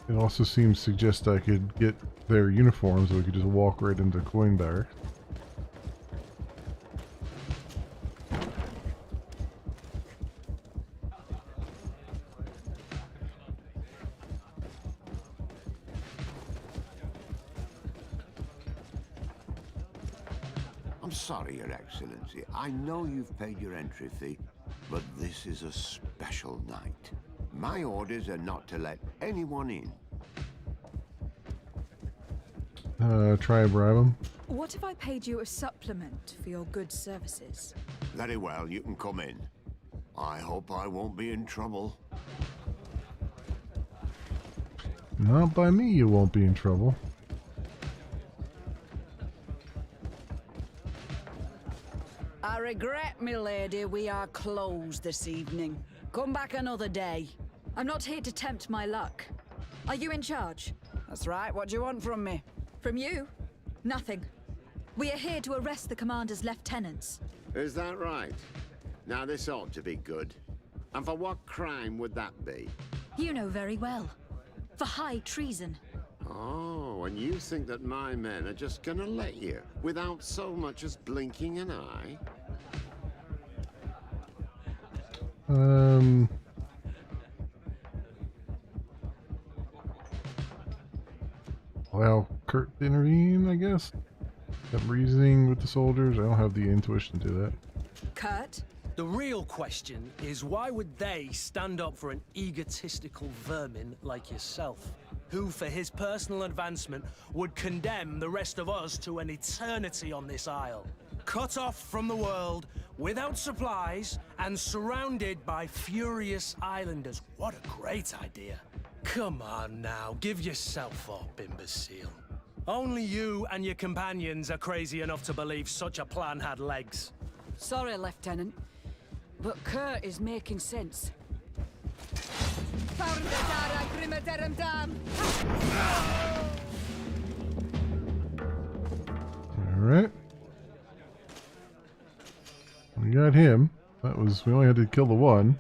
A: it also seems to suggest I could get their uniforms so we could just walk right into coin barracks.
Q: I'm sorry, Your Excellency. I know you've paid your entry fee, but this is a special night. My orders are not to let anyone in.
A: Try and bribe him.
C: What if I paid you a supplement for your good services?
Q: Very well, you can come in. I hope I won't be in trouble.
A: Not by me, you won't be in trouble.
B: I regret, milady, we are closed this evening. Come back another day.
C: I'm not here to tempt my luck. Are you in charge?
B: That's right. What do you want from me?
C: From you? Nothing. We are here to arrest the commander's lieutenants.
Q: Is that right? Now this ought to be good. And for what crime would that be?
C: You know very well. For high treason.
Q: Oh, and you think that my men are just gonna let you, without so much as blinking an eye?
A: Allow Kurt to intervene, I guess? I'm reasoning with the soldiers. I don't have the intuition to do that.
C: Kurt?
E: The real question is, why would they stand up for an egotistical vermin like yourself, who, for his personal advancement, would condemn the rest of us to an eternity on this isle? Cut off from the world, without supplies, and surrounded by furious islanders. What a great idea. Come on now, give yourself up, imbecile. Only you and your companions are crazy enough to believe such a plan had legs.
B: Sorry, Lieutenant, but Kurt is making sense.
A: Alright. We got him. We only had to kill the one.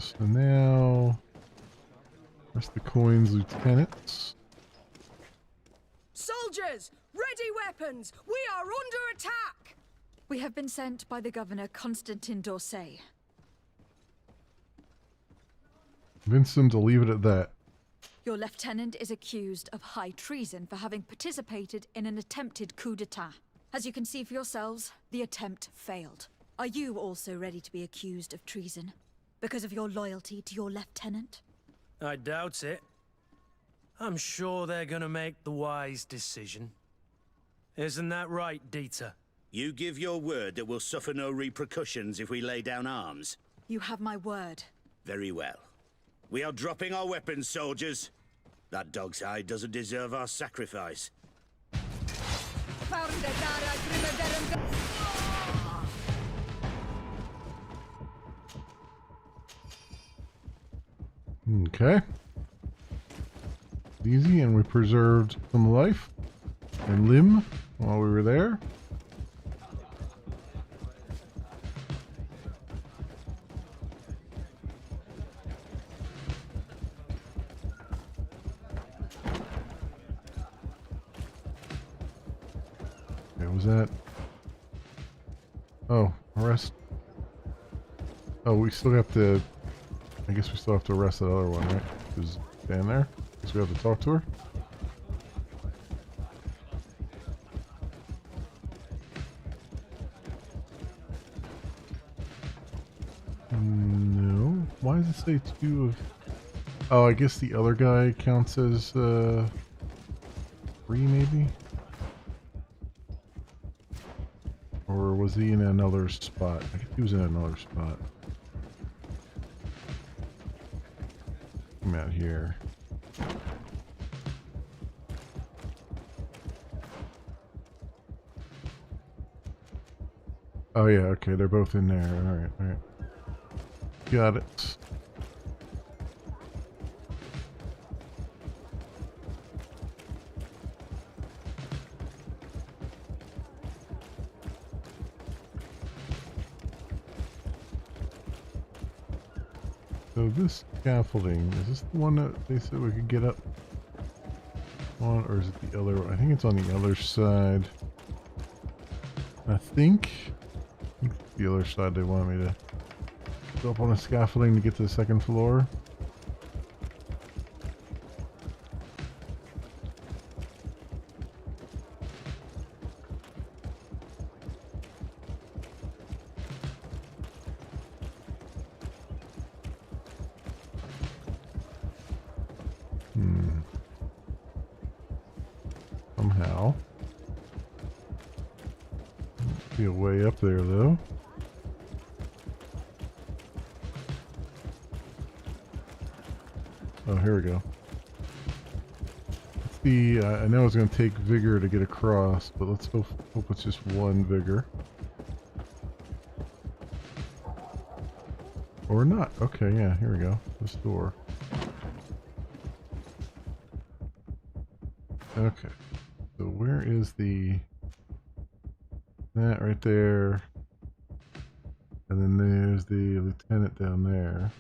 A: So now... Where's the coins lieutenants?
R: Soldiers! Ready weapons! We are under attack!
C: We have been sent by the governor, Constantin d'Orsay.
A: Convince them to leave it at that.
C: Your lieutenant is accused of high treason for having participated in an attempted coup d'etat. As you can see for yourselves, the attempt failed. Are you also ready to be accused of treason? Because of your loyalty to your lieutenant?
E: I doubt it. I'm sure they're gonna make the wise decision. Isn't that right, Dieter?
I: You give your word that we'll suffer no repercussions if we lay down arms?
C: You have my word.
I: Very well. We are dropping our weapons, soldiers. That dog's hide doesn't deserve our sacrifice.
A: Okay. Easy, and we preserved some life and limb while we were there. Okay, was that... Oh, arrest. Oh, we still have to... I guess we still have to arrest that other one, right? Just stand there. Guess we have to talk to her. No. Why does it say 2 of... Oh, I guess the other guy counts as 3 maybe? Or was he in another spot? I guess he was in another spot. Come out here. Oh yeah, okay, they're both in there. Alright, alright. Got it. So this scaffolding, is this the one that they said we could get up on, or is it the other one? I think it's on the other side. I think it's the other side they want me to go up on a scaffolding to get to the second floor. Somehow. Be a way up there though. Oh, here we go. Let's see, I know it's going to take vigor to get across, but let's hope it's just one vigor. Or not. Okay, yeah, here we go. This door. Okay. So where is the... That right there. And then there's the lieutenant down there.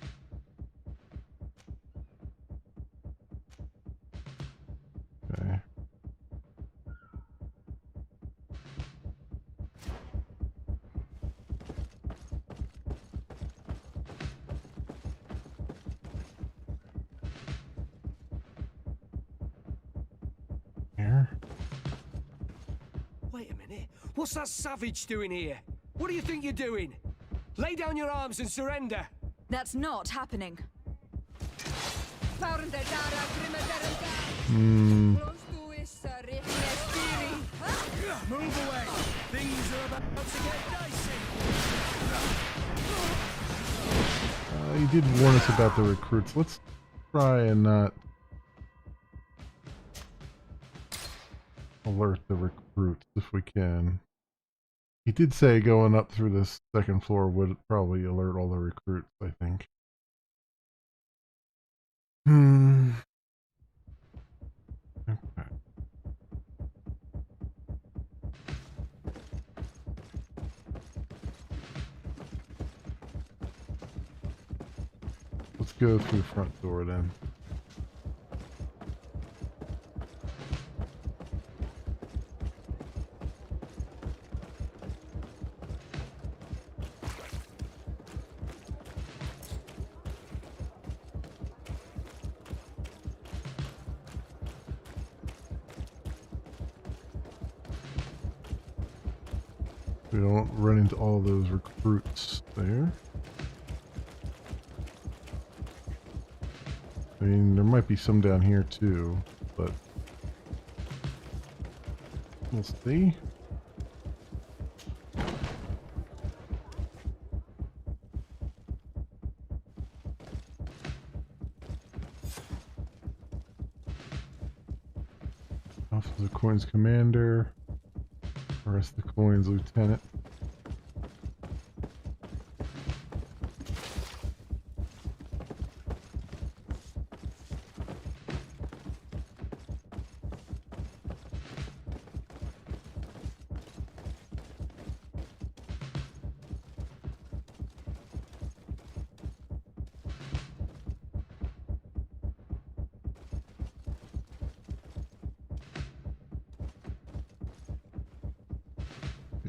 A: Okay. Here.
S: Wait a minute. What's that savage doing here? What do you think you're doing? Lay down your arms and surrender.
C: That's not happening.
S: Move away. Things are about to get dicey.
A: You did warn us about the recruits. Let's try and not alert the recruits if we can. He did say going up through this second floor would probably alert all the recruits, I think. Okay. Let's go through the front door then. We don't run into all those recruits there. I mean, there might be some down here too, but we'll see. Office of Coins Commander. Arrest the Coins Lieutenant.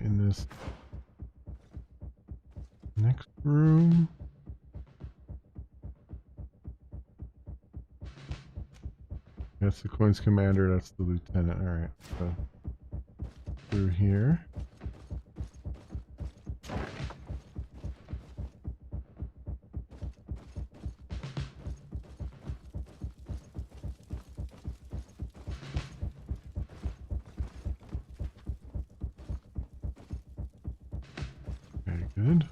A: in this next room. That's the Coins Commander, that's the Lieutenant. Alright, so through here. Very good.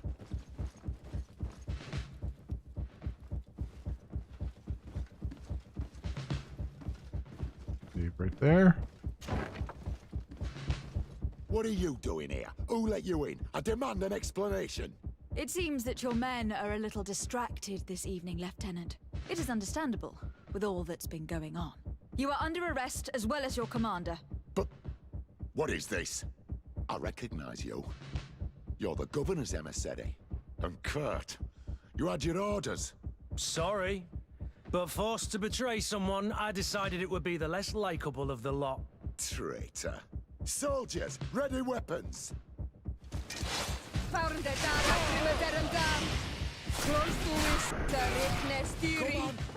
A: Right there.
G: What are you doing here? Who let you in? I demand an explanation.
C: It seems that your men are a little distracted this evening, Lieutenant. It is understandable, with all that's been going on. You are under arrest, as well as your commander.
G: But what is this? I recognize you. You're the governor's emissary. And Kurt, you had your orders.
E: Sorry, but forced to betray someone, I decided it would be the less likable of the lot.
G: Traitor. Soldiers, ready weapons.
O: Come on,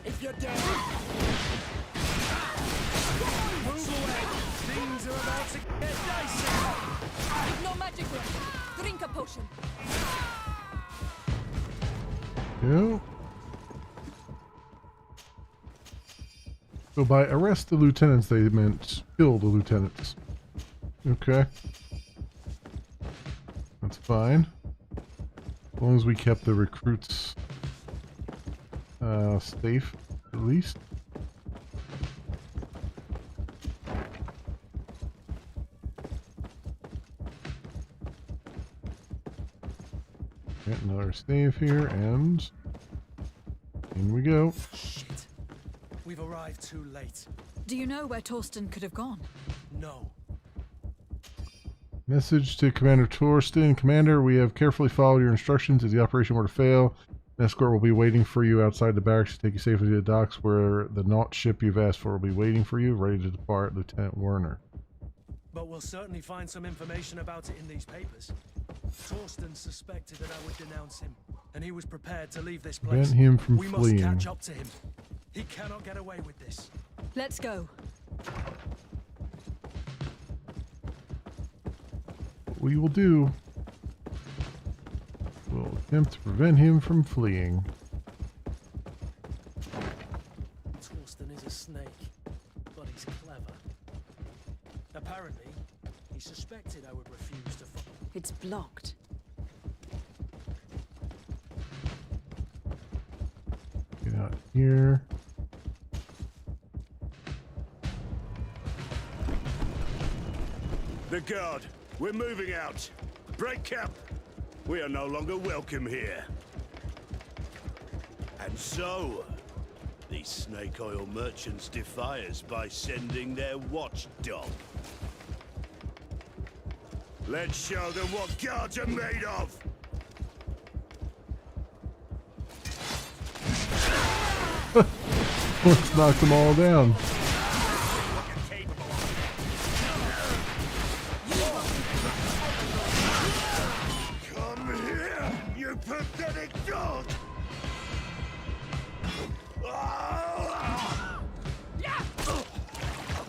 G: if you're dead.
E: Move away. Things are about to get dicey.
O: No magic word. Drink a potion.
A: Go. So by arrest the lieutenants, they meant kill the lieutenants. Okay. That's fine. As long as we kept the recruits safe, at least. Get another save here, and in we go.
E: Shit. We've arrived too late.
C: Do you know where Torsten could have gone?
E: No.
A: Message to Commander Torsten. Commander, we have carefully followed your instructions. If the operation were to fail, an escort will be waiting for you outside the barracks to take you safely to the docks where the Naut ship you've asked for will be waiting for you, ready to depart, Lieutenant Werner.
E: But we'll certainly find some information about it in these papers. Torsten suspected that I would denounce him, and he was prepared to leave this place.
A: Prevent him from
E: we
A: fleeing.
E: must catch up to him. He cannot get away with this.
C: Let's go.
A: What we will do, we'll attempt to prevent him from fleeing.
E: Torsten is a snake, but he's clever. Apparently, he suspected I would refuse to follow.
C: It's blocked.
A: Get out here.
I: The guard, we're moving out. Break camp. We are no longer welcome here. And so, these snake oil merchants defy us by sending their watchdog. Let's show them what guards are made of!
A: Let's knock them all down.
I: Come here, you pathetic dog!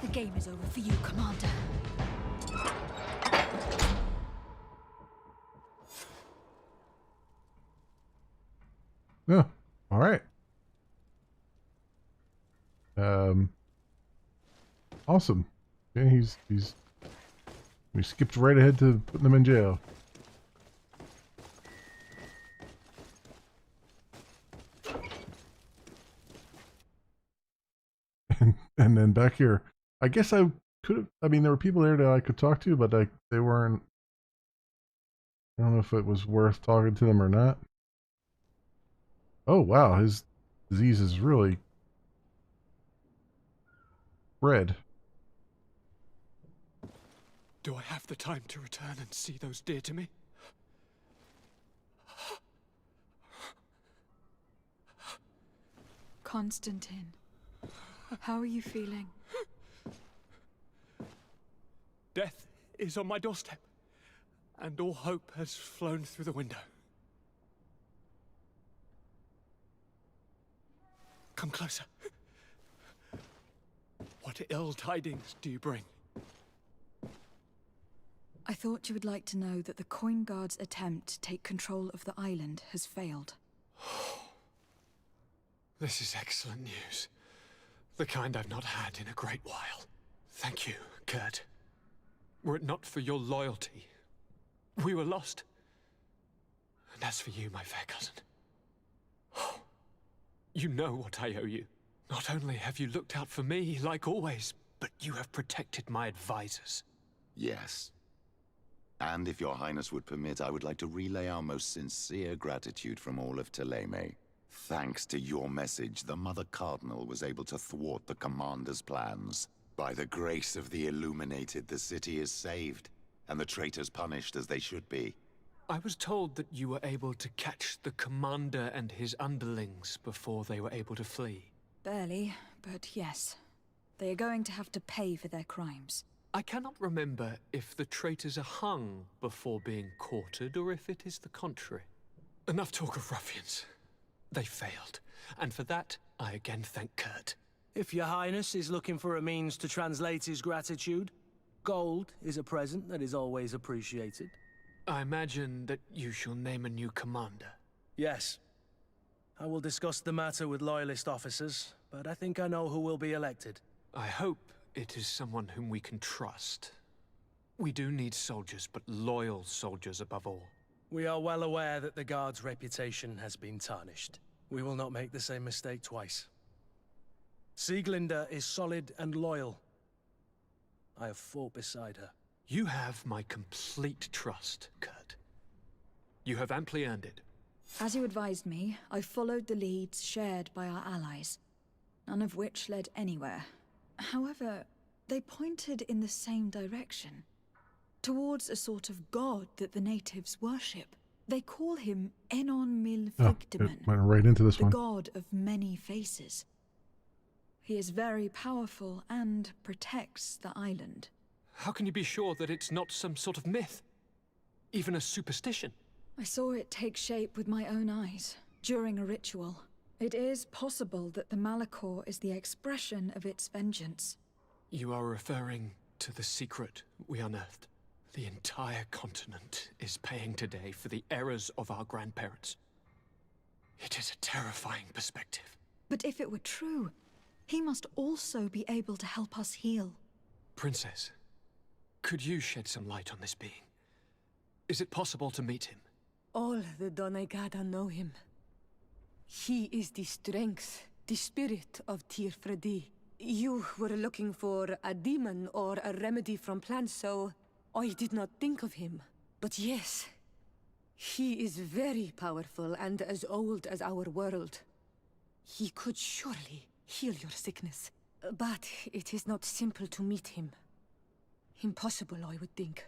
C: The game is over for you, Commander.
A: Yeah. All right. Awesome. Okay, we skipped right ahead to putting them in jail. And then back here, I guess I could have, I mean, there were people there that I could talk to, but they weren't, I don't know if it was worth talking to them or not. Oh, wow, his disease is really spread.
P: Do I have the time to return and see those dear to me?
C: Constantine, how are you feeling?
P: Death is on my doorstep. and all hope has flown through the window. Come closer. What ill tidings do you bring?
C: I thought you would like to know that the Coin Guard's attempt to take control of the island has failed.
P: This is excellent news. The kind I've not had in a great while. Thank you, Kurt. Were it not for your loyalty, we were lost. And as for you, my fair cousin, you know what I owe you. Not only have you looked out for me, like always, but you have protected my advisors.
G: Yes. And if your highness would permit, I would like to relay our most sincere gratitude from all of Thélème. Thanks to your message, the Mother Cardinal was able to thwart the Commander's plans. By the grace of the Illuminated, the city is saved, and the traitors punished as they should be.
P: I was told that you were able to catch the Commander and his underlings before they were able to flee.
C: Barely, but yes. They are going to have to pay for their crimes.
P: I cannot remember if the traitors are hung before being quartered, or if it is the contrary. Enough talk of ruffians. They failed, and for that, I again thank Kurt.
E: If your highness is looking for a means to translate his gratitude, gold is a present that is always appreciated.
P: I imagine that you shall name a new commander.
E: Yes. I will discuss the matter with Loyalist officers, but I think I know who will be elected.
P: I hope it is someone whom we can trust. We do need soldiers, but loyal soldiers above all.
E: We are well aware that the Guard's reputation has been tarnished. We will not make the same mistake twice. Sieglinde is solid and loyal. I have fought beside her.
P: You have my complete trust, Kurt. You have amply earned it.
C: As you advised me, I followed the leads shared by our allies, none of which led anywhere. However, they pointed in the same direction, towards a sort of god that the natives worship. They call him Enon Mil Vigdaman,
A: it went right into this
C: the
A: one.
C: god of many faces. He is very powerful and protects the island.
P: How can you be sure that it's not some sort of myth? Even a superstition?
C: I saw it take shape with my own eyes, during a ritual. It is possible that the Malachor is the expression of its vengeance.
P: You are referring to the secret we unearthed. The entire continent is paying today for the errors of our grandparents. It is a terrifying perspective.
C: But if it were true, he must also be able to help us heal.
P: Princess, could you shed some light on this being? Is it possible to meet him?
O: All the Donegada know him. He is the strength, the spirit of Tirfredi. You were looking for a demon or a remedy from plants, so I did not think of him. But yes, he is very powerful and as old as our world. He could surely heal your sickness. But it is not simple to meet him. Impossible, I would think.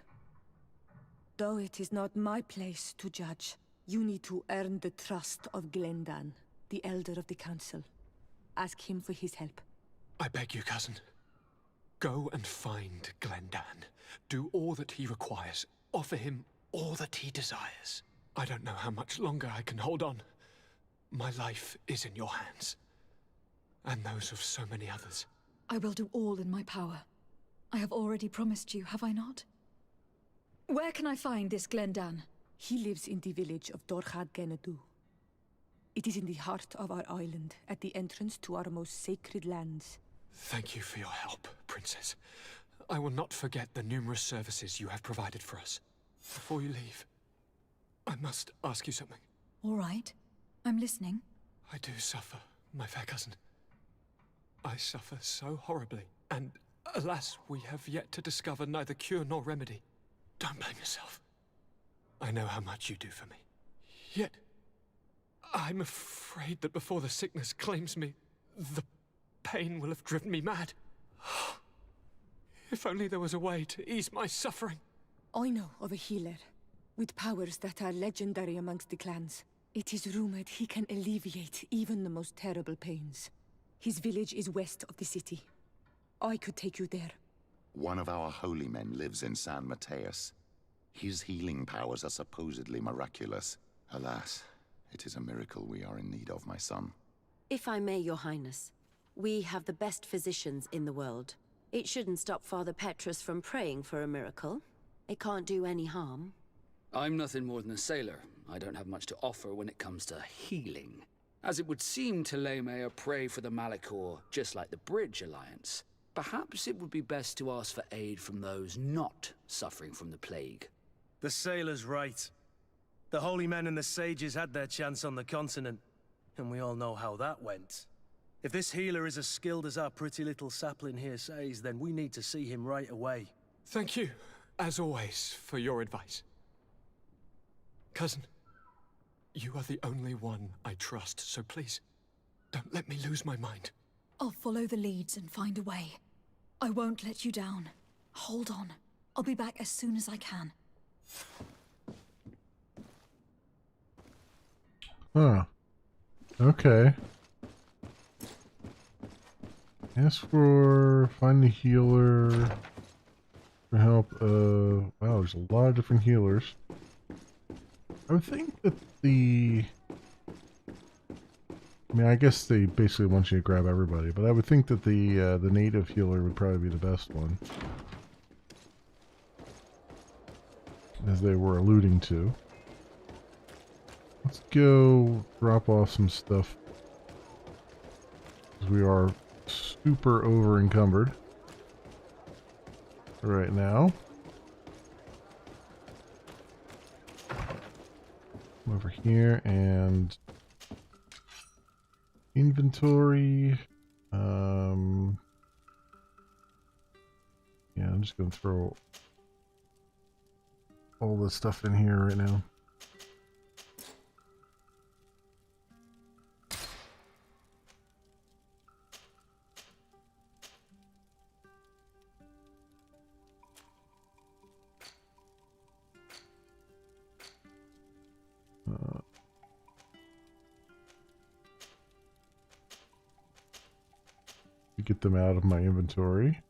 O: Though it is not my place to judge, you need to earn the trust of Glendan, the Elder of the Council. Ask him for his help.
P: I beg you, cousin. Go and find Glendan. Do all that he requires. Offer him all that he desires. I don't know how much longer I can hold on. My life is in your hands. And those of so many others.
C: I will do all in my power. I have already promised you, have I not? Where can I find this Glendan?
O: He lives in the village of Dorchad Genadu. It is in the heart of our island, at the entrance to our most sacred lands.
P: Thank you for your help, Princess. I will not forget the numerous services you have provided for us. Before you leave, I must ask you something.
C: All right. I'm listening.
P: I do suffer, my fair cousin. I suffer so horribly, and alas, we have yet to discover neither cure nor remedy. Don't blame yourself. I know how much you do for me. Yet, I'm afraid that before the sickness claims me, the pain will have driven me mad. If only there was a way to ease my suffering.
O: I know of a healer, with powers that are legendary amongst the clans. It is rumored he can alleviate even the most terrible pains. His village is west of the city. I could take you there.
G: One of our holy men lives in San Mateus. His healing powers are supposedly miraculous. Alas, it is a miracle we are in need of, my son.
T: If I may, Your Highness, we have the best physicians in the world. It shouldn't stop Father Petrus from praying for a miracle. It can't do any harm.
H: I'm nothing more than a sailor. I don't have much to offer when it comes to healing. As it would seem Taleme are prey for the Malachor, just like the Bridge Alliance. Perhaps it would be best to ask for aid from those not suffering from the plague.
E: The sailor's right. The holy men and the sages had their chance on the continent, and we all know how that went. If this healer is as skilled as our pretty little sapling here says, then we need to see him right away.
P: Thank you, as always, for your advice. Cousin, you are the only one I trust, so please, don't let me lose my mind.
C: I'll follow the leads and find a way. I won't let you down. Hold on. I'll be back as soon as I can.
A: Huh. Okay. Ask for find the healer for help. Wow, there's a lot of different healers. I would think that I mean, I guess they basically want you to grab everybody, but I would think that the native healer would probably be the best one, as they were alluding to. Let's go drop off some stuff, because we are super over encumbered right now. Come over here and inventory. Yeah, I'm just gonna throw all this stuff in here right now. To get them out of my inventory.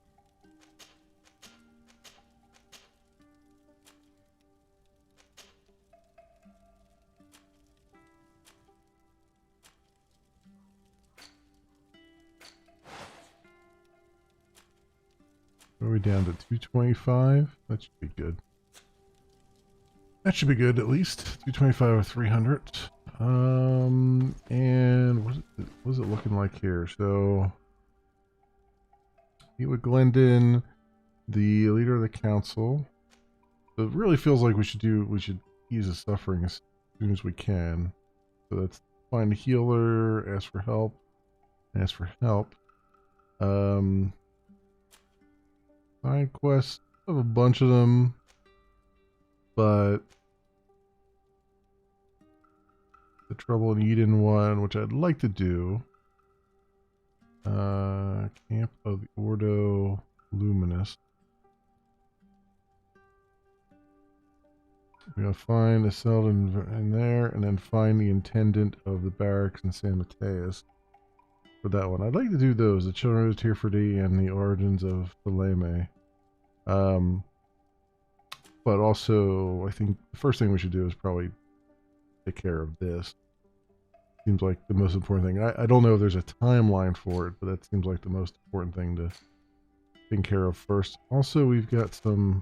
A: Are we down to 225? That should be good. That should be good, at least. 225 or 300. And what's it looking like here? So, meet with Glendon, the leader of the council. So it really feels like we should ease the suffering as soon as we can. So that's find a healer, ask for help, ask for help. Side quests, I have a bunch of them, but the Trouble in Eden one, which I'd like to do. Camp of the Ordo Luminous. We're gonna find a cell in there, and then find the intendant of the barracks in San Mateus for that one. I'd like to do those: the Children of Tirfidi and the Origins of Theleme. But also, I think the first thing we should do is probably take care of this. Seems like the most important thing. I don't know if there's a timeline for it, but that seems like the most important thing to take care of first. Also, we've got some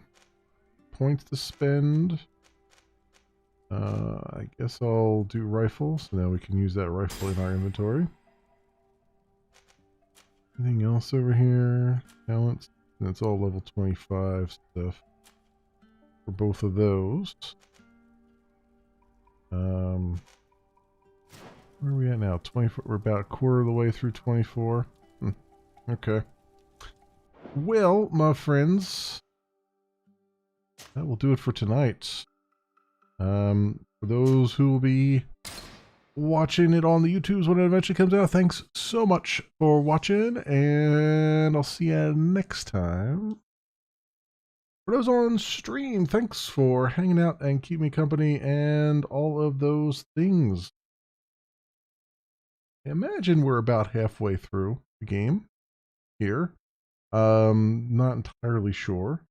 A: points to spend. I guess I'll do rifles. So now we can use that rifle in our inventory. Anything else over here? Talents. And it's all level 25 stuff for both of those. Where are we at now? 24. We're about a quarter of the way through 24. Okay. Well, my friends, that will do it for tonight. For those who will be watching it on the YouTubes when it eventually comes out, thanks so much for watching, and I'll see you next time. For those on stream, thanks for hanging out and keeping me company and all of those things. Imagine we're about halfway through the game here. Not entirely sure.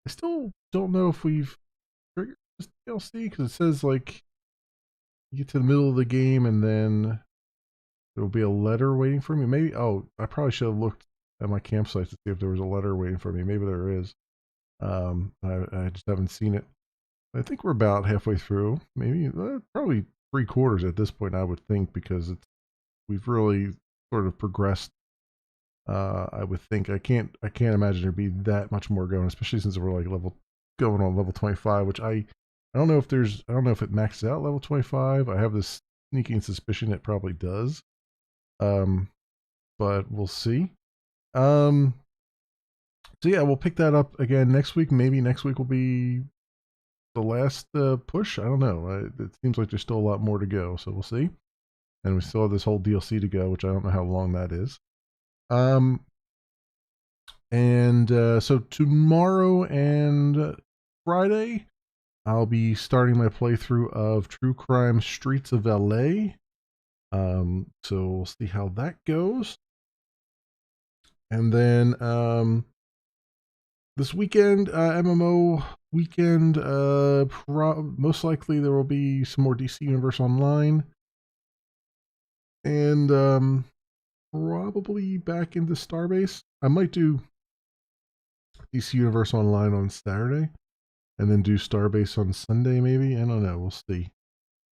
A: I still don't know if we've trigger this DLC? Because it says like you get to the middle of the game and then there'll be a letter waiting for me. Maybe, oh, I probably should have looked at my campsite to see if there was a letter waiting for me. Maybe there is. I just haven't seen it. I think we're about halfway through. Maybe probably 3/4 at this point, I would think, because we've really sort of progressed. I would think I can't imagine there'd be that much more going, especially since we're like going on level 25, which I don't know if it maxes out level 25. I have this sneaking suspicion it probably does. But we'll see. So yeah, we'll pick that up again next week. Maybe next week will be the last push. I don't know. It seems like there's still a lot more to go, so we'll see. And we still have this whole DLC to go, which I don't know how long that is. So tomorrow and Friday, I'll be starting my playthrough of True Crime Streets of LA. So we'll see how that goes. And then this weekend, MMO weekend, most likely there will be some more DC Universe Online. And probably back into Starbase. I might do DC Universe Online on Saturday and then do Starbase on Sunday, maybe. I don't know. We'll see.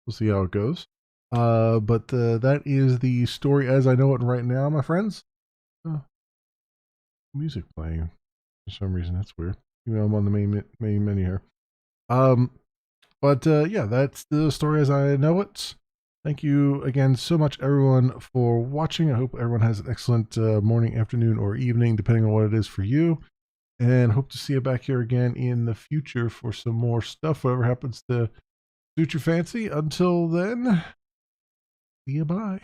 A: We'll see how it goes. But that is the story as I know it right now, my friends. Oh, music playing for some reason. That's weird. Even though I'm on the main menu here. But yeah, that's the story as I know it. Thank you again so much, everyone, for watching. I hope everyone has an excellent morning, afternoon, or evening, depending on what it is for you. And hope to see you back here again in the future for some more stuff, whatever happens to suit your fancy. Until then, see you, bye.